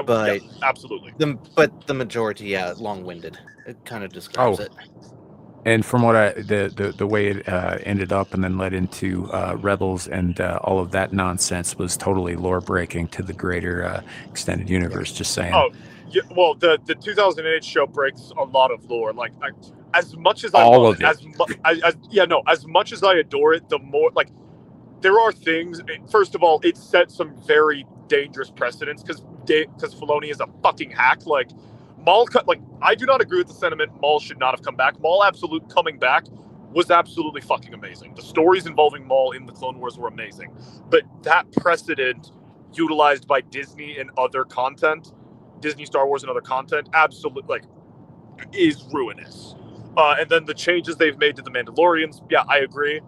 but yeah, absolutely. But the majority, yeah, long-winded. It kind of describes it. And from what the way it ended up and then led into Rebels and all of that nonsense was totally lore breaking to the greater extended universe. Just saying. Oh, yeah, well, the 2008 show breaks a lot of lore. Like, as much as I all love of it, as much as I adore it, the more like there are things. First of all, it set some very dangerous precedents because Filoni is a fucking hack. Like, Maul, like, I do not agree with the sentiment Maul should not have come back. Maul coming back was absolutely fucking amazing. The stories involving Maul in the Clone Wars were amazing. But that precedent utilized by Disney and other content, Disney, Star Wars, and other content, absolutely, like, is ruinous. And then the changes they've made to the Mandalorians, yeah, I agree.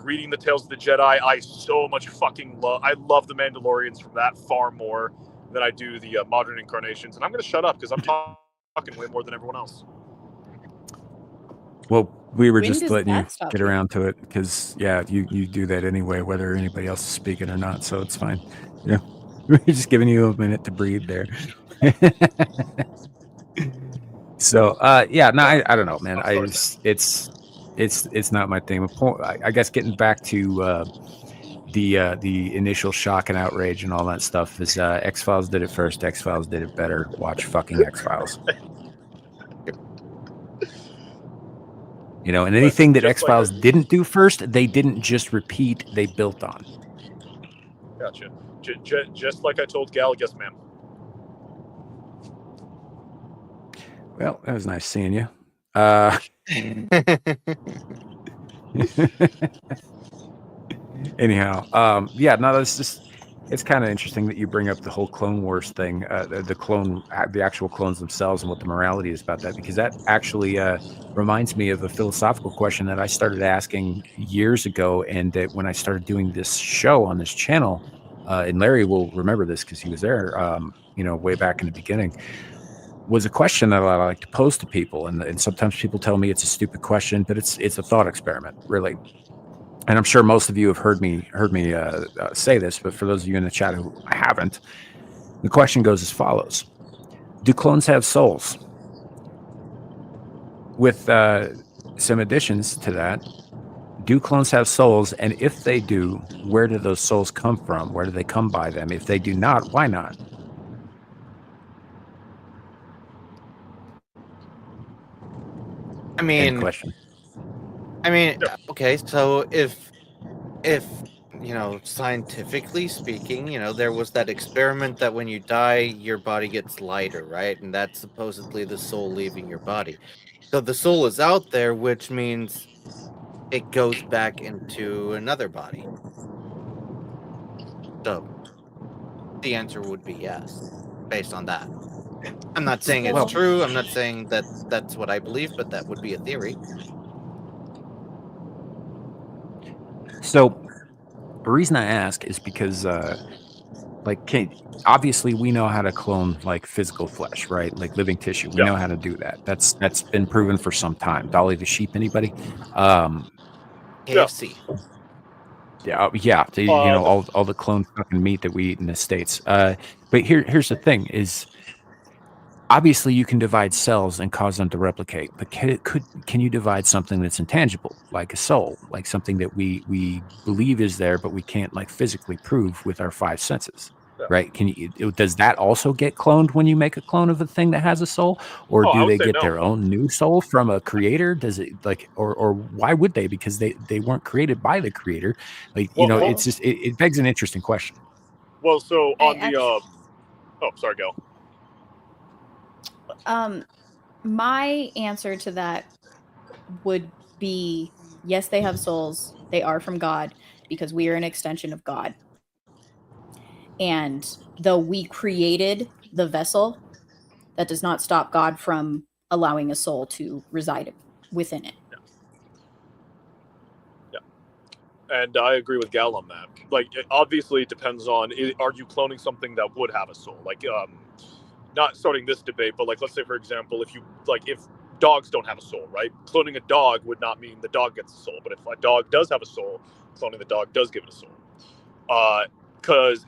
Reading the Tales of the Jedi, I so much fucking I love the Mandalorians from that far more than I do the modern incarnations. And I'm going to shut up because I'm talking way more than everyone else. Well, we were just letting you get around to it because, yeah, you do that anyway, whether anybody else is speaking or not. So it's fine. Yeah, we're just giving you a minute to breathe there. So, yeah, no, I don't know, man. It's not my thing. I guess getting back to the initial shock and outrage and all that stuff is X-Files did it first. X-Files did it better. Watch fucking X-Files. You know, and anything that X-Files didn't do first, they didn't just repeat, they built on. Gotcha. Just like I told Gal, yes, ma'am. Well, that was nice seeing you. Anyhow, yeah, no, it's kind of interesting that you bring up the whole Clone Wars thing, the actual clones themselves and what the morality is about that, because that actually reminds me of a philosophical question that I started asking years ago, and that when I started doing this show on this channel, and Larry will remember this because he was there, way back in the beginning, was a question that I like to pose to people, and sometimes people tell me it's a stupid question, but it's a thought experiment, really. And I'm sure most of you have heard me say this, but for those of you in the chat who haven't, the question goes as follows: do clones have souls? With some additions to that, do clones have souls? And if they do, where do those souls come from? Where do they come by them? If they do not, why not? I mean, question. Okay, so if scientifically speaking, there was that experiment that when you die, your body gets lighter, right? And that's supposedly the soul leaving your body. So the soul is out there, which means it goes back into another body. So the answer would be yes, based on that. I'm not saying it's true. I'm not saying that that's what I believe, but that would be a theory. So the reason I ask is because, obviously we know how to clone like physical flesh, right? Like living tissue. We know how to do that. That's been proven for some time. Dolly the sheep, anybody? KFC. Yeah. All the clone fucking meat that we eat in the States. But here's the thing: is obviously you can divide cells and cause them to replicate, but can you divide something that's intangible, like a soul, like something that we believe is there, but we can't like physically prove with our five senses? right? Does that also get cloned when you make a clone of a thing that has a soul, or do they get their own new soul from a creator? Does it or why would they? Because they weren't created by the creator. It's just it begs an interesting question. Well, so on the sorry, Gal. My answer to that would be yes, they have souls. They are from God because we are an extension of God. And though we created the vessel, that does not stop God from allowing a soul to reside within it. Yeah. And I agree with Gal on that. Like, obviously, it depends on, are you cloning something that would have a soul? Like, not starting this debate, but like, let's say, for example, if dogs don't have a soul, right? Cloning a dog would not mean the dog gets a soul. But if a dog does have a soul, cloning the dog does give it a soul.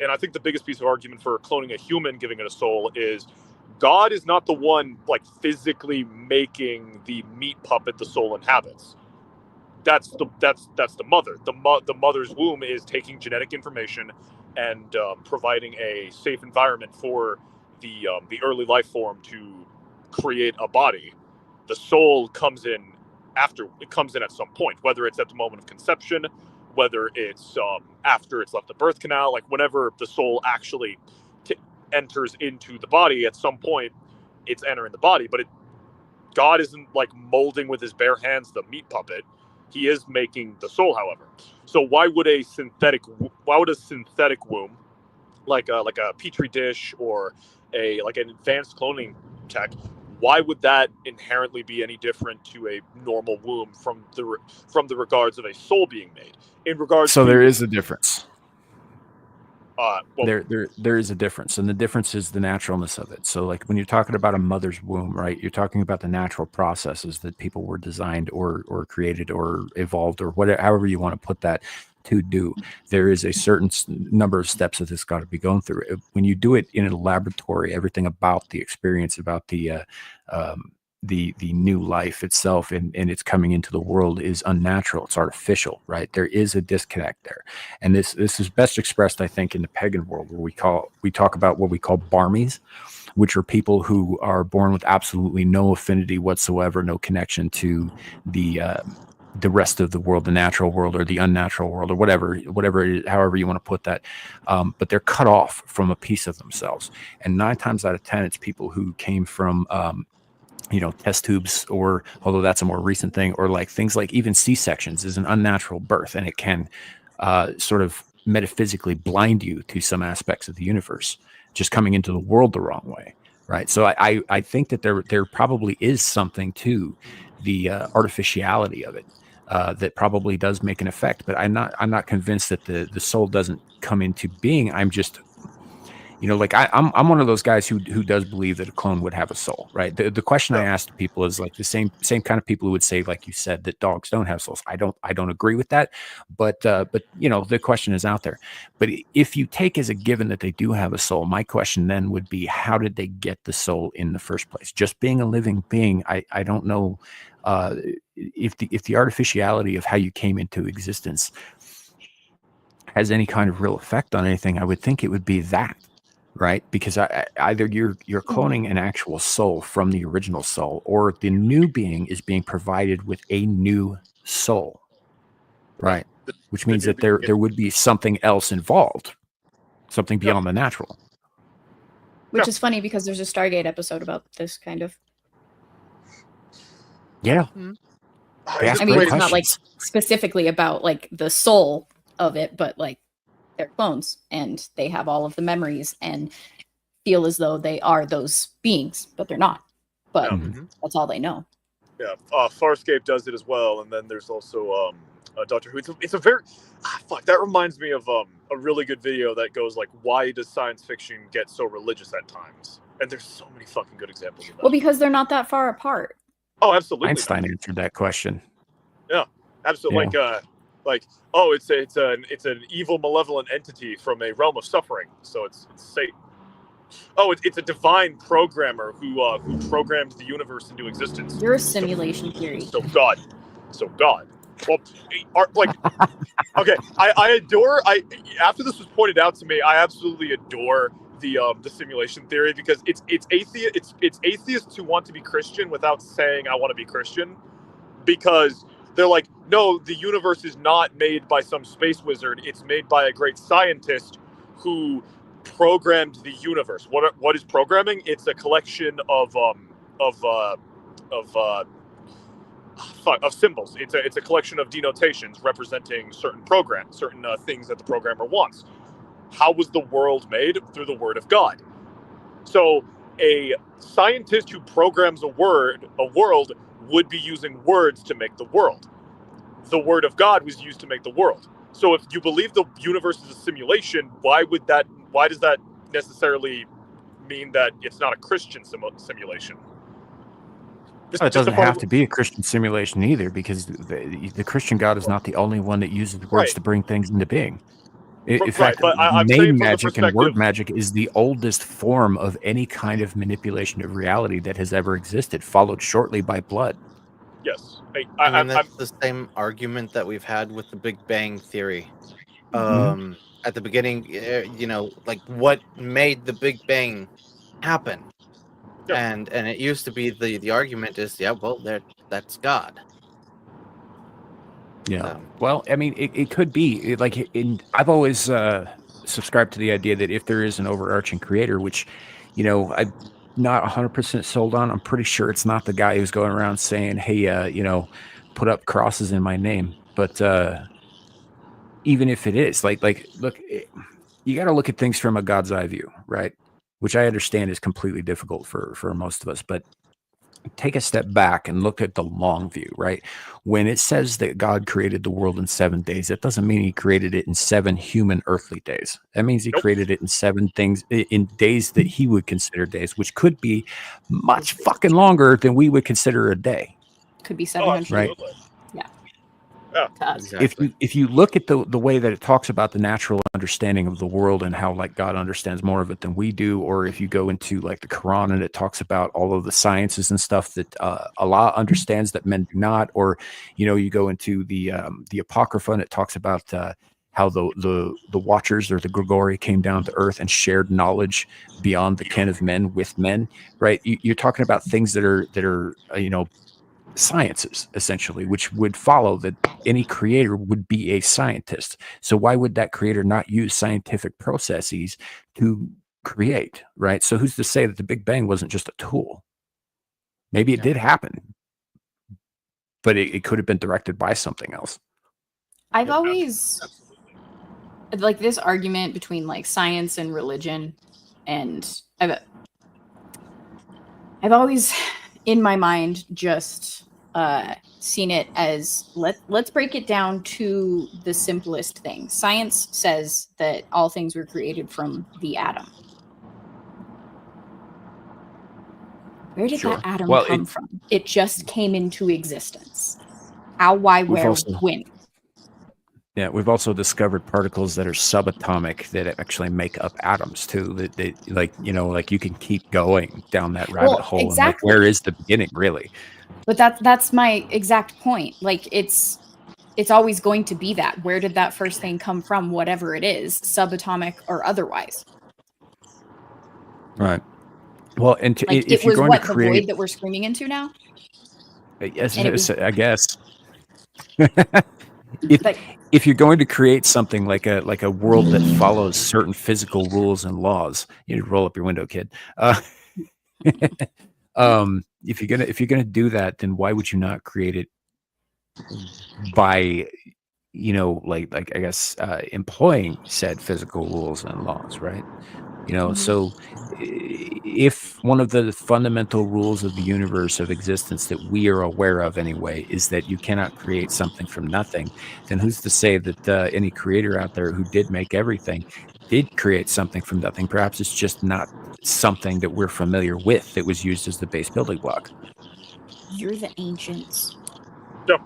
And I think the biggest piece of argument for cloning a human, giving it a soul, is God is not the one like physically making the meat puppet the soul inhabits. That's the mother. The mother's womb is taking genetic information and providing a safe environment for the early life form to create a body. The soul comes in after. It comes in at some point, whether it's at the moment of conception, whether it's after it's left the birth canal, like whenever the soul actually enters into the body, at some point it's entering the body. But God isn't like molding with his bare hands the meat puppet. He is making the soul, however. So why would a synthetic womb, like a petri dish or an advanced cloning tech, why would that inherently be any different to a normal womb from the regards of a soul being made? In regards, so there is a difference. Well, there is a difference, and the difference is the naturalness of it. So like when you're talking about a mother's womb, right, you're talking about the natural processes that people were designed or created or evolved or whatever, however you want to put that, to do. There is a certain number of steps that this got to be going through. When you do it in a laboratory, everything about the experience, about the new life itself and it's coming into the world is unnatural. It's artificial, right? There is a disconnect there. And this is best expressed, I think, in the pagan world, where we talk about what we call barmies, which are people who are born with absolutely no affinity whatsoever, no connection to the rest of the world, the natural world or the unnatural world or whatever it is, however you want to put that. But they're cut off from a piece of themselves. And 9 times out of 10, it's people who came from test tubes, or although that's a more recent thing, or like things like even C-sections is an unnatural birth, and it can sort of metaphysically blind you to some aspects of the universe, just coming into the world the wrong way, right? So I think that there probably is something to the artificiality of it that probably does make an effect, but I'm not convinced that the soul doesn't come into being. I'm just I'm one of those guys who does believe that a clone would have a soul, right? The question I asked people is like the same kind of people who would say, like you said, that dogs don't have souls. I don't agree with that, but the question is out there. But if you take as a given that they do have a soul, my question then would be, how did they get the soul in the first place? Just being a living being, I don't know if the artificiality of how you came into existence has any kind of real effect on anything. I would think it would be that. Right, because either you're cloning an actual soul from the original soul, or the new being is being provided with a new soul, right? Which means that there would be something else involved, something beyond the natural. Which is funny because there's a Stargate episode about this kind of. Yeah, I mean, it's not like specifically about like the soul of it, but like. They're clones and they have all of the memories and feel as though they are those beings, but they're not. But that's all they know. Yeah, Farscape does it as well, and then there's also Doctor Who. It's a very that reminds me of a really good video that goes like, why does science fiction get so religious at times? And there's so many fucking good examples of that. Well, because they're not that far apart. Oh, absolutely. Einstein answered that question. Yeah, absolutely. Yeah. It's an evil, malevolent entity from a realm of suffering. So it's Satan. Oh, it's a divine programmer who programmed the universe into existence. You're a simulation theory. So God. Well, okay, I adore. After this was pointed out to me, I absolutely adore the simulation theory because it's atheists who want to be Christian without saying I want to be Christian, because they're like, no, the universe is not made by some space wizard. It's made by a great scientist who programmed the universe. What is programming? It's a collection of symbols. It's a collection of denotations representing certain things that the programmer wants. How was the world made? Through the word of God. So a scientist who programs a world would be using words to make the world. The word of God was used to make the world. So if you believe the universe is a simulation, why does that necessarily mean that it's not a Christian simulation? It doesn't have to be a Christian simulation either, because the Christian God is not the only one that uses words to bring things into being. In fact, name magic and word magic is the oldest form of any kind of manipulation of reality that has ever existed, followed shortly by blood. Yes. That's the same argument that we've had with the Big Bang Theory. At the beginning, like what made the Big Bang happen? Yep. And it used to be the argument is, that's God. Yeah. Well, I mean, it could be I've always subscribed to the idea that if there is an overarching creator, which, I'm not 100% sold on. I'm pretty sure it's not the guy who's going around saying, hey, put up crosses in my name. But even if it is, look, you got to look at things from a God's eye view, right? Which I understand is completely difficult for most of us, but take a step back and look at the long view, right? When it says that God created the world in 7 days, that doesn't mean he created it in 7 human earthly days. That means he created it in 7 things, in days that he would consider days, which could be much fucking longer than we would consider a day. Could be 700. Right? Yeah. Exactly. If you look at the way that it talks about the natural understanding of the world and how like God understands more of it than we do, or if you go into like the Quran and it talks about all of the sciences and stuff that Allah understands that men do not, or you go into the Apocrypha and it talks about how the Watchers or the Grigori came down to earth and shared knowledge beyond the ken of men with men, right? You're talking about things that are sciences, essentially, which would follow that any creator would be a scientist. So why would that creator not use scientific processes to create, right? So who's to say that the Big Bang wasn't just a tool? Maybe it did happen, but it could have been directed by something else. I've always like this argument between like science and religion, and I've always in my mind just seen it as let's break it down to the simplest thing. Science says that all things were created from the atom. Where did that atom come from? It just came into existence. How, why, where, when? Yeah, we've also discovered particles that are subatomic that actually make up atoms too. That you can keep going down that rabbit hole. Exactly. And where is the beginning, really? But that's my exact point. Like it's always going to be that. Where did that first thing come from? Whatever it is, subatomic or otherwise. Right. Well, and like if it was you're going to create the void that we're screaming into now. Yes, I guess. If you're going to create something like a world that follows certain physical rules and laws, you need to roll up your window, kid. If you're gonna do that, then why would you not create it by I guess employing said physical rules and laws, right? So if one of the fundamental rules of the universe of existence that we are aware of anyway is that you cannot create something from nothing, then who's to say that any creator out there who did make everything did create something from nothing? Perhaps it's just not something that we're familiar with that was used as the base building block. You're the ancients. Yep.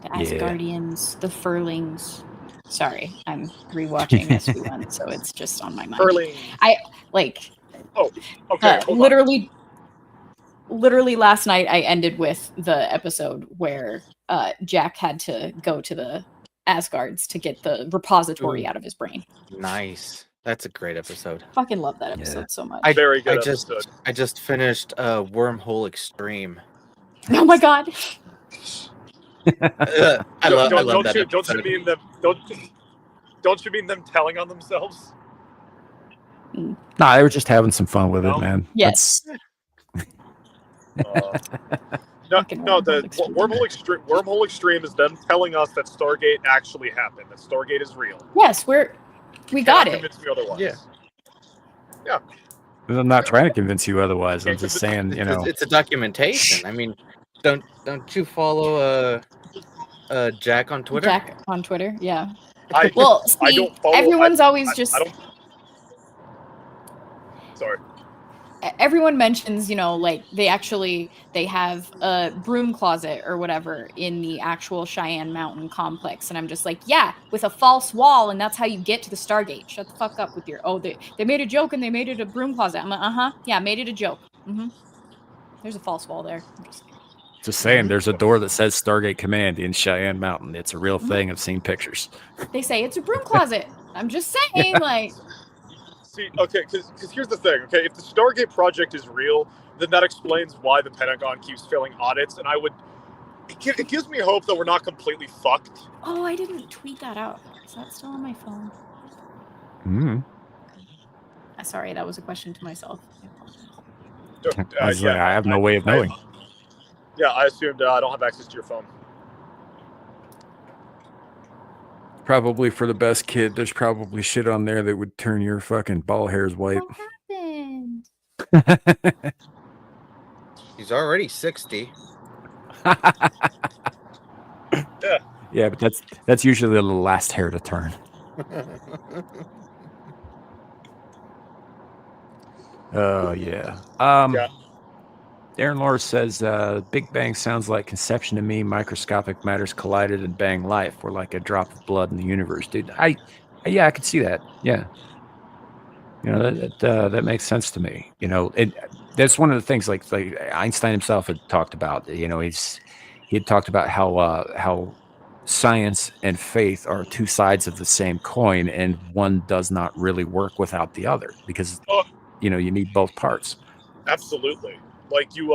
The Asgardians, the Furlings. Sorry, I'm rewatching SB1, so it's just on my mind. Furling. I like. Oh, okay. Literally last night I ended with the episode where Jack had to go to the Asgards to get the repository out of his brain. Nice. That's a great episode. Fucking love that episode so much. Very good episode. I just finished Wormhole Extreme. Oh my god. I love that Don't episode. you mean them? Don't you mean them telling on themselves? Nah, they were just having some fun with it, man. Yes. Wormhole Extreme is them telling us that Stargate actually happened. That Stargate is real. Yes, we got it. Convince me otherwise. Yeah. I'm not trying to convince you otherwise. I'm just saying, you know, it's a documentation. I mean, don't you follow Jack on Twitter? Jack on Twitter, yeah. Well, see, everyone's always just. Sorry. Everyone mentions, you know, like they have a broom closet or whatever in the actual Cheyenne Mountain complex, and I'm just like, yeah, with a false wall, and that's how you get to the Stargate. Shut the fuck up with your they made a joke and they made it a broom closet. I'm like, yeah, made it a joke. There's a false wall there. I'm just saying, there's a door that says Stargate Command in Cheyenne Mountain. It's a real thing. I've seen pictures. They say it's a broom closet. I'm just saying, like. See, okay, because here's the thing, okay? If the Stargate project is real, then that explains why the Pentagon keeps failing audits, and it gives me hope that we're not completely fucked. Oh, I didn't tweet that out. Is that still on my phone? Sorry, that was a question to myself. I have no way of knowing. I assumed I don't have access to your phone. Probably for the best kid, there's probably shit on there that would turn your fucking ball hairs white. What happened? He's already 60. Yeah, but that's usually the last hair to turn. Oh yeah. Darren Lawrence says, Big Bang sounds like conception to me. Microscopic matters collided and bang life. We're like a drop of blood in the universe, dude. I could see that. Yeah. You know, that makes sense to me. You know, that's one of the things like Einstein himself had talked about. You know, he had talked about how science and faith are two sides of the same coin, and one does not really work without the other because, you know, you need both parts. Absolutely. Like you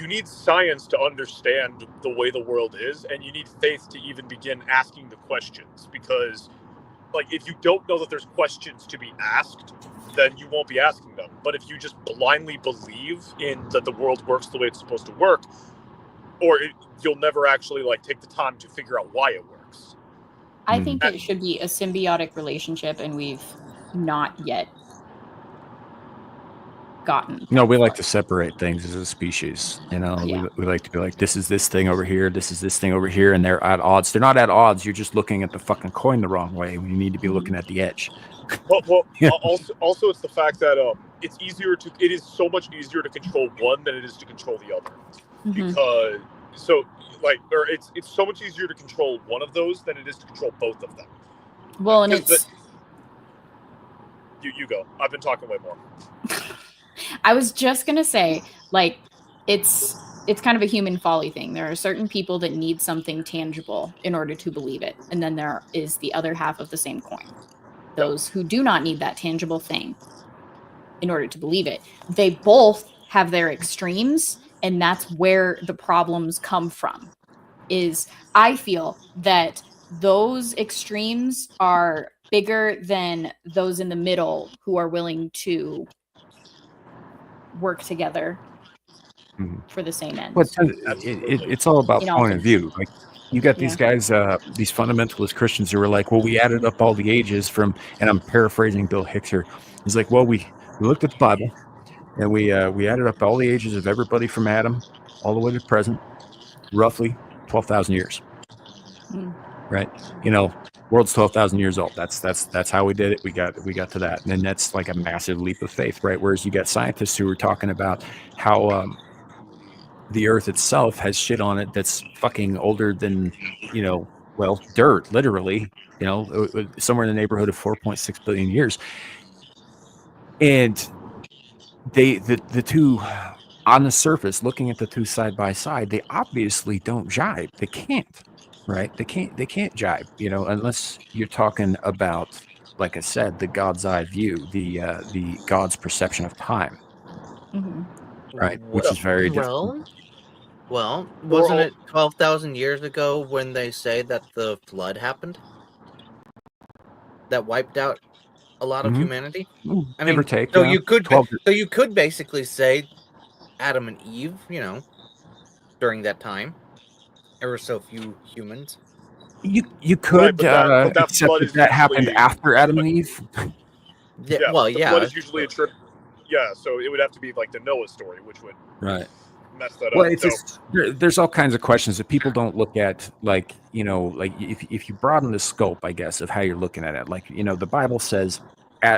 need science to understand the way the world is, and you need faith to even begin asking the questions. Because, like, if you don't know that there's questions to be asked, then you won't be asking them. But if you just blindly believe in that the world works the way it's supposed to work, you'll never actually like take the time to figure out why it works. I think it should be a symbiotic relationship, and we've not yet gotten. No, we like to separate things as a species. You know, we like to be like, this is this thing over here, this is this thing over here, and they're at odds. They're not at odds. You're just looking at the fucking coin the wrong way. You need to be looking at the edge. Well, also it's the fact that it is so much easier to control one than it is to control the other. Because it's so much easier to control one of those than it is to control both of them. Well, and it's you go. I've been talking way more. I was just gonna say, like, it's kind of a human folly thing. There are certain people that need something tangible in order to believe it, and then there is the other half of the same coin. Those who do not need that tangible thing in order to believe it. They both have their extremes, and that's where the problems come from. I feel that those extremes are bigger than those in the middle who are willing to work together for the same end. But it's all about point of view. Like, you got these guys, these fundamentalist Christians who are like, well, we added up all the ages from, and I'm paraphrasing Bill Hicks here. He's like, well, we looked at the Bible, and we added up all the ages of everybody from Adam all the way to present, roughly 12,000 years. Right? You know, world's 12,000 years old. That's how we did it. We got to that, and then that's like a massive leap of faith, right? Whereas you got scientists who are talking about how the Earth itself has shit on it that's fucking older than, you know, well, dirt, literally, you know, somewhere in the neighborhood of 4.6 billion years. And the two on the surface, looking at the two side by side, they obviously don't jibe. They can't, right? They can't jibe, unless you're talking about, like I said, the God's eye view, the God's perception of time, Mhm. right? Which is very different. Well, We're wasn't all- it 12,000 years ago when they say that the flood happened? That wiped out a lot of Mhm. humanity? I Give or mean, take, so yeah. you could 12 so you could basically say Adam and Eve, during that time. There were so few humans. You Right, could, but that except flood that is that happened usually after Adam and Eve. Yeah, yeah. well, But the flood yeah. is usually a trip. Yeah, so it would have to be like the Noah story, which would Right. mess that Well, up. it's So just there's all kinds of questions that people don't look at, like if you broaden the scope, I guess, of how you're looking at it, like the Bible says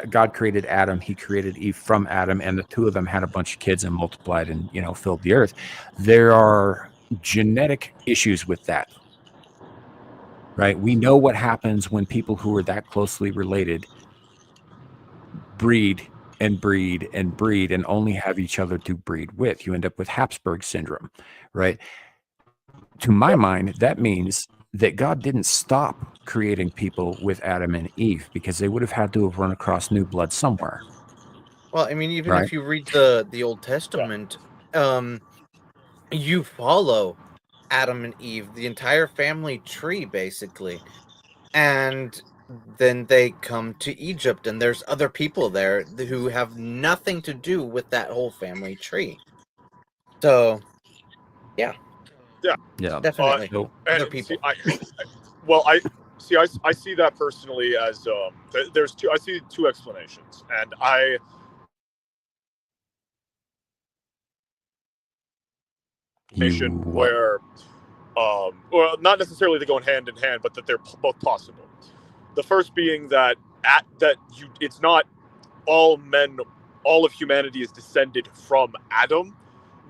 God created Adam, He created Eve from Adam, and the two of them had a bunch of kids and multiplied and filled the earth. There are genetic issues with that, right? We know what happens when people who are that closely related breed and breed and breed and only have each other to breed with. You end up with Habsburg syndrome, right? To my mind, that means that God didn't stop creating people with Adam and Eve, because they would have had to have run across new blood somewhere, Well, I mean, even right? if you read the Old Testament, you follow Adam and Eve, the entire family tree, basically. And then they come to Egypt, and there's other people there who have nothing to do with that whole family tree. So, yeah, Yeah. definitely. So, Other and people. I see that personally as there's two. I see two explanations, and where well, not necessarily they go hand in hand, but that they're both possible. The first being that it's not all men, all of humanity is descended from Adam,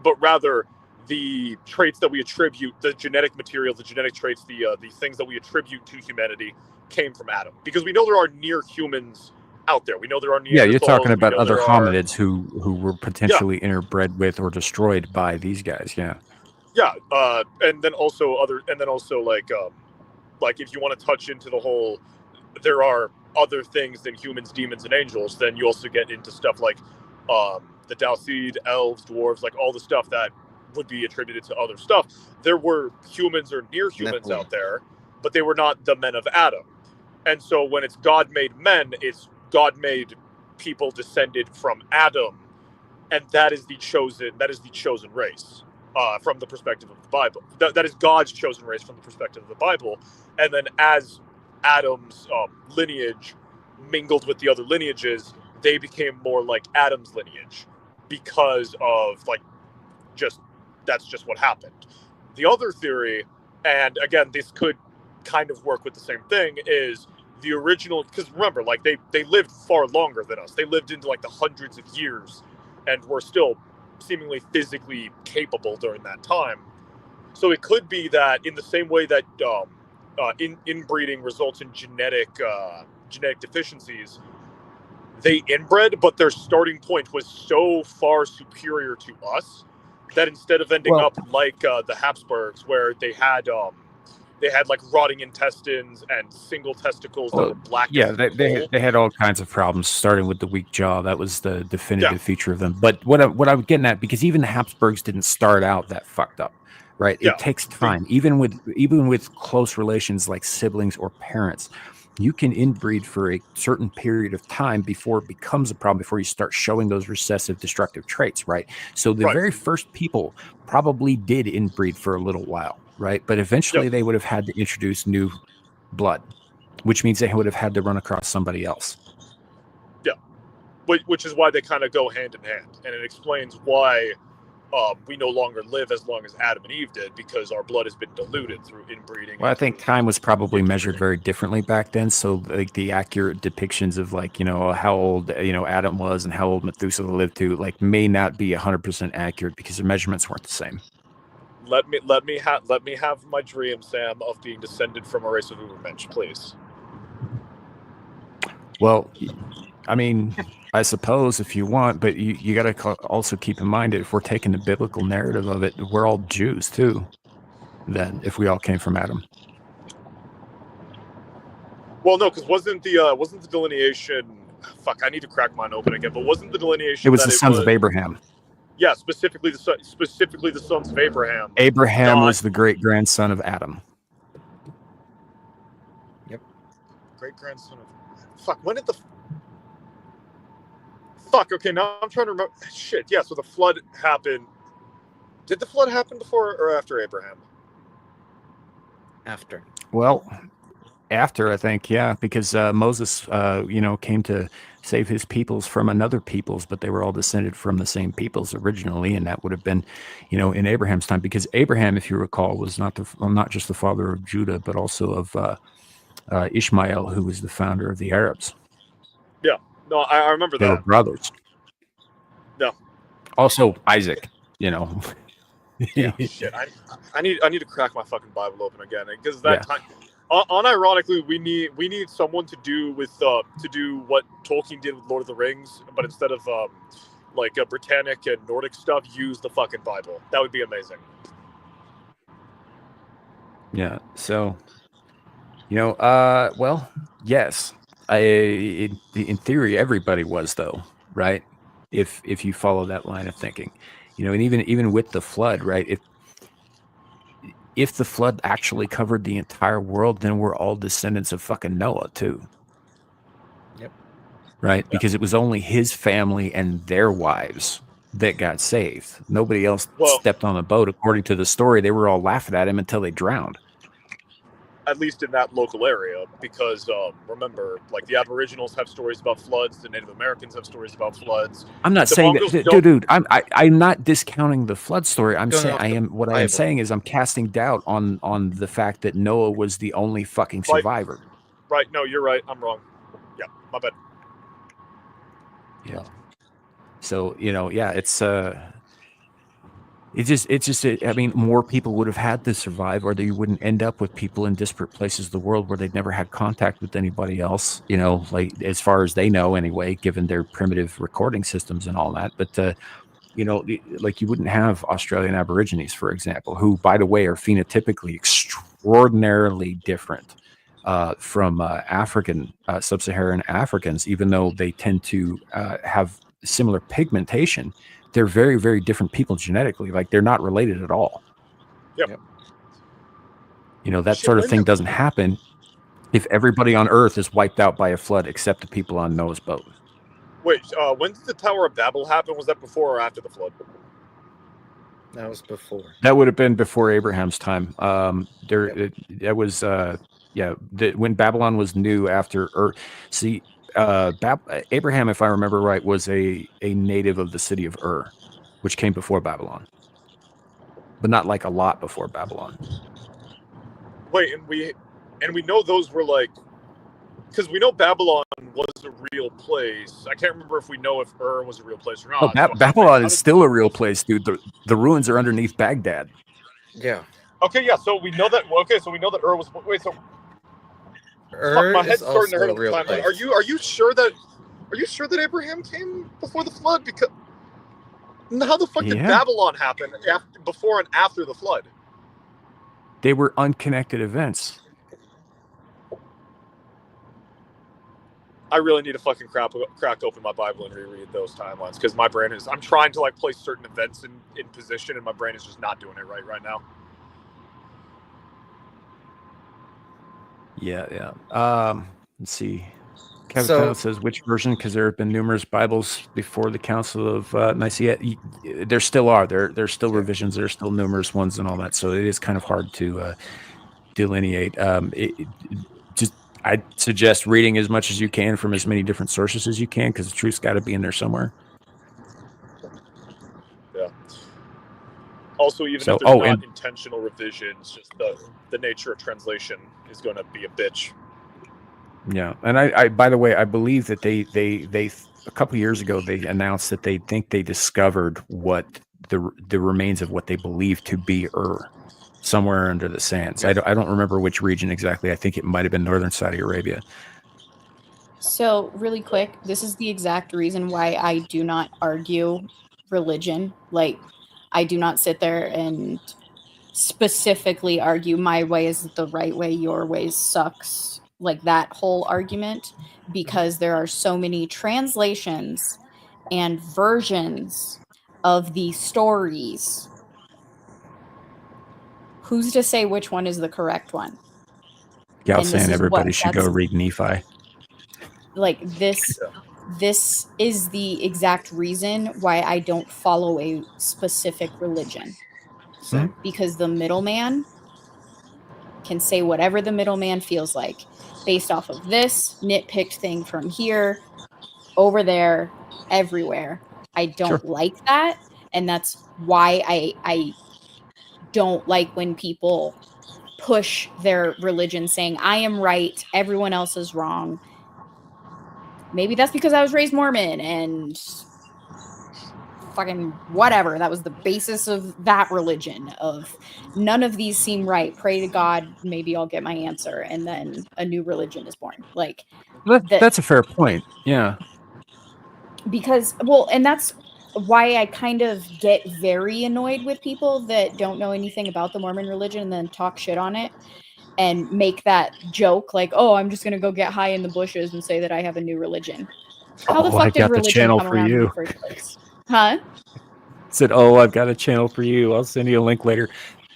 but rather the traits that we attribute, the genetic material, the genetic traits, the things that we attribute to humanity came from Adam. Because we know there are near humans out there. We know there are Neanderthals. yeah, you're talking we about know other there are- hominids who were potentially interbred with or destroyed by these guys. Yeah. Yeah, and then also like if you want to touch into the whole, there are other things than humans, demons, and angels. Then you also get into stuff like the Dalseid, elves, dwarves, like all the stuff that would be attributed to other stuff. There were humans or near humans out there, but they were not the men of Adam. And so when it's God made men, it's God made people descended from Adam, and that is the chosen race. From the perspective of the Bible, that is God's chosen race from the perspective of the Bible. And then as Adam's lineage mingled with the other lineages, they became more like Adam's lineage because of that's just what happened. The other theory, and again, this could kind of work with the same thing, is the original, because remember, like they lived far longer than us. They lived into like the hundreds of years and were still seemingly physically capable during that time. So it could be that in the same way that inbreeding results in genetic deficiencies, they inbred, but their starting point was so far superior to us that instead of ending up like the Habsburgs, where they had like rotting intestines and single testicles that were black. Yeah, they had all kinds of problems, starting with the weak jaw. That was the definitive feature of them. But what I'm getting at, because even the Habsburgs didn't start out that fucked up, right? It takes time, even with close relations like siblings or parents. You can inbreed for a certain period of time before it becomes a problem, before you start showing those recessive destructive traits, right? So the very first people probably did inbreed for a little while, right? But eventually they would have had to introduce new blood, which means they would have had to run across somebody else. Yeah, which is why they kind of go hand in hand, and it explains why we no longer live as long as Adam and Eve did, because our blood has been diluted through inbreeding. Well, I think time was probably measured very differently back then, so like the accurate depictions of how old Adam was and how old Methuselah lived to may not be 100% accurate because the measurements weren't the same. Let me have my dream, Sam, of being descended from a race of Ubermensch, please. Well, I mean, I suppose, if you want, but you got to also keep in mind that if we're taking the biblical narrative of it, we're all Jews too. Then, if we all came from Adam. Well, no, because wasn't the delineation? Fuck, I need to crack mine open again. But wasn't the delineation? It was that the sons of Abraham. Yeah, specifically the sons of Abraham. Abraham was the great grandson of Adam. Yep. Great grandson of. Fuck. When did the? Fuck. Okay, now I'm trying to remember. Shit. Yeah. So the flood happened. Did the flood happen before or after Abraham? After. Well, after, I think, yeah, because Moses, came to save his peoples from another peoples, but they were all descended from the same peoples originally, and that would have been, in Abraham's time, because Abraham, if you recall, was not just the father of Judah, but also of Ishmael, who was the founder of the Arabs. Yeah, no, I remember they that. They were brothers. No. Also Isaac, Yeah, shit. I need to crack my fucking Bible open again, because time. Unironically, we need someone to do what Tolkien did with Lord of the Rings, but instead of Britannic and Nordic stuff, use the fucking Bible. That would be amazing. Yeah. So, well, yes. In theory, everybody was, though, right? If you follow that line of thinking, and even with the flood, right? If the flood actually covered the entire world, then we're all descendants of fucking Noah too. Yep. Right? Because it was only his family and their wives that got saved. Nobody else stepped on the boat. According to the story, they were all laughing at him until they drowned. At least in that local area, because remember, the Aboriginals have stories about floods, the Native Americans have stories about floods. I'm not saying that, dude. I'm not discounting the flood story. I'm saying I am saying is I'm casting doubt on the fact that Noah was the only fucking survivor. Right? No, you're right. I'm wrong. Yeah, my bad. Yeah. So it's just I mean, more people would have had to survive, or they wouldn't end up with people in disparate places of the world where they'd never had contact with anybody else, as far as they know anyway, given their primitive recording systems and all that. But, you wouldn't have Australian Aborigines, for example, who, by the way, are phenotypically extraordinarily different from African, sub-Saharan Africans, even though they tend to have similar pigmentation. They're very, very different people genetically. They're not related at all. Yep. That sort of thing doesn't happen if everybody on Earth is wiped out by a flood except the people on Noah's boat. Wait, when did the Tower of Babel happen? Was that before or after the flood? That was before. That would have been before Abraham's time. That was when Babylon was new after Earth. See, Abraham, if I remember right, was a native of the city of Ur, which came before Babylon, but not a lot before Babylon. Wait, and we know those were because we know Babylon was a real place. I can't remember if we know if Ur was a real place or not. Babylon is still a real place, dude. The ruins are underneath Baghdad. Yeah. Okay, yeah. So we know that. Okay, so we know that Ur was. Wait, so. My head's starting to hurt all the time. Are you sure that Abraham came before the flood? Because how the fuck did Babylon happen before and after the flood? They were unconnected events. I really need to fucking crack open my Bible and reread those timelines, because my brain is. I'm trying to place certain events in position, and my brain is just not doing it right now. Yeah. Let's see. Kevin says, which version? Because there have been numerous Bibles before the Council of Nicaea. There still are. There's still revisions. There's still numerous ones and all that. So it is kind of hard to delineate. I'd suggest reading as much as you can from as many different sources as you can, because the truth's got to be in there somewhere. Yeah. Also, even if there's not intentional revisions, just the nature of translation is going to be a bitch. Yeah, and I by the way, I believe that they a couple years ago they announced that they think they discovered what the remains of what they believe to be Ur somewhere under the sands. I don't remember which region exactly. I think it might have been northern Saudi Arabia. So, really quick, this is the exact reason why I do not argue religion. Like, I do not sit there and specifically argue my way is the right way, your way sucks. Like that whole argument, because there are so many translations and versions of these stories. Who's to say which one is the correct one? Gal And this saying is what everybody should go read Nephi. like this is the exact reason why I don't follow a specific religion. So, because the middleman can say whatever the middleman feels like based off of this nitpicked thing from here, over there, everywhere. I don't like that. And that's why I don't like when people push their religion saying, I am right, everyone else is wrong. Maybe that's because I was raised Mormon and fucking whatever. That was the basis of that religion of none of these seem right. Pray to God, maybe I'll get my answer. And then a new religion is born. Like that's a fair point. Yeah. Because, well, and that's why I kind of get very annoyed with people that don't know anything about the Mormon religion and then talk shit on it and make that joke like, oh, I'm just going to go get high in the bushes and say that I have a new religion. How the fuck I've did got the religion channel come for around in you. the first place? Huh? Said, oh, I've got a channel for you. I'll send you a link later.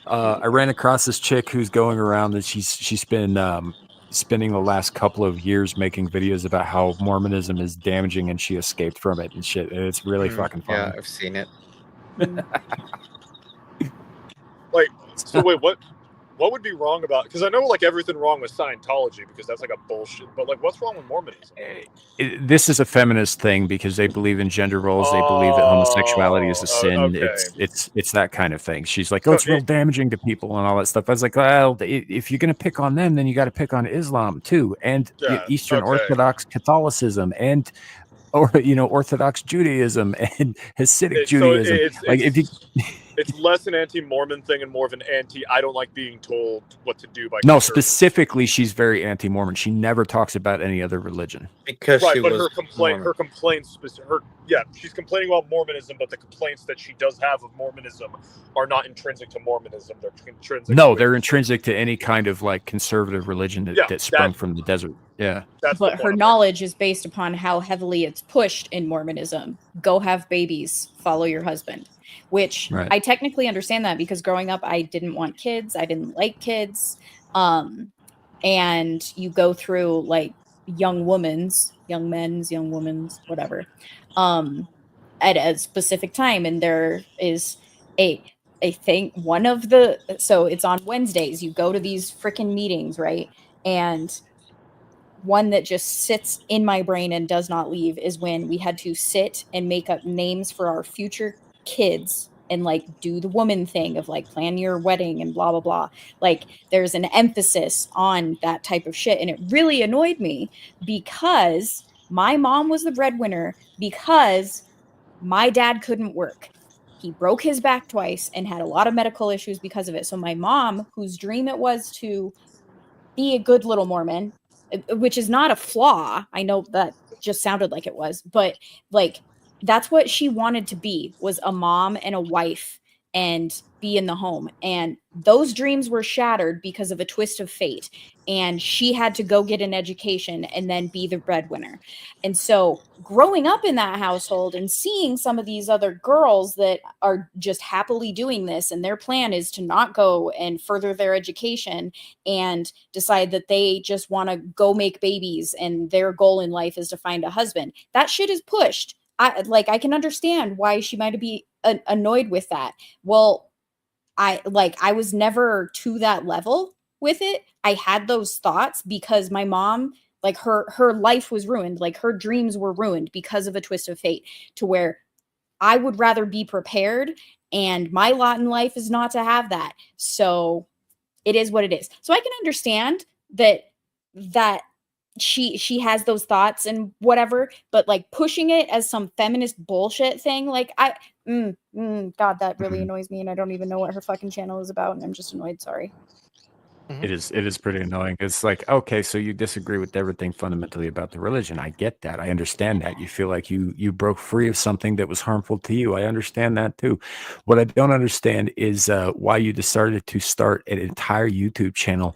I ran across this chick who's going around that she's been spending the last couple of years making videos about how Mormonism is damaging and she escaped from it and shit. And it's really fucking funny. Yeah, I've seen it. Like, so wait, what would be wrong about? Because I know like everything wrong with Scientology because that's like a bullshit. But like, what's wrong with Mormonism? This is a feminist thing because they believe in gender roles. They believe that homosexuality is a sin. Okay. It's that kind of thing. She's like, oh, it's real damaging to people and all that stuff. I was like, well, if you're going to pick on them, then you got to pick on Islam too, and Eastern Orthodox Catholicism, and Orthodox Judaism and Hasidic Judaism. It's less an anti-Mormon thing and more of an I don't like being told what to do by. No, specifically, she's very anti-Mormon. She never talks about any other religion because her complaints, she's complaining about Mormonism, but the complaints that she does have of Mormonism are not intrinsic to Mormonism. They're intrinsic. They're intrinsic to any kind of like conservative religion that sprung from the desert. Yeah, but her knowledge is based upon how heavily it's pushed in Mormonism. Go have babies, follow your husband. Which I technically understand that because growing up, I didn't want kids. I didn't like kids. And you go through like young men's, young women's, whatever, at a specific time. And there is a thing, so it's on Wednesdays. You go to these freaking meetings, right? And one that just sits in my brain and does not leave is when we had to sit and make up names for our future kids and like do the woman thing of like plan your wedding and blah blah blah. Like there's an emphasis on that type of shit, and it really annoyed me because my mom was the breadwinner because my dad couldn't work. He broke his back twice and had a lot of medical issues because of it. So my mom, whose dream it was to be a good little Mormon, which is not a flaw, I know that just sounded like it was, but like that's what she wanted to be, was a mom and a wife and be in the home. And those dreams were shattered because of a twist of fate. And she had to go get an education and then be the breadwinner. And so growing up in that household and seeing some of these other girls that are just happily doing this, and their plan is to not go and further their education and decide that they just want to go make babies and their goal in life is to find a husband. That shit is pushed. I can understand why she might be annoyed with that. Well, I was never to that level with it. I had those thoughts because my mom, like her life was ruined. Like her dreams were ruined because of a twist of fate, to where I would rather be prepared, and my lot in life is not to have that. So it is what it is. So I can understand that she has those thoughts and whatever, but like pushing it as some feminist bullshit thing, like God, that really annoys me, and I don't even know what her fucking channel is about, and I'm just annoyed. Sorry. It is pretty annoying. It's like, okay, so you disagree with everything fundamentally about the religion. I get that. I understand that. You feel like you broke free of something that was harmful to you. I understand that too. What I don't understand is why you decided to start an entire YouTube channel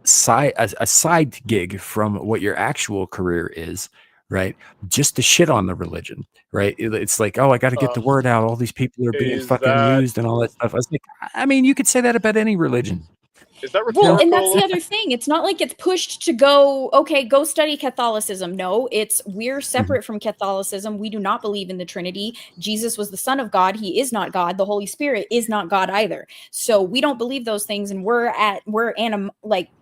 a side gig from what your actual career is, right? Just to shit on the religion, right? It's like, oh, I got to get the word out. All these people are being Is fucking that used and all that stuff. I was like, I mean, you could say that about any religion. is that Well, and that's rhetorical? the other thing. It's not like it's pushed to go, okay, go study Catholicism. No, it's we're separate from Catholicism. We do not believe in the Trinity. Jesus was the Son of God. He is not God. The Holy Spirit is not God either. So we don't believe those things, and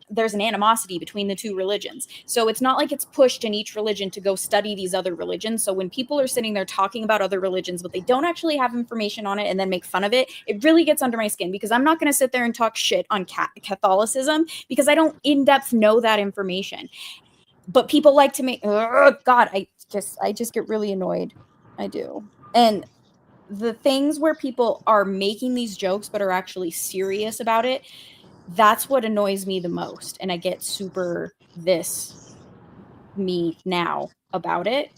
there's an animosity between the two religions. So it's not like it's pushed in each religion to go study these other religions. So when people are sitting there talking about other religions, but they don't actually have information on it and then make fun of it, it really gets under my skin, because I'm not going to sit there and talk shit on Catholicism because I don't in depth know that information. But people like to make, God, I just get really annoyed. I do. And the things where people are making these jokes but are actually serious about it, that's what annoys me the most. And I get super me now about it.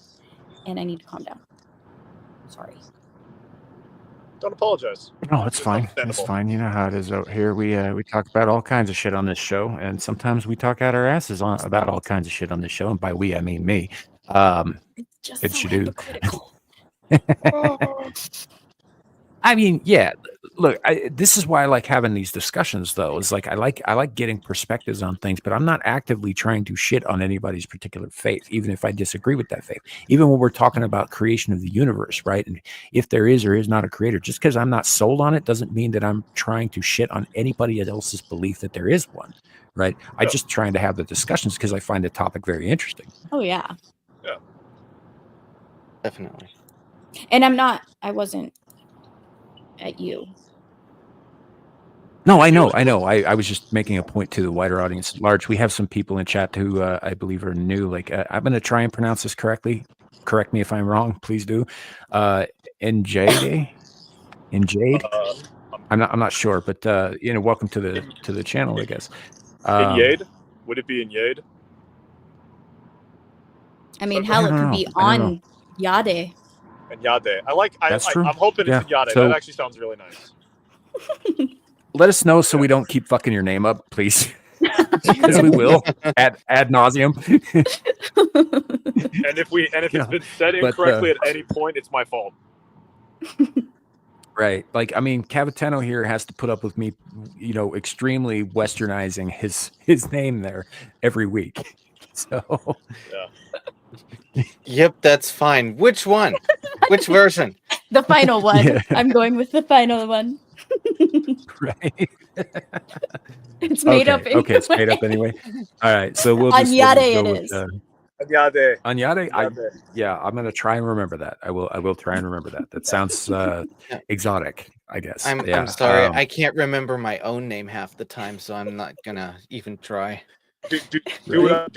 And I need to calm down. Sorry. Don't apologize. No, it's fine. It's understandable. fine. You know how it is out here. We talk about all kinds of shit on this show, and sometimes we talk out our asses about all kinds of shit on this show. And by we, I mean me. It's just It's so you do. hypocritical. I mean, yeah. Look, this is why I like having these discussions, though. Is like I like getting perspectives on things, but I'm not actively trying to shit on anybody's particular faith, even if I disagree with that faith. Even when we're talking about creation of the universe, right? And if there is or is not a creator, just because I'm not sold on it doesn't mean that I'm trying to shit on anybody else's belief that there is one, right? I'm just trying to have the discussions because I find the topic very interesting. Oh yeah. Yeah. Definitely. And I wasn't at you. No, I know. I was just making a point to the wider audience at large. We have some people in chat who I believe are new. Like, I'm going to try and pronounce this correctly. Correct me if I'm wrong. Please do. Njade? I'm not sure, but welcome to the channel, I guess. Inyade? Would it be Inyade? I mean, hell, it could be on Yade. And Yade. That's true. I'm hoping it's Yade. So, that actually sounds really nice. Let us know so we don't keep fucking your name up, please. Because we will ad nauseum. And if it's been said incorrectly at any point, it's my fault. Right. Like, I mean, Cavitano here has to put up with me, extremely westernizing his name there every week. So yeah. Yep, that's fine. Which one? Which version? The final one. Yeah. I'm going with the final one. Right. It's made up anyway. Okay, it's made up anyway. All right, so we'll just Anyade go it with, is. Anyade. Anyade. Yeah, I'm gonna try and remember that. I will try and remember that. That sounds exotic, I guess. I'm sorry, I can't remember my own name half the time, so I'm not gonna even try. Do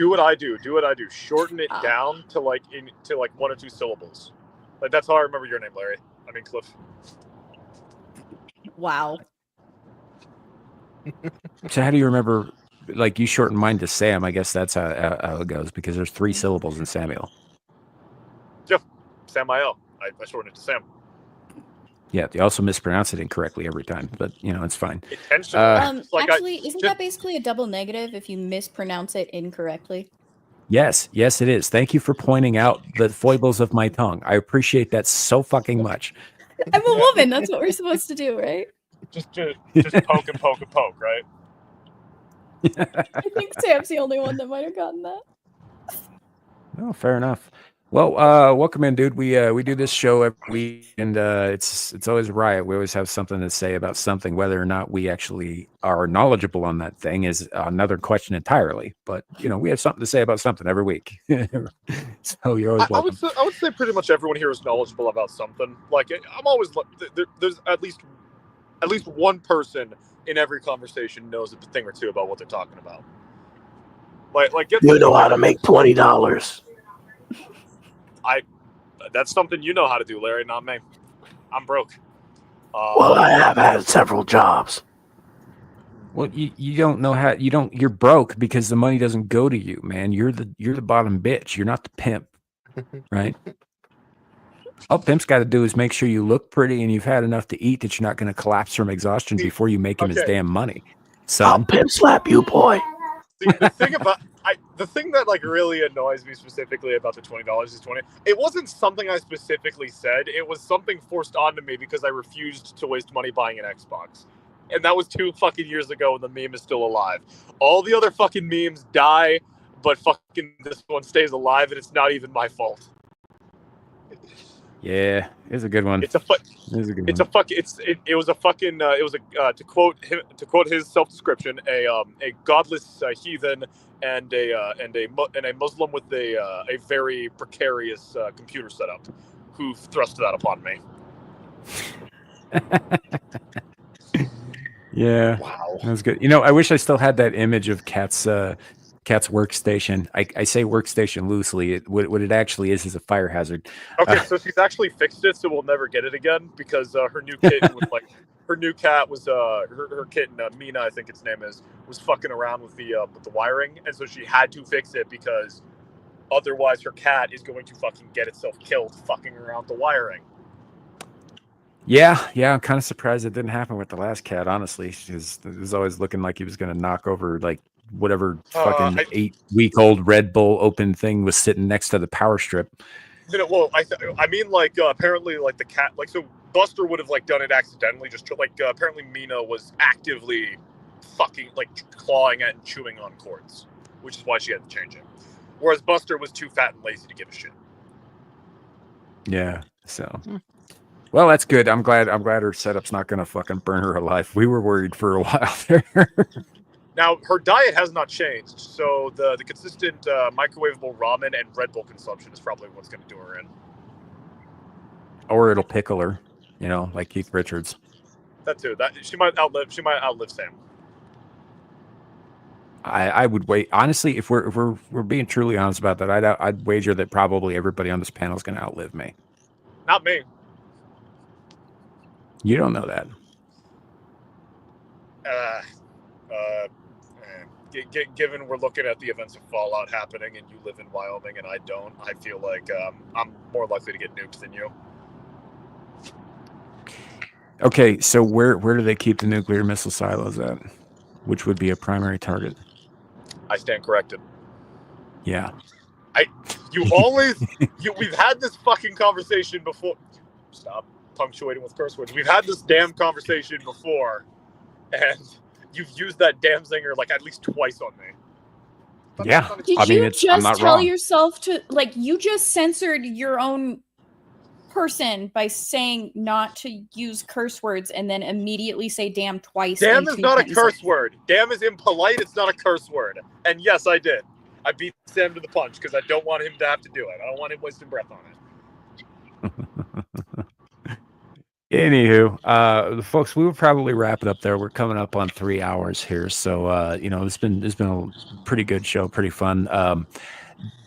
what I do. Do what I do. Shorten it down to like 1 or 2 syllables. Like that's how I remember your name, Larry. I mean Cliff. Wow. So how do you remember? Like, you shorten mine to Sam. I guess that's how it goes, because there's 3 syllables in Samuel. Yeah, Samael. I shortened it to Sam. Yeah, they also mispronounce it incorrectly every time, but it's fine. Actually, isn't that basically a double negative if you mispronounce it incorrectly? Yes, it is. Thank you for pointing out the foibles of my tongue. I appreciate that so fucking much. I'm a woman. That's what we're supposed to do, right? Just poke and poke and poke, right? I think Sam's the only one that might have gotten that. Oh, fair enough. Well, welcome in, dude. We do this show every week, and it's always a riot. We always have something to say about something. Whether or not we actually are knowledgeable on that thing is another question entirely. But we have something to say about something every week. So you're always welcome. I would say pretty much everyone here is knowledgeable about something. Like I'm always there's at least one person in every conversation knows a thing or two about what they're talking about. Like you know how to make $20. That's something you know how to do, Larry, not me. I'm broke. Well, I have had several jobs. Well, you don't know how you're broke because the money doesn't go to you, man. You're the bottom bitch. You're not the pimp, right? All pimp's got to do is make sure you look pretty and you've had enough to eat that you're not going to collapse from exhaustion before you make him his damn money. I'll Son, pimp slap you, boy. See, the thing that like really annoys me specifically about the $20 is 20. It wasn't something I specifically said. It was something forced onto me because I refused to waste money buying an Xbox. And that was 2 fucking years ago and the meme is still alive. All the other fucking memes die, but fucking this one stays alive and it's not even my fault. yeah, it's a good one. It was a fucking to quote his self-description, a godless heathen and a Muslim with a very precarious computer setup who thrust that upon me. Yeah, wow, that was good. You know, I wish I still had that image of Kat's workstation. I say workstation loosely. What it actually is a fire hazard. Okay, so she's actually fixed it, so we'll never get it again because her new kitten was like, her new cat was her kitten Mina, I think its name is, was fucking around with the wiring, and so she had to fix it because otherwise her cat is going to fucking get itself killed fucking around the wiring. Yeah, I'm kind of surprised it didn't happen with the last cat, honestly, because it was always looking like he was going to knock over like whatever fucking 8-week-old Red Bull open thing was sitting next to the power strip. Well, I mean, like apparently, like the cat, like so Buster would have like done it accidentally. Just like apparently Mina was actively fucking like clawing at and chewing on cords, which is why she had to change it. Whereas Buster was too fat and lazy to give a shit. Yeah, so. Well, that's good. I'm glad her setup's not going to fucking burn her alive. We were worried for a while there. Now, her diet has not changed, so the consistent microwavable ramen and Red Bull consumption is probably what's going to do her in. Or it'll pickle her, you know, like Keith Richards. That too. That she might outlive Sam. I would wait. Honestly, if we're being truly honest about that, I'd wager that probably everybody on this panel is going to outlive me. Not me. You don't know that. Given we're looking at the events of Fallout happening and you live in Wyoming and I don't, I feel like I'm more likely to get nuked than you. Okay, so where do they keep the nuclear missile silos at? Which would be a primary target? I stand corrected. Yeah. We've had this fucking conversation before. Stop punctuating with curse words. We've had this damn conversation before, and you've used that damn zinger like at least twice on me. Yeah. Did you just tell yourself to, like, you just censored your own person by saying not to use curse words and then immediately say damn twice. Damn is not a curse word. Damn is impolite. It's not a curse word. And yes, I did. I beat Sam to the punch because I don't want him to have to do it. I don't want him wasting breath on it. Anywho, folks, we will probably wrap it up there. We're coming up on 3 hours here, so you know, it's been a pretty good show, pretty fun.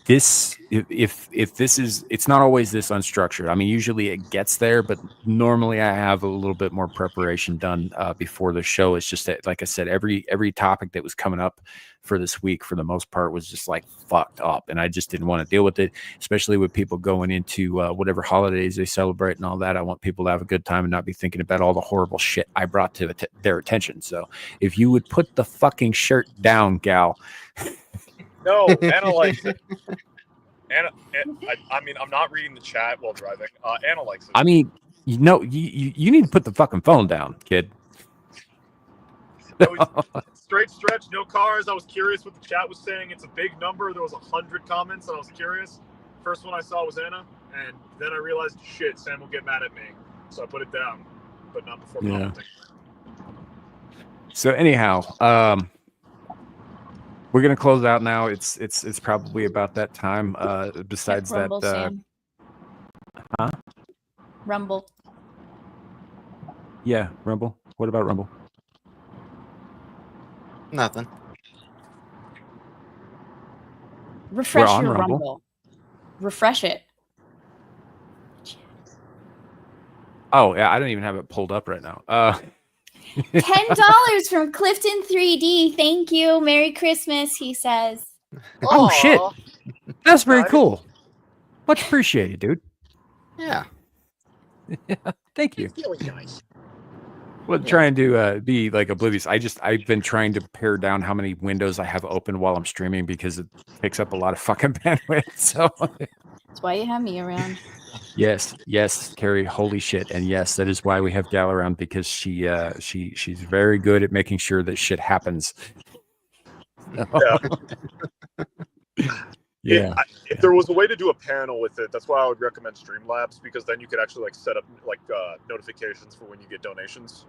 If this is, it's not always this unstructured. I mean, usually it gets there, but normally I have a little bit more preparation done before the show. It's just that, like I said, every topic that was coming up for this week, for the most part, was just like fucked up, and I just didn't want to deal with it, especially with people going into whatever holidays they celebrate and all that. I want people to have a good time and not be thinking about all the horrible shit I brought to their attention. So if you would put the fucking shirt down, gal. No, Anna likes it. I mean, I'm not reading the chat while driving. Anna likes it. I mean, you know, you need to put the fucking phone down, kid. Straight stretch, no cars. I was curious what the chat was saying. It's a big number. There was 100 comments, and I was curious. First one I saw was Anna, and then I realized, shit, Sam will get mad at me. So I put it down, but not before commenting. So anyhow, we're gonna close out now. It's probably about that time. Besides Rumble, that, Sam. huh? Rumble. Yeah, Rumble. What about Rumble? Nothing. Refresh We're on your Rumble. Rumble. Refresh it. Oh yeah, I don't even have it pulled up right now. $10 from Clifton 3D. Thank you. Merry Christmas, he says. Oh, shit. Aw, That's very nice. cool. Much appreciated, dude. Yeah. Thank you. Really nice. Well, Yeah. trying to be like oblivious. I've been trying to pare down how many windows I have open while I'm streaming because it takes up a lot of fucking bandwidth. So That's why you have me around. yes, Carrie, holy shit. And yes, that is why we have Gal around, because she's very good at making sure that shit happens. Yeah. If there was a way to do a panel with it, that's why I would recommend Streamlabs, because then you could actually like set up like notifications for when you get donations.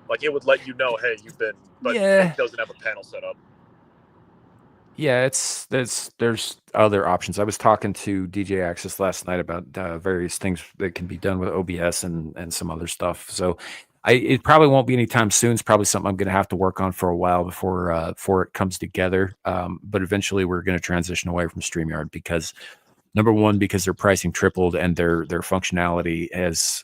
Like it would let you know, hey, you've been, but it doesn't have a panel set up. Yeah, there's other options. I was talking to DJ Access last night about various things that can be done with OBS and some other stuff. So it probably won't be anytime soon. It's probably something I'm going to have to work on for a while before it comes together. But eventually we're going to transition away from StreamYard because, number one, because their pricing tripled and their functionality has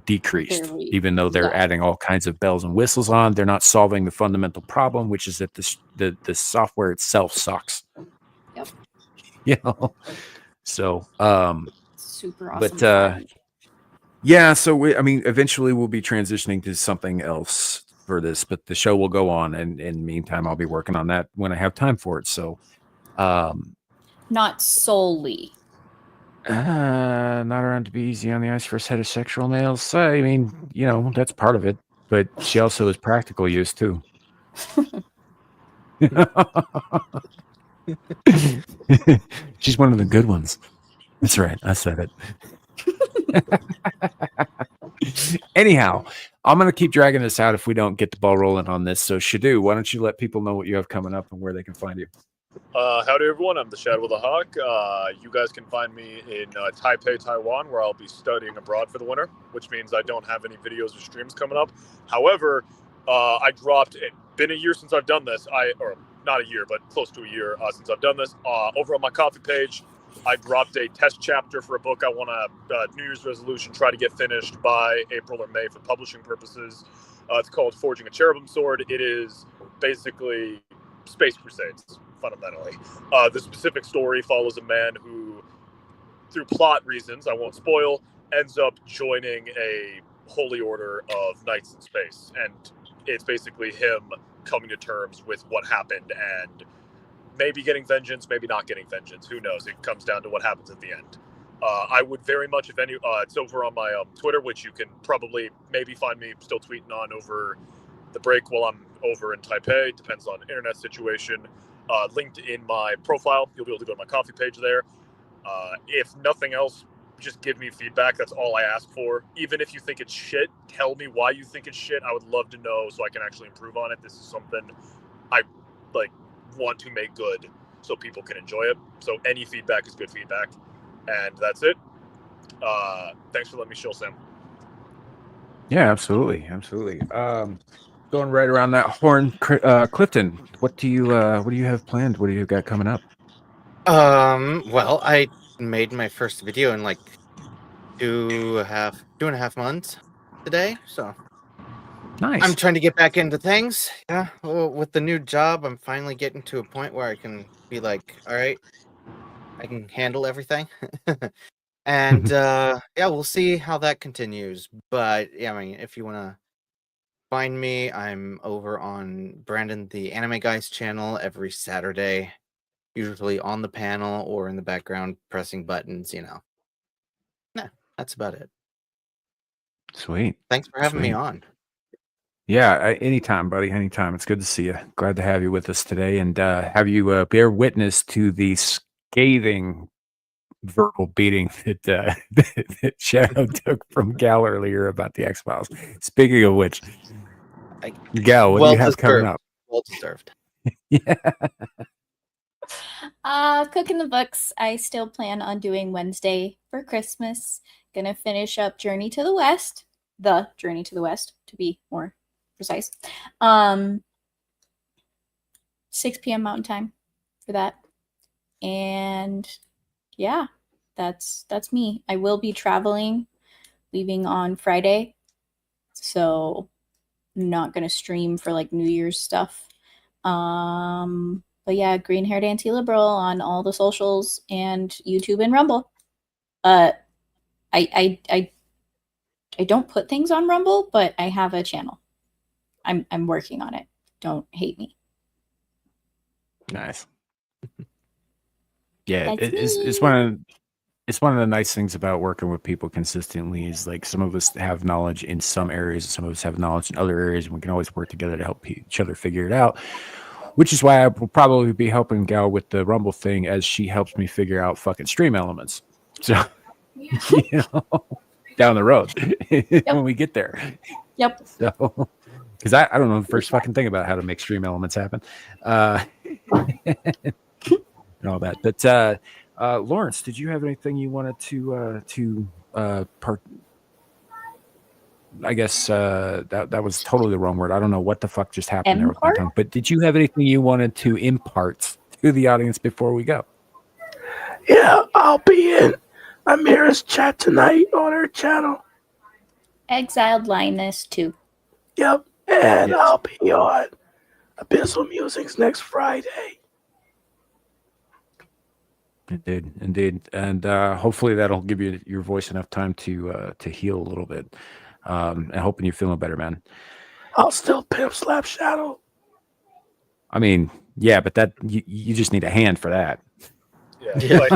decreased. Even though they're adding all kinds of bells and whistles on, they're not solving the fundamental problem, which is that the software itself sucks. Yep. You know, so super awesome. But yeah, so eventually we'll be transitioning to something else for this, but the show will go on, and in the meantime I'll be working on that when I have time for it. So not solely not around to be easy on the ice for heterosexual males. So, I mean, that's part of it, but she also is practical use too. She's one of the good ones. That's right. I said it. Anyhow, I'm going to keep dragging this out if we don't get the ball rolling on this. So, Shadu, why don't you let people know what you have coming up and where they can find you? Howdy, everyone. I'm the Shadow of the Hawk. You guys can find me in Taipei, Taiwan, where I'll be studying abroad for the winter, which means I don't have any videos or streams coming up. However, I dropped it. Been a year since I've done this. Or not a year, but close to a year since I've done this. Over on my Coffee page, I dropped a test chapter for a book I want to New Year's resolution try to get finished by April or May for publishing purposes. It's called Forging a Cherubim Sword. It is basically Space Crusades, fundamentally. The specific story follows a man who, through plot reasons, I won't spoil, ends up joining a holy order of knights in space. And it's basically him coming to terms with what happened and maybe getting vengeance, maybe not getting vengeance. Who knows? It comes down to what happens at the end. I would very much, if any, it's over on my Twitter, which you can probably maybe find me still tweeting on over the break while I'm over in Taipei. Depends on internet situation. Linked in my profile. You'll be able to go to my Coffee page there. If nothing else, just give me feedback. That's all I ask for. Even if you think it's shit, tell me why you think it's shit. I would love to know so I can actually improve on it. This is something I want to make good so people can enjoy it. So any feedback is good feedback. And that's it. Thanks for letting me show, Sam. Yeah, absolutely. Going right around that horn, Clifton, what do you have planned? What do you got coming up? Well, I made my first video in like 2.5 months today, so nice. I'm trying to get back into things. Yeah, well, with the new job, I'm finally getting to a point where I can be like, all right, I can handle everything. And yeah, we'll see how that continues. But yeah, I mean, if you want to find me, I'm over on Brandon the Anime Guy's channel every Saturday, usually on the panel or in the background pressing buttons, Yeah, that's about it. Sweet. Thanks for having me on. Yeah, anytime, buddy. Anytime. It's good to see you. Glad to have you with us today and have you bear witness to the scathing verbal beating that that Shadow took from Gal earlier about the X-Files. Speaking of which, Gal, what do you have coming up? Well deserved. Yeah. Cooking the books. I still plan on doing Wednesday for Christmas. Gonna finish up Journey to the West. The Journey to the West, to be more precise. 6 p.m. Mountain Time for that. And yeah, that's me. I will be traveling, leaving on Friday. So not going to stream for like New Year's stuff. But yeah, green haired anti-liberal on all the socials and YouTube and Rumble. I don't put things on Rumble, but I have a channel. I'm working on it. Don't hate me. Nice. Yeah, That's it's me. one of the nice things about working with people consistently is like some of us have knowledge in some areas, some of us have knowledge in other areas, and we can always work together to help each other figure it out. Which is why I will probably be helping Gal with the Rumble thing as she helps me figure out fucking stream elements. So, you know, down the road when we get there. Yep. So, because I don't know the first fucking thing about how to make stream elements happen. And all that. But Lawrence, did you have anything you wanted to I guess that was totally the wrong word. I don't know what the fuck just happened there with my tongue. But did you have anything you wanted to impart to the audience before we go? Yeah, I'll be in Amira's chat tonight on her channel. Exiled Lioness 2. Yep, and I'll be on Abyssal Musings next Friday. Indeed, and hopefully that'll give you your voice enough time to heal a little bit. And hoping you're feeling better, man. I'll still pimp slap Shadow. I mean, yeah, but that you just need a hand for that. Yeah.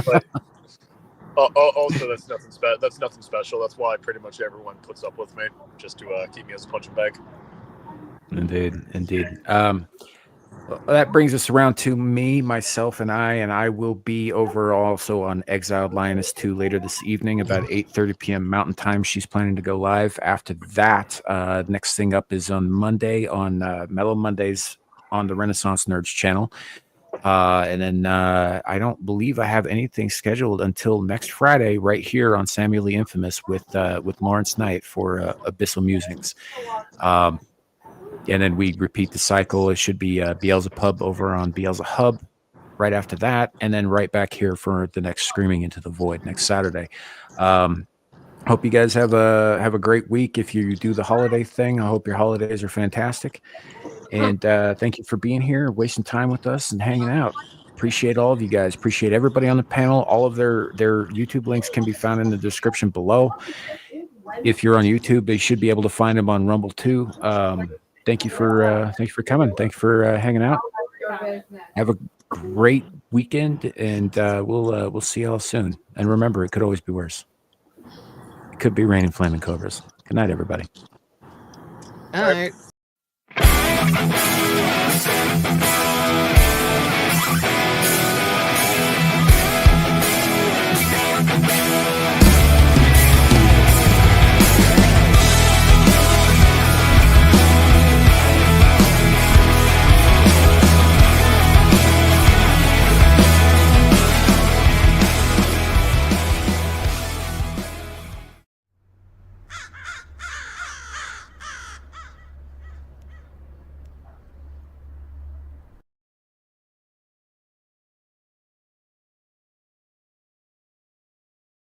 Also, that's nothing special. That's why pretty much everyone puts up with me, just to keep me as a punching bag. Indeed. Well, that brings us around to me, myself, and I will be over also on Exiled Lioness 2 later this evening, about 8:30 p.m. Mountain Time. She's planning to go live. After that, next thing up is on Monday on Mellow Mondays on the Renaissance Nerds channel. And then I don't believe I have anything scheduled until next Friday right here on Samuel Lee Infamous with Lawrence Knight for Abyssal Musings. And then we repeat the cycle. It should be Beelzebub over on Beelzehub right after that, and then right back here for the next Screaming into the Void next Saturday. Hope you guys have a great week. If you do the holiday thing, I hope your holidays are fantastic. And thank you for being here, wasting time with us, and hanging out. Appreciate all of you guys. Appreciate everybody on the panel. All of their YouTube links can be found in the description below. If you're on YouTube, they should be able to find them on Rumble too. Thank you for coming. Thank you for hanging out. Have a great weekend, and we'll see y'all soon. And remember, it could always be worse. It could be raining flaming cobras. Good night, everybody. All right.